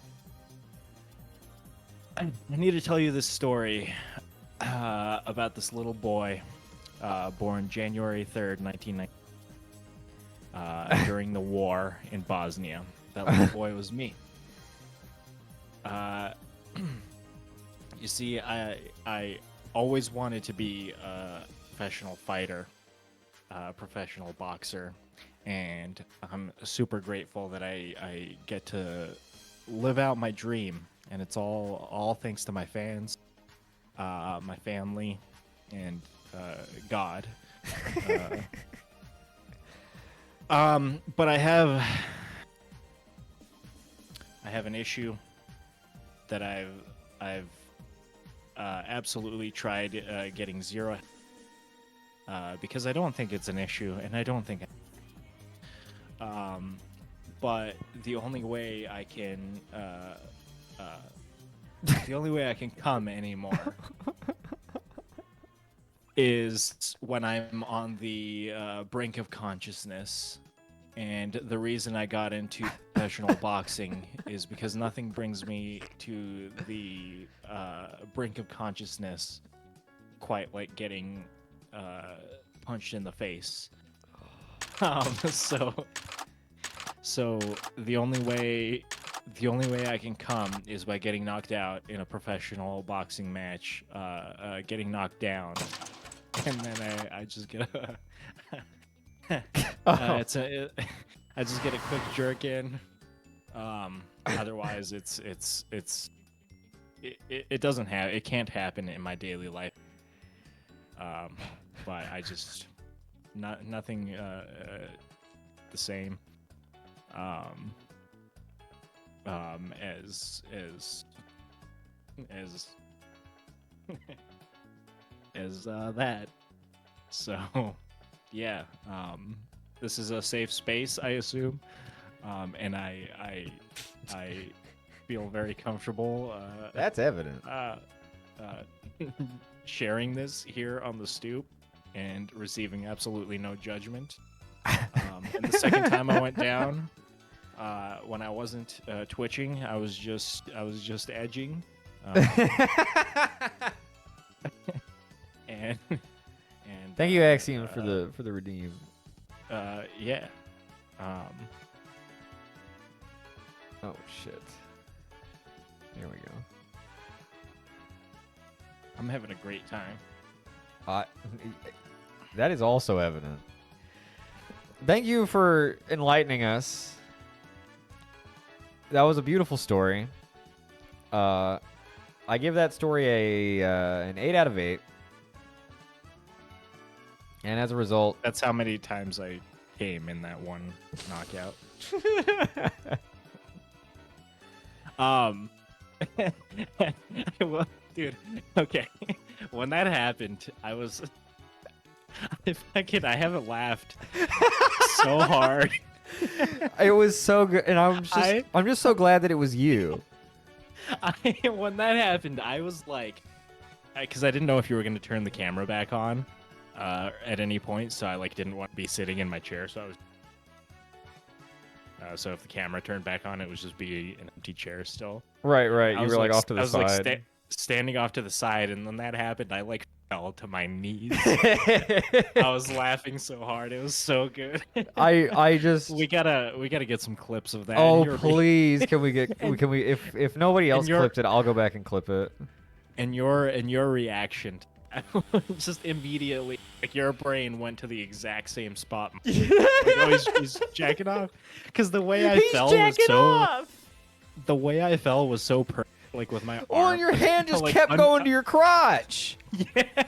Speaker 2: tell you this story about this little boy born January 3rd, 1990, during the war in Bosnia. That little boy was me. You see, I always wanted to be a professional fighter, a professional boxer, and I'm super grateful that I get to live out my dream, and it's all thanks to my fans, my family, and God. But I have an issue that I've absolutely tried getting zero, because I don't think it's an issue, and I don't think. But the only way I can come anymore is when I'm on the brink of consciousness. And the reason I got into professional boxing is because nothing brings me to the brink of consciousness quite like getting punched in the face. So the only way I can come is by getting knocked out in a professional boxing match, getting knocked down, and then I just get a I just get a quick jerk in. Otherwise, it doesn't have, it can't happen in my daily life. But I just nothing the same. As that. So, yeah. This is a safe space, I assume. And I feel very comfortable.
Speaker 1: That's evident.
Speaker 2: Sharing this here on the Stoop and receiving absolutely no judgment. And the second time I went down, when I wasn't twitching, I was just edging. And
Speaker 1: Thank you, Axiom, for the redeem.
Speaker 2: Yeah.
Speaker 1: Oh shit. Here we go.
Speaker 2: I'm having a great time.
Speaker 1: That is also evident. Thank you for enlightening us. That was a beautiful story. I give that story an 8 out of 8. And as a result,
Speaker 2: That's how many times I came in that one knockout. Well, dude, okay. When that happened, I haven't laughed so hard.
Speaker 1: it was so good, and I'm just so glad that it was you.
Speaker 2: When that happened, I was like, because I didn't know if you were going to turn the camera back on at any point, so I didn't want to be sitting in my chair, so I was. So if the camera turned back on, it would just be an empty chair still.
Speaker 1: Right. You were off to the side.
Speaker 2: I was standing off to the side, and when that happened, I fell to my knees. I was laughing so hard; it was so good.
Speaker 1: I just
Speaker 2: we gotta get some clips of that.
Speaker 1: Oh please, can we if nobody else clipped it, I'll go back and clip it.
Speaker 2: And your reaction. Just immediately, your brain went to the exact same spot. He's jacking off, because the way I fell was so. The way I fell was so perfect, with my arm.
Speaker 1: Oh, and your hand just kept going to your crotch.
Speaker 2: Yeah.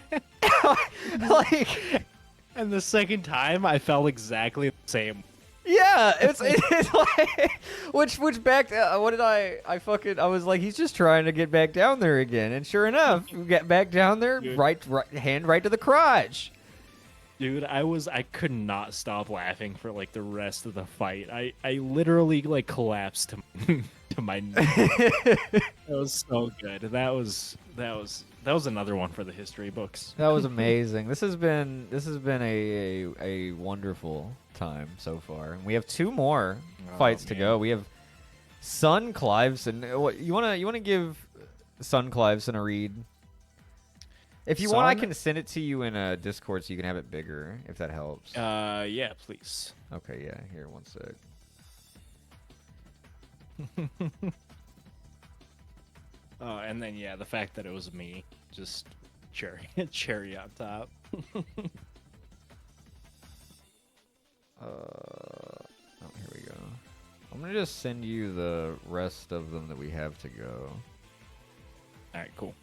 Speaker 2: And the second time, I fell exactly the same.
Speaker 1: Yeah, it's which back. What did I was like, he's just trying to get back down there again, and sure enough, we get back down there, right, hand right to the crotch.
Speaker 2: Dude, I could not stop laughing for like the rest of the fight. I literally like collapsed to, to my knee. That was so good. That was another one for the history books.
Speaker 1: That was amazing. This has been a wonderful time so far. And we have 2 more fights to go. We have Son Cliveson. What you wanna give Son Cliveson a read? If you want, I can send it to you in a Discord so you can have it bigger, if that helps.
Speaker 2: Yeah, please.
Speaker 1: Okay, yeah. Here, one sec.
Speaker 2: Oh, and then yeah, the fact that it was me, just cherry on top.
Speaker 1: Oh, here we go. I'm gonna just send you the rest of them that we have to go.
Speaker 2: All right, cool.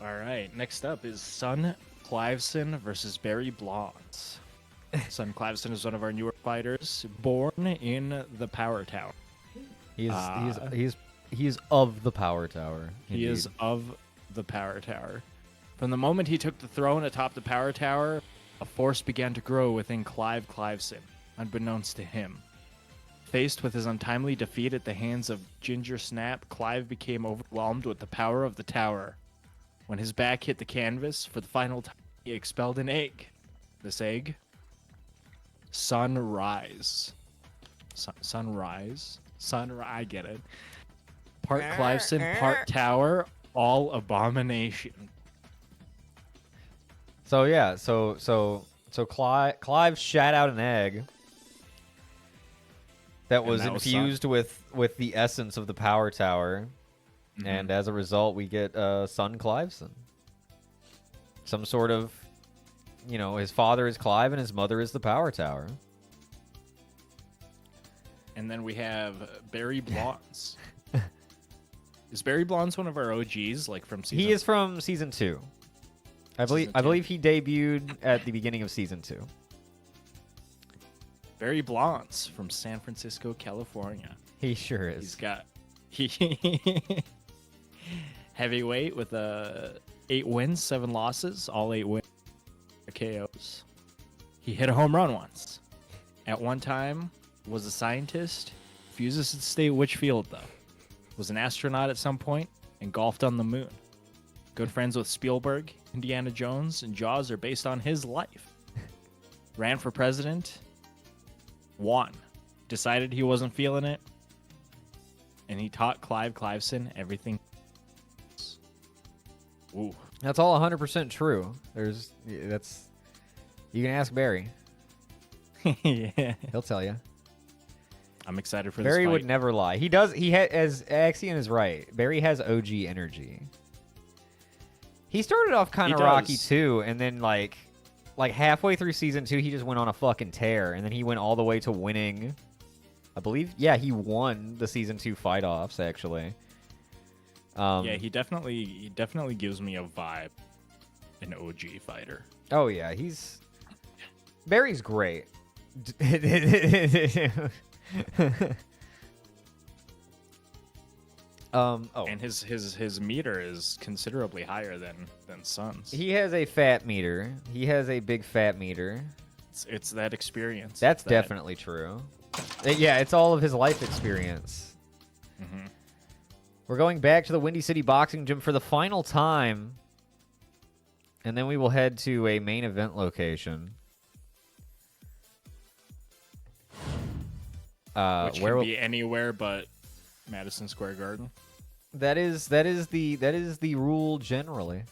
Speaker 2: All right, next up is Son Cliveson versus Barry Blondes. Son Cliveson is one of our newer fighters, born in the Power Tower.
Speaker 1: He's of the Power Tower.
Speaker 2: He is of the Power Tower. From the moment he took the throne atop the Power Tower, a force began to grow within Clive Cliveson, unbeknownst to him. Faced with his untimely defeat at the hands of Ginger Snap, Clive became overwhelmed with the power of the tower. When his back hit the canvas for the final time, he expelled an egg. This egg? Sunrise. Sunrise? I get it. Part Cliveson, part tower, all abomination.
Speaker 1: So yeah, so Clive shat out an egg that was infused with the essence of the Power Tower, and as a result, we get Son Cliveson. Some sort of, his father is Clive and his mother is the Power Tower.
Speaker 2: And then we have Barry Blondes. Is Barry Blondes one of our OGs, like from season?
Speaker 1: He is from season 2. I believe he debuted at the beginning of season 2.
Speaker 2: Barry Blondes from San Francisco, California.
Speaker 1: He sure is.
Speaker 2: He's got heavyweight with 8 wins, 7 losses, all 8 wins, KOs. He hit a home run once. At one time, was a scientist. Refuses to state which field though. Was an astronaut at some point and golfed on the moon. Good friends with Spielberg, Indiana Jones, and Jaws are based on his life. Ran for president. Won. Decided he wasn't feeling it. And he taught Clive Cliveson everything. Ooh.
Speaker 1: That's all 100% true. You can ask Barry.
Speaker 2: Yeah.
Speaker 1: He'll tell you.
Speaker 2: I'm excited for
Speaker 1: Barry
Speaker 2: this fight.
Speaker 1: would never lie. He does. As Axion is right. Barry has OG energy. He started off kind of rocky too, and then like halfway through season 2, he just went on a fucking tear, and then he went all the way to winning. I believe, yeah, he won the season 2 fight offs actually.
Speaker 2: Yeah, he definitely gives me a vibe, an OG fighter.
Speaker 1: Oh yeah, Barry's great.
Speaker 2: And his meter is considerably higher than Sun's.
Speaker 1: He has a fat meter. He has a big fat meter.
Speaker 2: It's that experience.
Speaker 1: That's definitely true. Yeah, it's all of his life experience.
Speaker 2: Mm-hmm.
Speaker 1: We're going back to the Windy City Boxing Gym for the final time, and then we will head to a main event location.
Speaker 2: Which can be anywhere but Madison Square Garden.
Speaker 1: That is the rule generally.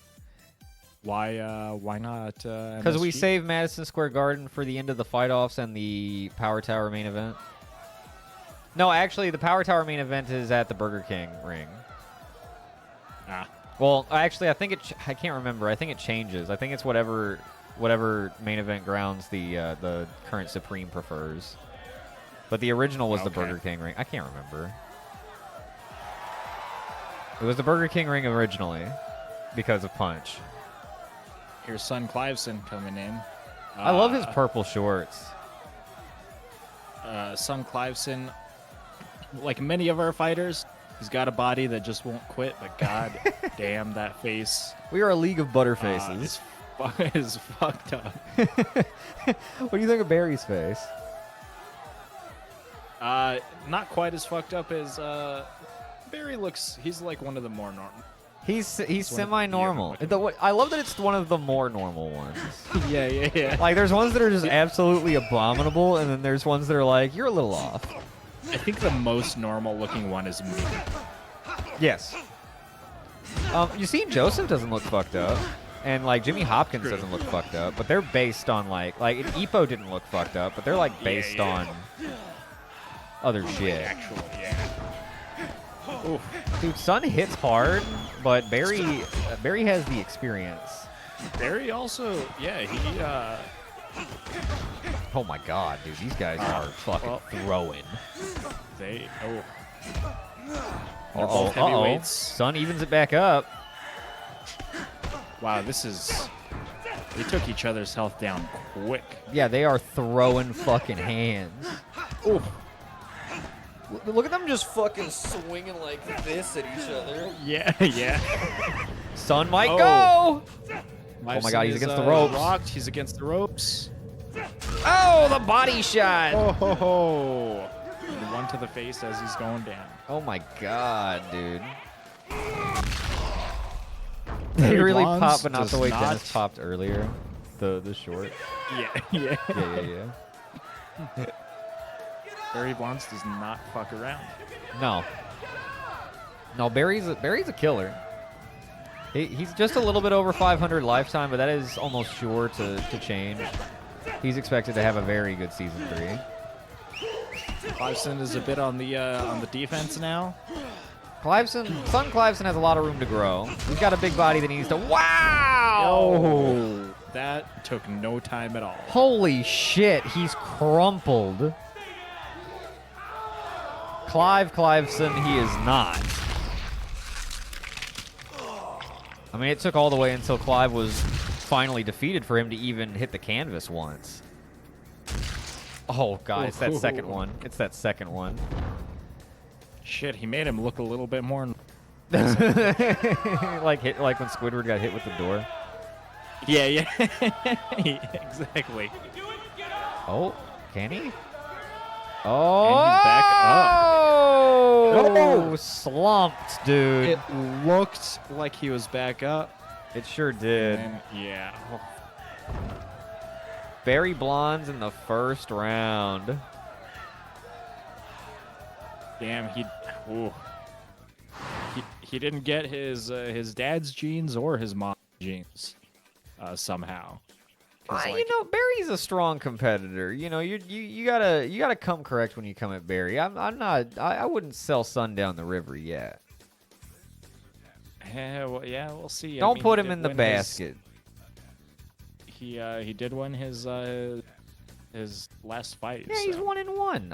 Speaker 2: Why not?
Speaker 1: Because we save Madison Square Garden for the end of the fight offs and the Power Tower main event. No, actually, the Power Tower main event is at the Burger King ring.
Speaker 2: Ah.
Speaker 1: Well, actually, I can't remember. I think it changes. I think it's whatever main event grounds the current Supreme prefers. But the original was the Burger King ring. I can't remember. It was the Burger King ring originally because of Punch.
Speaker 2: Here's Son Cliveson coming in.
Speaker 1: I love his purple shorts.
Speaker 2: Son Cliveson, like many of our fighters, he's got a body that just won't quit, but god damn, that face
Speaker 1: We are a league of butterfaces.
Speaker 2: is fucked up.
Speaker 1: What do you think of Barry's face?
Speaker 2: Not quite as fucked up as Barry looks. He's like one of the more normal.
Speaker 1: He's semi-normal.
Speaker 2: yeah.
Speaker 1: I love that it's one of the more normal ones.
Speaker 2: Yeah.
Speaker 1: Like, there's ones that are just absolutely abominable, and then there's ones that are like, you're a little off.
Speaker 2: I think the most normal looking one is me.
Speaker 1: Yes. You see, Joseph doesn't look fucked up, and like Jimmy Hopkins
Speaker 2: True.
Speaker 1: doesn't look fucked up, but they're based on like Eppo didn't look fucked up, but they're like based on other shit.
Speaker 2: Actual, yeah. Oof.
Speaker 1: Dude, Sun hits hard, but Barry has the experience.
Speaker 2: Barry also, he
Speaker 1: Oh my god, dude, these guys are fucking throwing.
Speaker 2: they're
Speaker 1: Uh-oh,
Speaker 2: both heavyweights.
Speaker 1: Sun evens it back up.
Speaker 2: Wow, they took each other's health down quick.
Speaker 1: Yeah, they are throwing fucking hands.
Speaker 2: Ooh.
Speaker 1: Look at them just fucking swinging like this at each other.
Speaker 2: Yeah.
Speaker 1: Sun might
Speaker 2: Oh.
Speaker 1: Oh my
Speaker 2: Lifeson
Speaker 1: god, he's
Speaker 2: is,
Speaker 1: against the ropes.
Speaker 2: Rocked. He's against the ropes.
Speaker 1: Oh, the body shot.
Speaker 2: Oh ho ho! And one to the face as he's going down.
Speaker 1: Oh my god, dude. They
Speaker 2: Barry
Speaker 1: really
Speaker 2: Bonds
Speaker 1: pop, but not the
Speaker 2: does
Speaker 1: way
Speaker 2: not-
Speaker 1: Dennis popped earlier. The short.
Speaker 2: Yeah.
Speaker 1: Yeah.
Speaker 2: Barry Bonds does not fuck around.
Speaker 1: No, Barry's a killer. He's just a little bit over 500 lifetime, but that is almost sure to change. He's expected to have a very good season 3.
Speaker 2: Cliveson is a bit on the defense now.
Speaker 1: Son Cliveson has a lot of room to grow. He's got a big body that he needs to. Wow!
Speaker 2: Oh, that took no time at all.
Speaker 1: Holy shit, he's crumpled. Cliveson, he is not. I mean, it took all the way until Clive was finally defeated for him to even hit the canvas once. Oh, God, it's that second one. It's that second one.
Speaker 2: Shit, he made him look a little bit more.
Speaker 1: like when Squidward got hit with the door.
Speaker 2: Yeah. Exactly.
Speaker 1: Oh, can he? Oh,
Speaker 2: And he's back up.
Speaker 1: Oh, slumped, dude.
Speaker 2: It looked like he was back up.
Speaker 1: It sure did.
Speaker 2: And yeah.
Speaker 1: Barry Blondes in the first round.
Speaker 2: Damn, he didn't get his dad's genes or his mom's genes somehow. 'Cause, like,
Speaker 1: Barry's a strong competitor. You gotta come correct when you come at Barry. I wouldn't sell Sun down the river yet.
Speaker 2: we'll see.
Speaker 1: Don't put
Speaker 2: he
Speaker 1: him
Speaker 2: did
Speaker 1: in the
Speaker 2: win
Speaker 1: basket.
Speaker 2: He did win his last fight.
Speaker 1: Yeah, he's
Speaker 2: so.
Speaker 1: 1-1.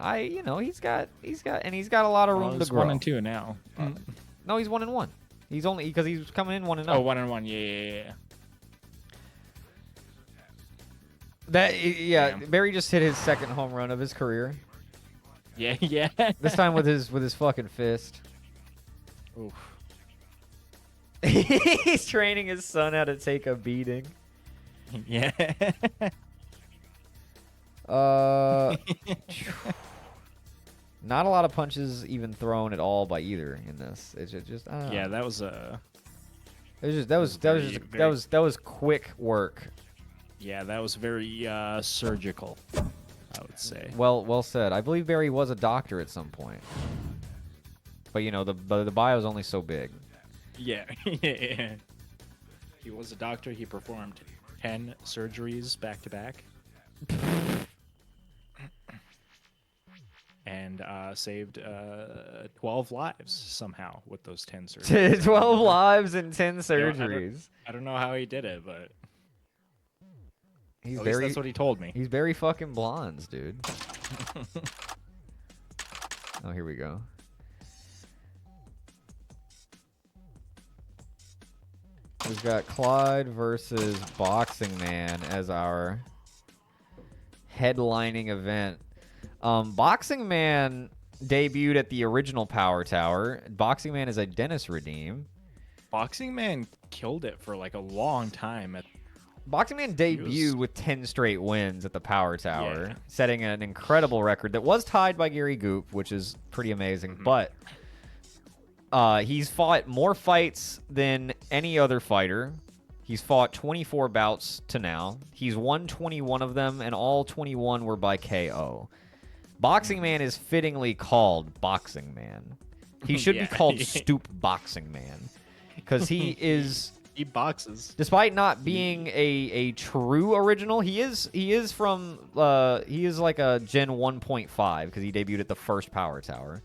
Speaker 1: He's got a lot of room
Speaker 2: Well,
Speaker 1: to
Speaker 2: he's
Speaker 1: grow.
Speaker 2: 1-2 now.
Speaker 1: No, he's 1-1. He's only because he's coming in 1-0.
Speaker 2: Oh, 1-1. Yeah. Damn.
Speaker 1: Barry just hit his second home run of his career.
Speaker 2: Yeah.
Speaker 1: This time with his fucking fist.
Speaker 2: Oof.
Speaker 1: He's training his son how to take a beating.
Speaker 2: Yeah.
Speaker 1: Not a lot of punches even thrown at all by either in this. It's just I don't know.
Speaker 2: Yeah, that was a.
Speaker 1: That was quick work.
Speaker 2: Yeah, that was very surgical, I would say.
Speaker 1: Well said. I believe Barry was a doctor at some point. But the bio's only so big.
Speaker 2: Yeah. He was a doctor. He performed 10 surgeries back to back. And saved 12 lives somehow with those 10 surgeries.
Speaker 1: 12 lives and 10
Speaker 2: I
Speaker 1: surgeries.
Speaker 2: don't know how he did it, but
Speaker 1: He's
Speaker 2: at least
Speaker 1: very
Speaker 2: that's what he told me.
Speaker 1: He's very fucking blondes, dude. Oh, here we go. We've got Clyde versus Boxing Man as our headlining event. Boxing Man debuted at the original Power Tower. Boxing Man is a Dennis redeem.
Speaker 2: Boxing Man killed it for like a long time.
Speaker 1: Boxing Man debuted with 10 straight wins at the Power Tower,
Speaker 2: Yeah.
Speaker 1: setting an incredible record that was tied by Gary Goop, which is pretty amazing. But he's fought more fights than any other fighter. He's fought 24 bouts to now. He's won 21 of them, and all 21 were by KO. Boxing Man is fittingly called Boxing Man. He should be called Stoop Boxing Man, because he is...
Speaker 2: He boxes.
Speaker 1: Despite not being a true original, he is from he is like a Gen 1.5 because he debuted at the first Power Tower.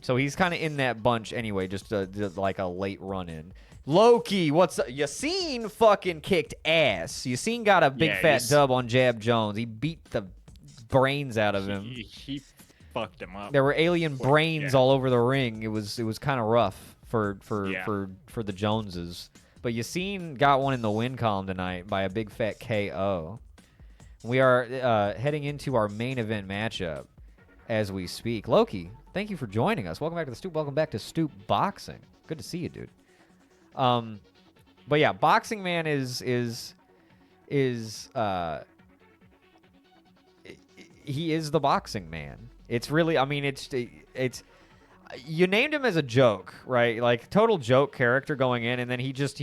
Speaker 1: So he's kind of in that bunch anyway, just like a late run in. Loki, what's up? Yassine fucking kicked ass. Yassine got a big fat dub on Jab Jones. He beat the brains out of him.
Speaker 2: He fucked him up.
Speaker 1: There were alien brains all over the ring. It was kind of rough for the Joneses. But Yassine got one in the win column tonight by a big fat KO. We are heading into our main event matchup as we speak. Loki, thank you for joining us. Welcome back to the Stoop. Welcome back to Stoop Boxing. Good to see you, dude. But yeah, Boxing Man is he is the Boxing Man. It's really, I mean, it's you named him as a joke, right? Like total joke character going in, and then he just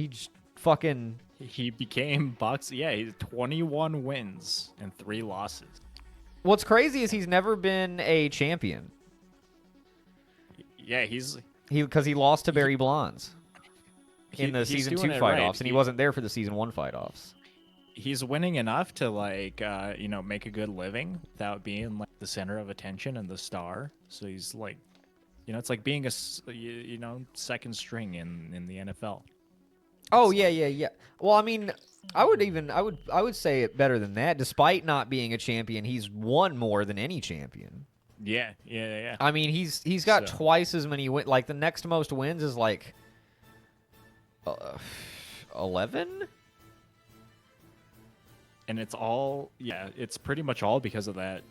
Speaker 1: fucking
Speaker 2: He became boxing. Yeah, he's 21 wins and 3 losses.
Speaker 1: What's crazy is he's never been a champion.
Speaker 2: Yeah,
Speaker 1: because he lost to Barry Bonds in the
Speaker 2: he's
Speaker 1: season
Speaker 2: doing
Speaker 1: 2
Speaker 2: it
Speaker 1: fight
Speaker 2: right.
Speaker 1: offs, and he wasn't there for the season 1 fight offs.
Speaker 2: He's winning enough to like make a good living without being like the center of attention and the star. So he's like, it's like being a second string in the NFL.
Speaker 1: Oh yeah. Well, I mean, I would say it better than that. Despite not being a champion, he's won more than any champion.
Speaker 2: Yeah.
Speaker 1: I mean, he's got twice as many wins. Like the next most wins is like 11.
Speaker 2: And it's pretty much all because of that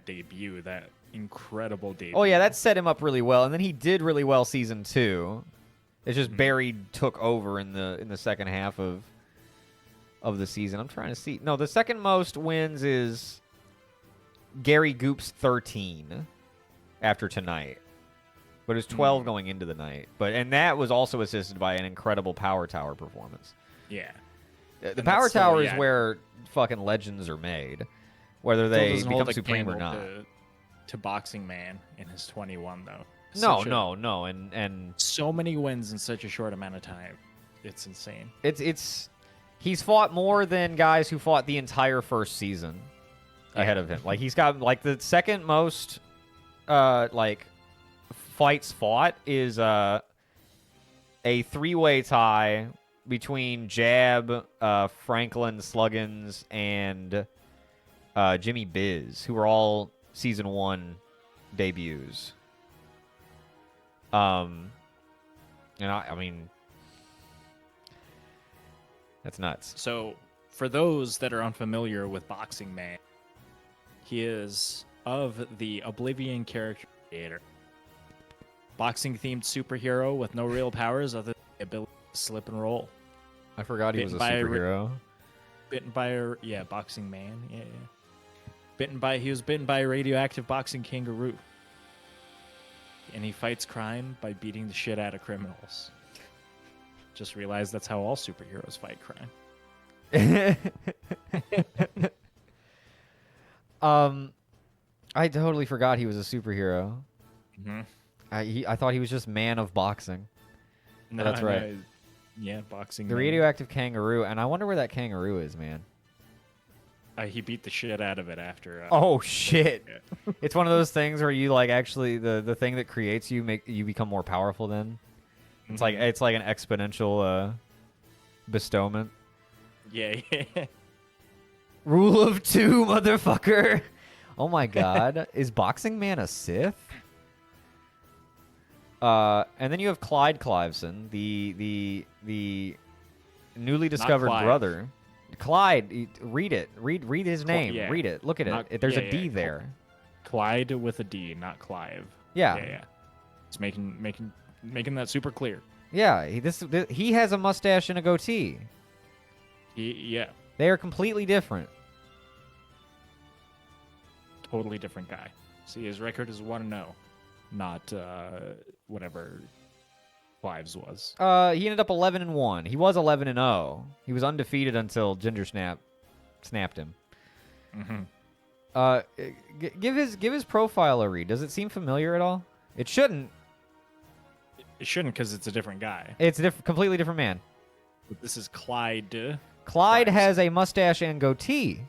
Speaker 2: debut, that incredible debut.
Speaker 1: Oh yeah, that set him up really well, and then he did really well season 2. It's just Barry took over in the second half of the season. I'm trying to see. No, the second most wins is Gary Goop's 13 after tonight. But it was 12 going into the night. And that was also assisted by an incredible Power Tower performance.
Speaker 2: Yeah.
Speaker 1: The Power Tower is where fucking legends are made, whether they become supreme or not.
Speaker 2: To Boxing Man in his 21 though.
Speaker 1: No, and
Speaker 2: so many wins in such a short amount of time. It's insane.
Speaker 1: He's fought more than guys who fought the entire first season ahead of him. Like he's got like the second most fights fought is a 3-way tie between Jab, Franklin Sluggins, and Jimmy Biz, who were all season 1 debuts. And I mean, that's nuts.
Speaker 2: So, for those that are unfamiliar with Boxing Man, he is of the Oblivion character creator. Boxing-themed superhero with no real powers other than the ability to slip and roll.
Speaker 1: I forgot he was a superhero.
Speaker 2: Boxing Man. Yeah. He was bitten by a radioactive boxing kangaroo. And he fights crime by beating the shit out of criminals. Just realized that's how all superheroes fight crime.
Speaker 1: I totally forgot he was a superhero.
Speaker 2: Mm-hmm.
Speaker 1: I thought he was just man of boxing.
Speaker 2: No,
Speaker 1: that's right.
Speaker 2: Yeah, Boxing
Speaker 1: The
Speaker 2: Man.
Speaker 1: radioactive kangaroo, and I wonder where that kangaroo is, man.
Speaker 2: He beat the shit out of it after.
Speaker 1: Oh shit! It's one of those things where you like actually the thing that creates you become more powerful. Then it's like an exponential bestowment.
Speaker 2: Yeah.
Speaker 1: Rule of 2, motherfucker. Oh my god, is Boxing Man a Sith? And then you have Clyde Cliveson, the newly discovered brother. Clyde, read it. Read his name.
Speaker 2: yeah.
Speaker 1: Read it. Look at
Speaker 2: Not-
Speaker 1: it. There's
Speaker 2: yeah,
Speaker 1: a D
Speaker 2: yeah.
Speaker 1: there.
Speaker 2: Clyde with a D, not Clive.
Speaker 1: Yeah.
Speaker 2: Yeah. It's making that super clear.
Speaker 1: Yeah. He has a mustache and a goatee.
Speaker 2: Yeah.
Speaker 1: They are completely different.
Speaker 2: Totally different guy. See, his record is 1-0, not whatever Clive's was.
Speaker 1: He ended up 11-1. He was 11-0. He was undefeated until Ginger snapped him.
Speaker 2: Mm-hmm.
Speaker 1: Give his profile a read. Does it seem familiar at all? It shouldn't.
Speaker 2: It shouldn't, because it's a different guy.
Speaker 1: It's a completely different man.
Speaker 2: But this is Clyde.
Speaker 1: Clyde
Speaker 2: Clive's-
Speaker 1: has a mustache and goatee,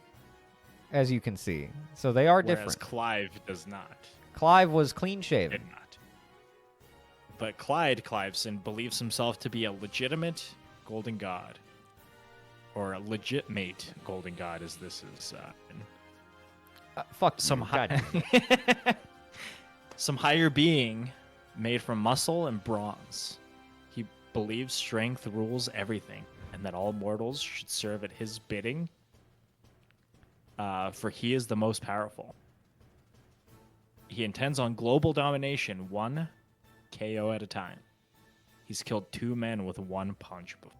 Speaker 1: as you can see. So they are
Speaker 2: Whereas
Speaker 1: different.
Speaker 2: Clive does not.
Speaker 1: Clive was clean shaven.
Speaker 2: Did not. But Clyde Cliveson believes himself to be a legitimate golden god. Or a legitimate golden god, as this is
Speaker 1: Fuck
Speaker 2: some
Speaker 1: you,
Speaker 2: high,
Speaker 1: God.
Speaker 2: some higher being made from muscle and bronze. He believes strength rules everything, and that all mortals should serve at his bidding. For he is the most powerful. He intends on global domination, one KO at a time. He's killed 2 men with 1 punch before.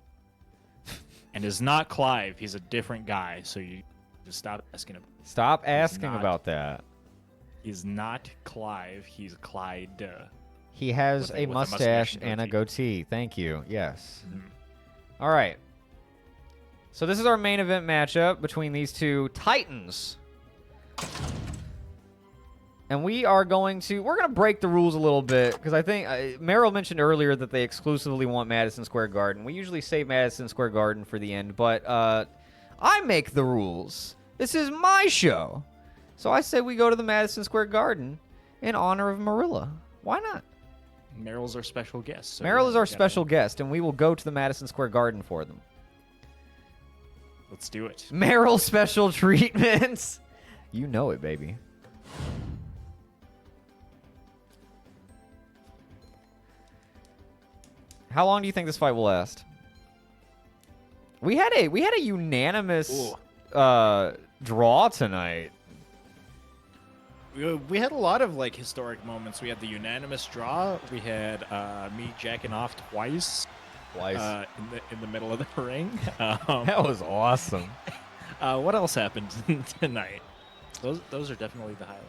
Speaker 2: And is not Clive. He's a different guy, so you just stop asking him.
Speaker 1: Stop asking
Speaker 2: not.
Speaker 1: about that.
Speaker 2: He's not Clive. He's Clyde.
Speaker 1: He has
Speaker 2: With
Speaker 1: a
Speaker 2: a
Speaker 1: mustache
Speaker 2: mustache and
Speaker 1: and a
Speaker 2: goatee.
Speaker 1: goatee. Thank you. Yes.
Speaker 2: Mhm.
Speaker 1: All right. So this is our main event matchup between these two titans. And we're going to break the rules a little bit because I think Meryl mentioned earlier that they exclusively want Madison Square Garden. We usually save Madison Square Garden for the end, but I make the rules. This is my show. So I say we go to the Madison Square Garden in honor of Marilla. Why not?
Speaker 2: Meryl's our special guest. So
Speaker 1: Meryl is
Speaker 2: yeah,
Speaker 1: our
Speaker 2: we gotta-
Speaker 1: special guest, and we will go to the Madison Square Garden for them.
Speaker 2: Let's do it.
Speaker 1: Meryl special treatments. You know it, baby. How long do you think this fight will last? We had a unanimous draw tonight.
Speaker 2: We had a lot of like historic moments. We had the unanimous draw. We had me jacking off twice. In the middle of the ring.
Speaker 1: That was awesome.
Speaker 2: What else happened tonight? Those are definitely the highlights.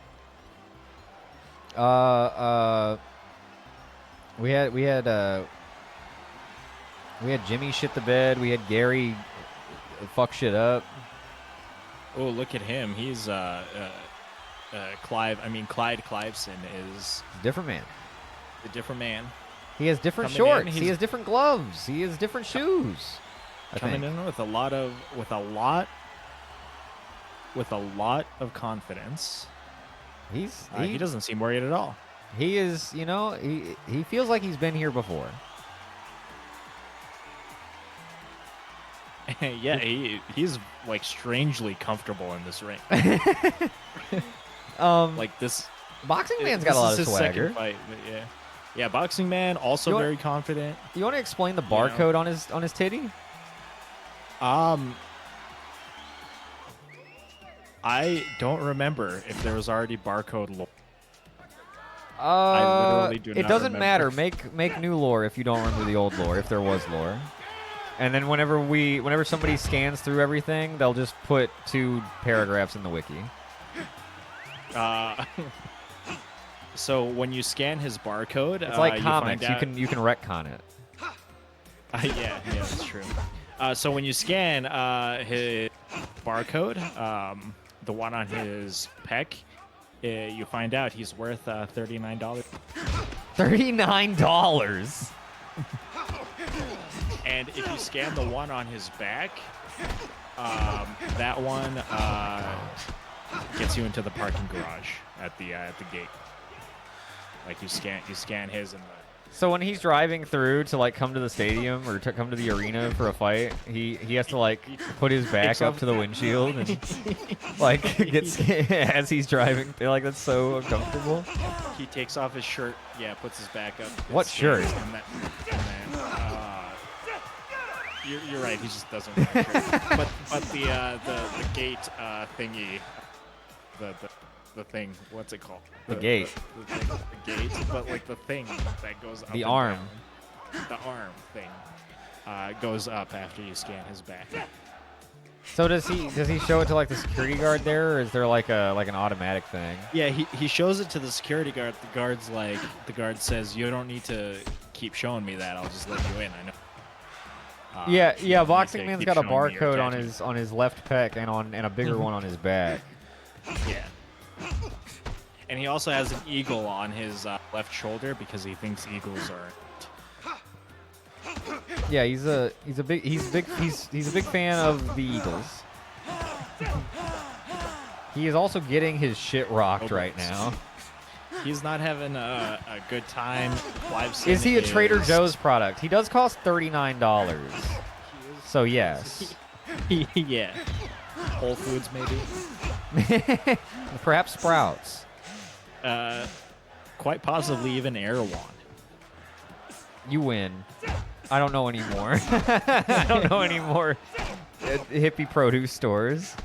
Speaker 1: We had Jimmy shit the bed. We had Gary fuck shit up.
Speaker 2: Oh, look at him. He's Clyde Cliveson is
Speaker 1: Different man.
Speaker 2: a different man.
Speaker 1: He has different
Speaker 2: Coming in,
Speaker 1: shorts. He
Speaker 2: he's-
Speaker 1: has different gloves. He has different shoes. I
Speaker 2: Coming
Speaker 1: think.
Speaker 2: in with a lot of confidence.
Speaker 1: He
Speaker 2: He doesn't seem worried at all.
Speaker 1: He is, he feels like he's been here before.
Speaker 2: Yeah, he's like strangely comfortable in this ring. Like this
Speaker 1: Boxing man's got
Speaker 2: this
Speaker 1: a lot
Speaker 2: is
Speaker 1: of
Speaker 2: his
Speaker 1: swagger.
Speaker 2: second fight, but yeah. Yeah, boxing man also
Speaker 1: You want-
Speaker 2: very confident.
Speaker 1: You want to explain the
Speaker 2: know.
Speaker 1: barcode on his titty?
Speaker 2: I don't remember if there was already barcode lore. literally do
Speaker 1: It
Speaker 2: not
Speaker 1: doesn't
Speaker 2: remember.
Speaker 1: matter. Make new lore if you don't remember the old lore, if there was lore. And then whenever somebody scans through everything, they'll just put 2 paragraphs in the wiki.
Speaker 2: So when you scan his barcode,
Speaker 1: It's like
Speaker 2: you
Speaker 1: comics.
Speaker 2: find out-
Speaker 1: You can retcon it.
Speaker 2: yeah, that's true. So when you scan his barcode, the one on his pec, you find out he's worth $39.
Speaker 1: $39.
Speaker 2: And if you scan the one on his back, that one gets you into the parking garage at the gate. Like you scan his and
Speaker 1: So when he's driving through to like come to the stadium or to come to the arena for a fight, he has to like put his back
Speaker 2: Takes
Speaker 1: up
Speaker 2: off-
Speaker 1: to the windshield and like gets as he's driving. Like that's so uncomfortable.
Speaker 2: he takes off his shirt, puts his back up.
Speaker 1: What
Speaker 2: scans,
Speaker 1: shirt?
Speaker 2: And then, You're right. He just doesn't. Wear a shirt. but the gate thingy, the thing. What's it called?
Speaker 1: The gate.
Speaker 2: The gate. But like the thing that goes up.
Speaker 1: The
Speaker 2: and
Speaker 1: arm.
Speaker 2: down. The arm thing goes up after you scan his back.
Speaker 1: So does he show it to like the security guard there, or is there like an automatic thing?
Speaker 2: Yeah, he shows it to the security guard. The guard says, "You don't need to keep showing me that. I'll just let you in. I know."
Speaker 1: Yeah,
Speaker 2: you don't need
Speaker 1: Boxing
Speaker 2: to
Speaker 1: Man's
Speaker 2: keep
Speaker 1: got a
Speaker 2: showing me your
Speaker 1: barcode
Speaker 2: tattoo.
Speaker 1: on his left pec and a bigger one on his back.
Speaker 2: Yeah. And he also has an eagle on his left shoulder because he thinks eagles are.
Speaker 1: Yeah, he's a big fan of the Eagles. He is also getting his shit rocked right now.
Speaker 2: He's not having a good time.
Speaker 1: Is he a Trader Joe's product? He does cost $39. So yes.
Speaker 2: Yeah. Whole Foods maybe.
Speaker 1: Perhaps Sprouts.
Speaker 2: Quite possibly even Erewhon.
Speaker 1: You win. I don't know anymore. I don't know anymore. Hippie produce stores.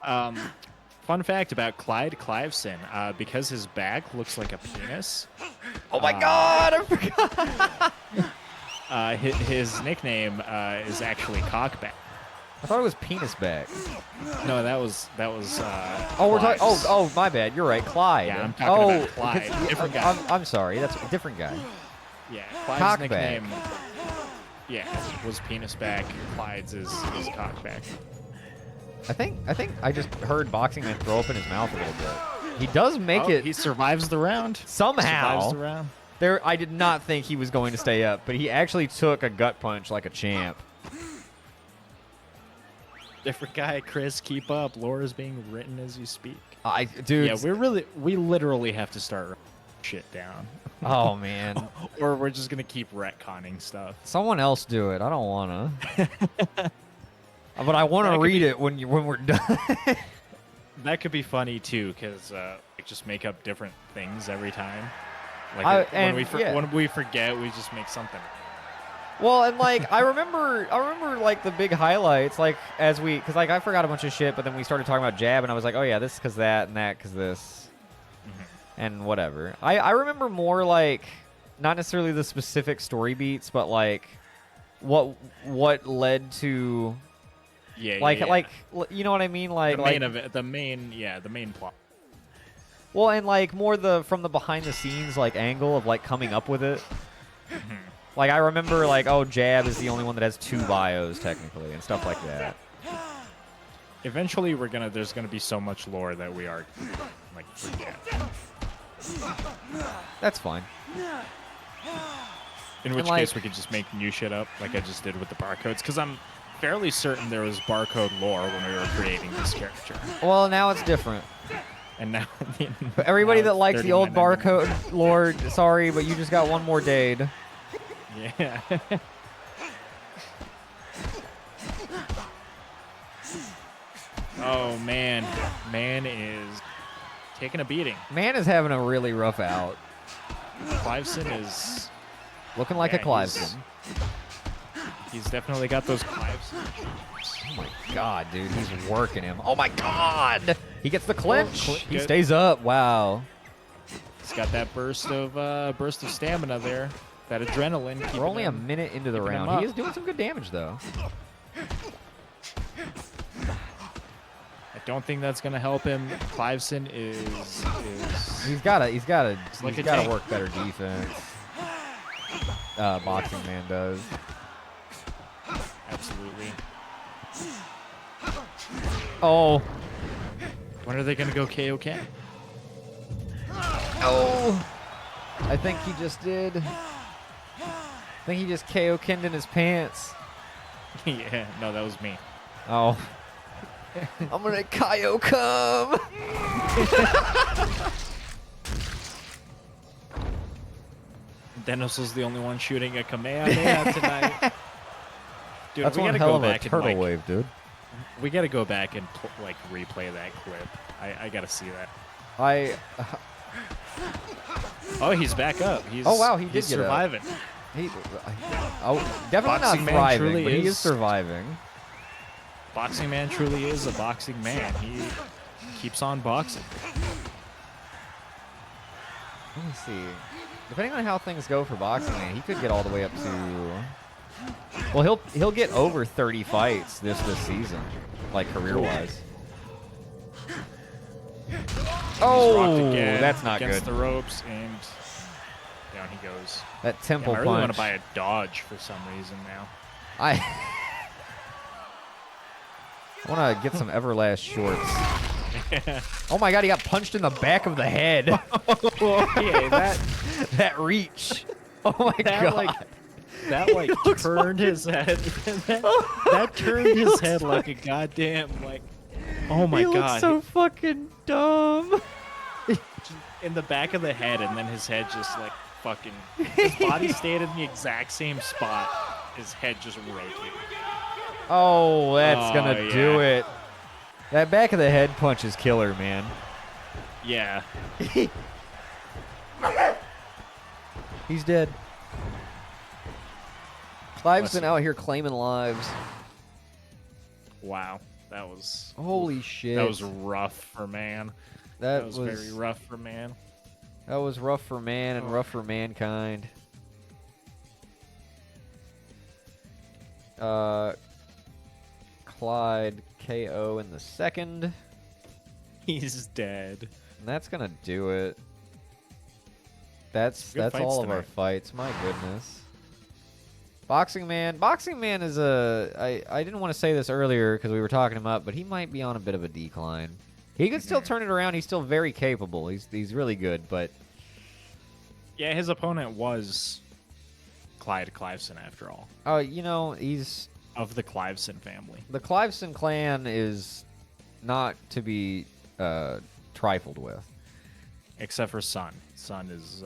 Speaker 2: Fun fact about Clyde Cliveson, because his back looks like a penis.
Speaker 1: Oh my God! I forgot.
Speaker 2: His nickname is actually Cockback.
Speaker 1: I thought it was penis back.
Speaker 2: No, that was.
Speaker 1: Oh, we're talking.
Speaker 2: Clyde's.
Speaker 1: Oh, my bad. You're right, Clyde.
Speaker 2: Yeah, I'm talking about Clyde.
Speaker 1: because-
Speaker 2: Different guy.
Speaker 1: I'm sorry. That's a different guy.
Speaker 2: Yeah, Clyde's
Speaker 1: Cockback.
Speaker 2: nickname. Yeah, was penis back. Clyde's is Cockback.
Speaker 1: I think I just heard Boxing Man throw up in his mouth a little bit. He does make it
Speaker 2: He survives the round.
Speaker 1: somehow.
Speaker 2: Survives the round.
Speaker 1: There, I did not think he was going to stay up, but he actually took a gut punch like a champ.
Speaker 2: Different guy, Chris. Keep up. Lore is being written as you speak.
Speaker 1: Dude.
Speaker 2: Yeah, we literally have to start writing shit down.
Speaker 1: Oh man.
Speaker 2: Or we're just gonna keep retconning stuff.
Speaker 1: Someone else do it. I don't wanna. But I want to read it when we're done.
Speaker 2: That could be funny too, because just make up different things every time. Like when we forget, we just make something.
Speaker 1: Well, and like I remember like the big highlights, like because like I forgot a bunch of shit, but then we started talking about Jab, and I was like, oh yeah, this because that, and that because this. And whatever. I remember more like not necessarily the specific story beats, but like what led to like you know what I mean, like
Speaker 2: the main plot.
Speaker 1: Well, and like more from the behind the scenes like angle of like coming up with it. Like I remember like Jab is the only one that has 2 bios technically and stuff like that.
Speaker 2: Eventually there's gonna be so much lore that we are like forget.
Speaker 1: That's fine.
Speaker 2: In which case we could just make new shit up like I just did with the barcodes, because I'm fairly certain there was barcode lore when we were creating this character.
Speaker 1: Well, now it's different.
Speaker 2: And now
Speaker 1: But everybody
Speaker 2: now
Speaker 1: that likes the old
Speaker 2: 39.99.
Speaker 1: barcode lore, sorry, but you just got one more dade.
Speaker 2: Yeah. Oh man, man is taking a beating.
Speaker 1: Man is having a really rough out.
Speaker 2: Cliveson is
Speaker 1: Looking like a Cliveson.
Speaker 2: He's definitely got those Cliveson.
Speaker 1: Oh my God, dude, he's working him. Oh my God! He gets the clinch. He
Speaker 2: good.
Speaker 1: stays up. Wow.
Speaker 2: He's got that burst of stamina there. That adrenaline.
Speaker 1: We're only a minute into the
Speaker 2: keeping him
Speaker 1: round.
Speaker 2: up.
Speaker 1: He is doing some good damage though.
Speaker 2: I don't think that's gonna help him. Cliveson is
Speaker 1: He's gotta
Speaker 2: like a tank.
Speaker 1: work better defense. Boxing Man does.
Speaker 2: Absolutely.
Speaker 1: Oh.
Speaker 2: When are they gonna go KO Ken?
Speaker 1: Oh. I think he just did. I think he just KO Kenned in his pants.
Speaker 2: Yeah, no, that was me.
Speaker 1: Oh. I'm gonna KO come.
Speaker 2: Dennis was the only one shooting a Kamehameha tonight. Dude,
Speaker 1: That's
Speaker 2: we
Speaker 1: one
Speaker 2: gotta
Speaker 1: hell
Speaker 2: go
Speaker 1: of a
Speaker 2: back and
Speaker 1: turtle wave, dude.
Speaker 2: we gotta go back and replay that clip. I gotta see that.
Speaker 1: I
Speaker 2: Oh, he's back up. He's
Speaker 1: Oh, wow, he did
Speaker 2: he's
Speaker 1: get up.
Speaker 2: surviving.
Speaker 1: Definitely
Speaker 2: Boxing
Speaker 1: not
Speaker 2: man
Speaker 1: thriving,
Speaker 2: truly
Speaker 1: but he is
Speaker 2: is.
Speaker 1: surviving.
Speaker 2: Boxing man truly is a boxing man. He keeps on boxing.
Speaker 1: Let me see. Depending on how things go for boxing, man, he could get all the way up to. Well, he'll get over 30 fights this season, like career-wise.
Speaker 2: He's rocked
Speaker 1: Oh,
Speaker 2: again
Speaker 1: that's not
Speaker 2: against
Speaker 1: good.
Speaker 2: the ropes, and down he goes.
Speaker 1: That temple
Speaker 2: Damn, I really want
Speaker 1: punch.
Speaker 2: to buy a Dodge for some reason now.
Speaker 1: I want to get some Everlast shorts. Oh my god, he got punched in the back of the head.
Speaker 2: Yeah,
Speaker 1: That reach. Oh my god.
Speaker 2: that turned his head. that turned his head like a goddamn Oh my
Speaker 1: He
Speaker 2: god!
Speaker 1: looks so fucking dumb.
Speaker 2: In the back of the head, and then his head just fucking. His body stayed in the exact same spot. His head just rotated.
Speaker 1: Oh, that's gonna
Speaker 2: yeah.
Speaker 1: do it. That back of the head punch is killer, man.
Speaker 2: Yeah.
Speaker 1: He's dead. Clive's been
Speaker 2: Listen.
Speaker 1: out here claiming lives.
Speaker 2: Wow. That was.
Speaker 1: Holy shit.
Speaker 2: That was rough for man.
Speaker 1: That
Speaker 2: was very rough for man.
Speaker 1: That was rough for man and rough for mankind. Clyde KO in the second.
Speaker 2: He's dead.
Speaker 1: And that's gonna do it. That's
Speaker 2: Good fights
Speaker 1: all of our
Speaker 2: tonight.
Speaker 1: fights. My goodness. Boxing Man is I didn't want to say this earlier because we were talking him up, but he might be on a bit of a decline. He could still turn it around. He's still very capable. He's really good, but
Speaker 2: Yeah, his opponent was Clyde Cliveson, after all,
Speaker 1: he's
Speaker 2: of the Cliveson family.
Speaker 1: the Cliveson clan is not to be trifled with.
Speaker 2: Except for Son. Son is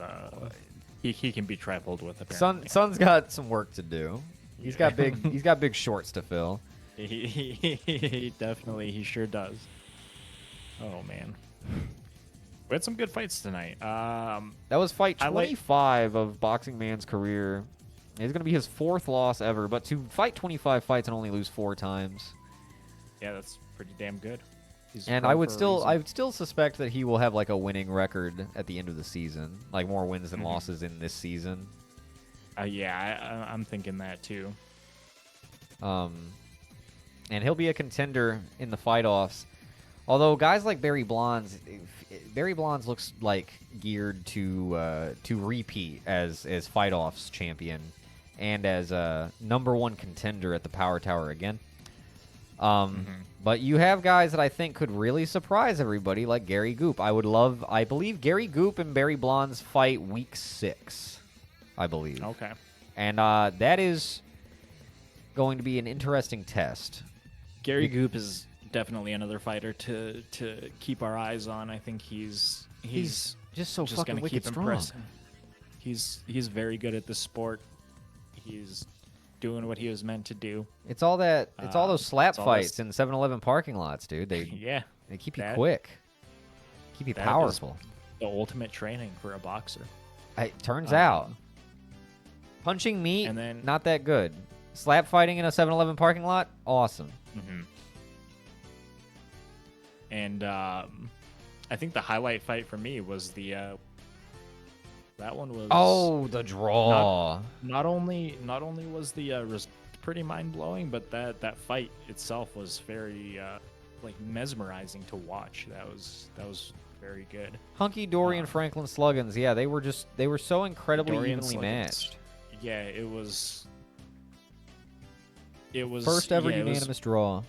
Speaker 2: he can be trifled with apparently.
Speaker 1: Son's got some work to do. He's got big shorts to fill.
Speaker 2: He definitely he sure does. Oh man, we had some good fights tonight.
Speaker 1: That was fight
Speaker 2: highlight-
Speaker 1: 25 of Boxing Man's career. It's going to be his 4th loss ever, but to fight 25 fights and only lose 4 times.
Speaker 2: Yeah, that's pretty damn good. He's
Speaker 1: And
Speaker 2: pro
Speaker 1: I would
Speaker 2: for a
Speaker 1: still
Speaker 2: reason.
Speaker 1: suspect that he will have like a winning record at the end of the season, like more wins than
Speaker 2: Mhm.
Speaker 1: losses in this season.
Speaker 2: Yeah, I'm thinking that too.
Speaker 1: And he'll be a contender in the fight offs. Although guys like Barry Blondes looks like geared to repeat as fight offs champion and as a #1 contender at the Power Tower again. But you have guys that I think could really surprise everybody, like Gary Goop. I believe Gary Goop and Barry Blondes fight week 6, I believe.
Speaker 2: Okay.
Speaker 1: And that is going to be an interesting test.
Speaker 2: Gary Goop is definitely another fighter to keep our eyes on. I think he's
Speaker 1: just so
Speaker 2: just
Speaker 1: fucking
Speaker 2: gonna
Speaker 1: wicked
Speaker 2: keep
Speaker 1: strong.
Speaker 2: impressing. He's very good at the sport. He's doing what he was meant to do.
Speaker 1: It's all those slap
Speaker 2: it's all
Speaker 1: fights
Speaker 2: this-
Speaker 1: in 7-Eleven parking lots, dude. They
Speaker 2: Yeah,
Speaker 1: they keep you
Speaker 2: that-
Speaker 1: quick, keep you
Speaker 2: that is
Speaker 1: powerful.
Speaker 2: the ultimate training for a boxer.
Speaker 1: It turns out, punching meat,
Speaker 2: and then-
Speaker 1: not that good. Slap fighting in a 7-Eleven parking lot, awesome.
Speaker 2: Mm-hmm. And I think the highlight fight for me was the that one was
Speaker 1: The draw.
Speaker 2: not only was the pretty mind blowing, but that fight itself was very mesmerizing to watch. That was very good.
Speaker 1: Hunky Dory and Franklin Sluggins, yeah, they were so incredibly
Speaker 2: Dorian
Speaker 1: evenly
Speaker 2: Sluggins.
Speaker 1: matched.
Speaker 2: Yeah, it was.
Speaker 1: First ever
Speaker 2: yeah, it was
Speaker 1: unanimous draw.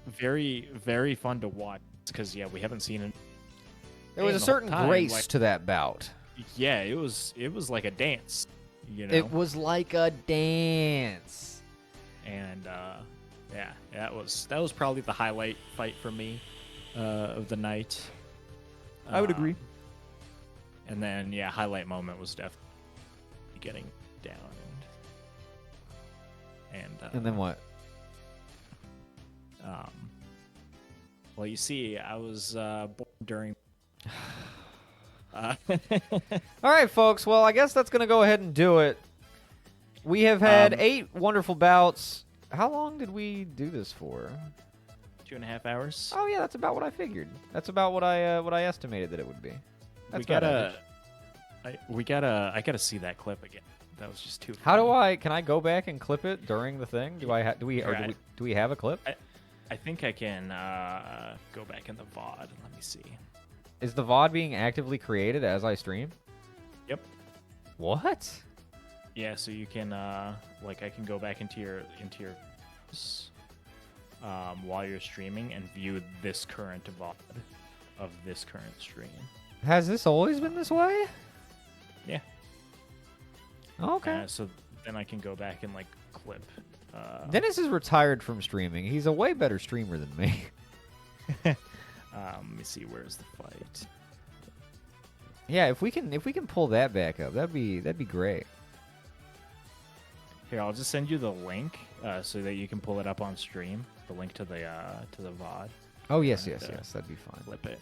Speaker 2: very, very fun to watch because we haven't seen it.
Speaker 1: There was a
Speaker 2: the whole
Speaker 1: certain
Speaker 2: time,
Speaker 1: grace to that bout.
Speaker 2: Yeah, it was like a dance,
Speaker 1: It was like a dance.
Speaker 2: And yeah, that was probably the highlight fight for me of the night.
Speaker 1: I would agree.
Speaker 2: And then highlight moment was definitely getting down.
Speaker 1: And then what?
Speaker 2: Well, you see, I was born during.
Speaker 1: All right, folks. Well, I guess that's going to go ahead and do it. We have had 8 wonderful bouts. How long did we do this for?
Speaker 2: 2.5 hours.
Speaker 1: Oh yeah, that's about what I figured. That's about what I estimated that it would be. That's
Speaker 2: we
Speaker 1: about
Speaker 2: gotta.
Speaker 1: average.
Speaker 2: I gotta see that clip again. That was just too.
Speaker 1: How do
Speaker 2: funny.
Speaker 1: can I go back and clip it during the thing? Do we have a clip?
Speaker 2: I think I can go back in the VOD. Let me see.
Speaker 1: Is the VOD being actively created as I stream?
Speaker 2: Yep.
Speaker 1: What?
Speaker 2: Yeah, so you can like I can go back into your while you're streaming and view this current VOD of this current stream.
Speaker 1: Has this always been this way?
Speaker 2: Yeah.
Speaker 1: Okay.
Speaker 2: So then I can go back and like clip.
Speaker 1: Dennis is retired from streaming. He's a way better streamer than me.
Speaker 2: Let me see, where's the fight?
Speaker 1: Yeah, if we can pull that back up, that'd be great.
Speaker 2: Here, I'll just send you the link so that you can pull it up on stream. The link to the VOD.
Speaker 1: Oh yes, that'd be fine.
Speaker 2: Flip it.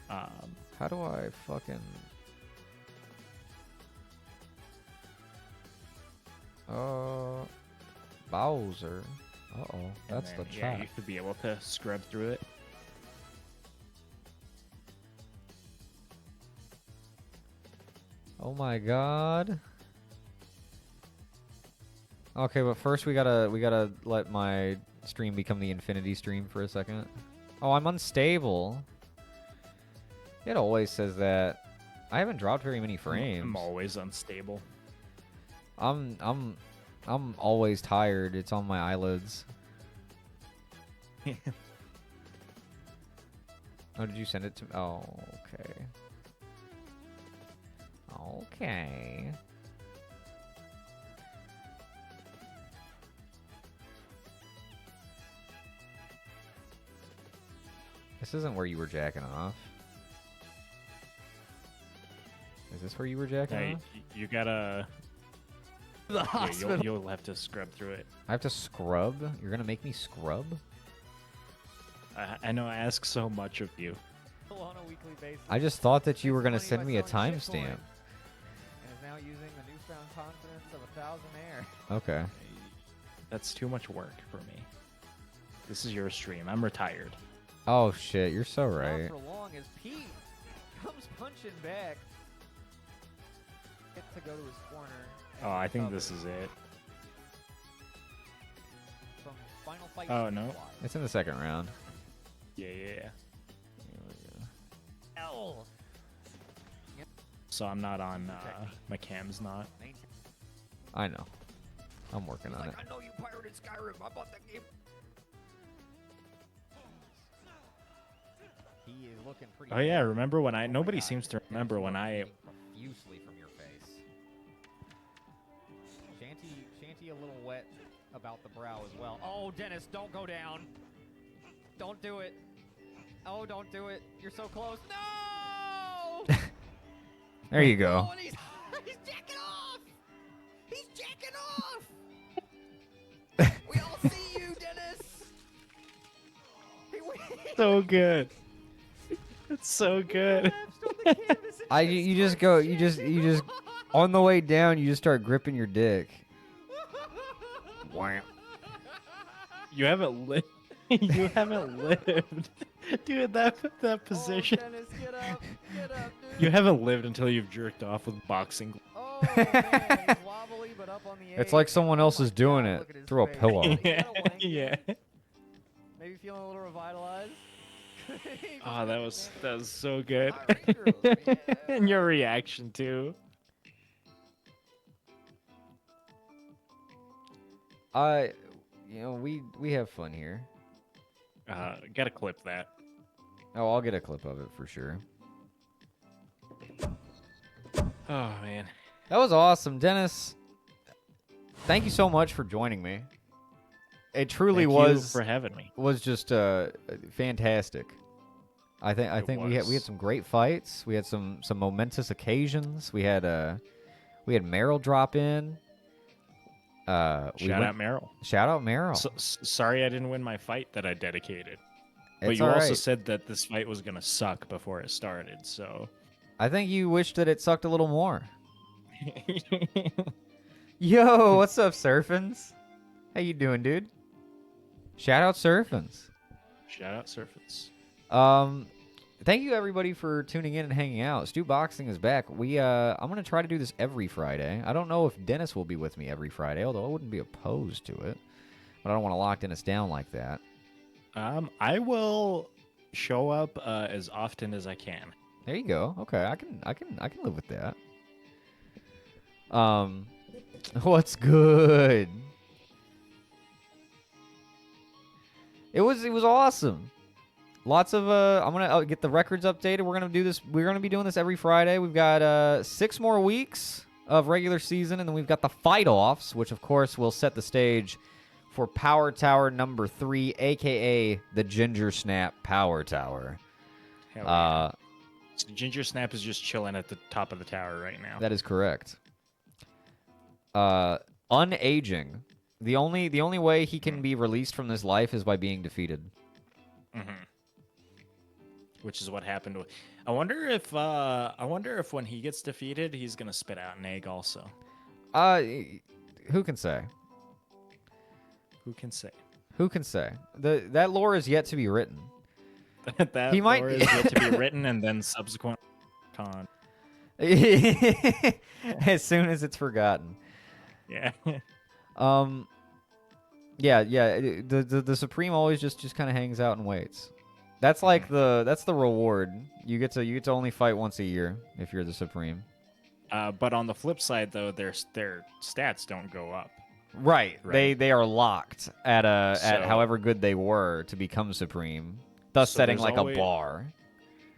Speaker 1: How do I fucking? Bowser. Uh-oh, that's the
Speaker 2: yeah,
Speaker 1: chat.
Speaker 2: you should be able to scrub through it.
Speaker 1: Oh my god. Okay, but first we gotta let my stream become the infinity stream for a second. Oh, I'm unstable. It always says that. I haven't dropped very many frames.
Speaker 2: I'm always unstable.
Speaker 1: I'm always tired. It's on my eyelids. Oh, did you send it to me? Oh, okay. Okay. This isn't where you were jacking off. Is this where you were jacking off?
Speaker 2: You gotta.
Speaker 3: The hospital.
Speaker 2: You'll have to scrub through it.
Speaker 1: I have to scrub? You're gonna make me scrub?
Speaker 2: I know I ask so much of you.
Speaker 3: On a weekly basis.
Speaker 1: I just thought that you were gonna
Speaker 3: Money
Speaker 1: send
Speaker 3: by
Speaker 1: me a
Speaker 3: selling
Speaker 1: timestamp.
Speaker 3: shitcoin. And is now using the newfound confidence of 1,000 air.
Speaker 1: Okay.
Speaker 2: That's too much work for me. This is your stream. I'm retired.
Speaker 1: Oh shit, you're so right.
Speaker 3: Not for long as Pete comes punching back. Get to go to his corner. and
Speaker 2: Oh, I think
Speaker 3: recover
Speaker 2: this is it.
Speaker 3: from final fight
Speaker 2: Oh, no.
Speaker 3: squad.
Speaker 1: It's in the second round.
Speaker 2: Yeah.
Speaker 3: L.
Speaker 2: So I'm not on. My cam's not.
Speaker 1: I know. I'm working on it.
Speaker 3: I know you pirated Skyrim. I bought that game. He is looking pretty.
Speaker 2: Oh yeah, remember when I?
Speaker 3: Oh my
Speaker 2: Nobody
Speaker 3: God.
Speaker 2: seems to
Speaker 3: Dennis,
Speaker 2: remember
Speaker 3: you
Speaker 2: when
Speaker 3: are
Speaker 2: I.
Speaker 3: bleeding profusely from your face. Shanty a little wet about the brow as well. Oh, Dennis, don't go down. Don't do it. Oh, don't do it. You're so close. No!
Speaker 1: There you go.
Speaker 3: Oh, and he's jacking off. He's jacking off. We all see you, Dennis.
Speaker 2: So good. It's so good.
Speaker 1: You just on the way down you just start gripping your dick. Wow.
Speaker 2: You haven't lived. You haven't lived, dude. That position.
Speaker 3: Oh, Dennis, get up, dude.
Speaker 2: You haven't lived until you've jerked off with boxing.
Speaker 3: Oh, man, he's wobbly, but up on the
Speaker 1: It's
Speaker 3: A.
Speaker 1: like someone else
Speaker 3: Oh my
Speaker 1: is doing
Speaker 3: God,
Speaker 1: it
Speaker 3: look at his
Speaker 1: through a
Speaker 3: face.
Speaker 1: pillow.
Speaker 3: He
Speaker 2: Yeah,
Speaker 3: got a wank.
Speaker 2: yeah.
Speaker 3: Maybe feeling a little revitalized.
Speaker 2: Oh, that was so good.
Speaker 3: Power Rangers, yeah.
Speaker 2: And your reaction too.
Speaker 1: We have fun here.
Speaker 2: Gotta clip that.
Speaker 1: Oh, I'll get a clip of it for sure.
Speaker 2: Oh man.
Speaker 1: That was awesome, Dennis. Thank you so much for joining me. It truly
Speaker 2: Thank you
Speaker 1: was
Speaker 2: for having me.
Speaker 1: was just fantastic. I think we had
Speaker 2: was.
Speaker 1: some great fights. We had some momentous occasions. We had Meryl drop in.
Speaker 2: Shout out Meryl.
Speaker 1: Shout out Meryl.
Speaker 2: Sorry I didn't win my fight that I dedicated. But
Speaker 1: It's
Speaker 2: you
Speaker 1: all
Speaker 2: also
Speaker 1: right.
Speaker 2: said that this fight was gonna suck before it started, so
Speaker 1: I think you wished that it sucked a little more. Yo, what's up, Surfins? How you doing, dude? Shout out Surfins.
Speaker 2: Shout out Surface.
Speaker 1: Thank you everybody for tuning in and hanging out. Stoop Boxing is back. I'm gonna try to do this every Friday. I don't know if Dennis will be with me every Friday, although I wouldn't be opposed to it. But I don't want to lock Dennis down like that.
Speaker 2: I will show up as often as I can.
Speaker 1: There you go. Okay, I can live with that. What's good? It was awesome. Lots of I'm gonna get the records updated. We're gonna do this. We're gonna be doing this every Friday. We've got 6 more weeks of regular season, and then we've got the fight offs, which of course will set the stage for Power Tower number 3, aka the Ginger Snap Power Tower.
Speaker 2: Hell yeah. So Ginger Snap is just chilling at the top of the tower right now.
Speaker 1: That is correct. Unaging. The only way he can be released from this life is by being defeated.
Speaker 2: Mm-hmm. Which is what happened with. I wonder if when he gets defeated, he's gonna spit out an egg also.
Speaker 1: Who can say?
Speaker 2: Who can say?
Speaker 1: Who can say? That lore is yet to be written.
Speaker 2: That
Speaker 1: He might-
Speaker 2: lore is yet to be written and then subsequent con.
Speaker 1: As soon as it's forgotten.
Speaker 2: Yeah.
Speaker 1: Yeah. The Supreme always just kind of hangs out and waits. That's like that's the reward. You get to only fight once a year if you're the Supreme.
Speaker 2: But on the flip side, though, their stats don't go up.
Speaker 1: Right.
Speaker 2: Right.
Speaker 1: They are locked at
Speaker 2: So-
Speaker 1: however good they were to become Supreme, thus
Speaker 2: So
Speaker 1: setting
Speaker 2: there's
Speaker 1: like
Speaker 2: always-
Speaker 1: a bar.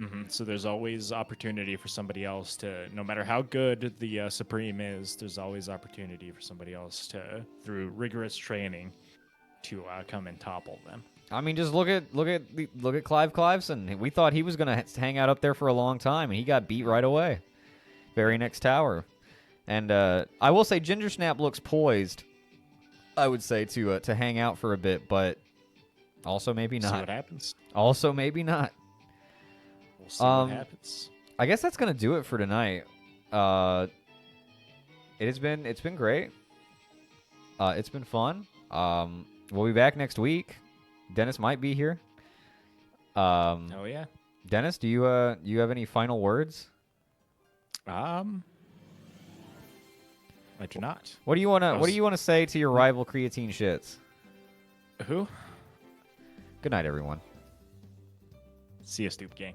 Speaker 2: Mm-hmm. So there's always opportunity for somebody else to, no matter how good the Supreme is, there's always opportunity for somebody else to, through rigorous training, to come and topple them.
Speaker 1: I mean, just look at Clive Cliveson. We thought he was gonna hang out up there for a long time, and he got beat right away. Very next tower, and I will say Ginger Snap looks poised. I would say to hang out for a bit, but also maybe
Speaker 2: See
Speaker 1: not.
Speaker 2: what happens.
Speaker 1: Also maybe not.
Speaker 2: We'll see what happens.
Speaker 1: I guess that's gonna do it for tonight. It's been great. It's been fun. We'll be back next week. Dennis might be here.
Speaker 2: Oh yeah.
Speaker 1: Dennis, do you have any final words?
Speaker 2: I do not.
Speaker 1: What do you wanna say to your rival creatine shits?
Speaker 2: Who?
Speaker 1: Good night, everyone.
Speaker 2: See ya, Stoop Gang.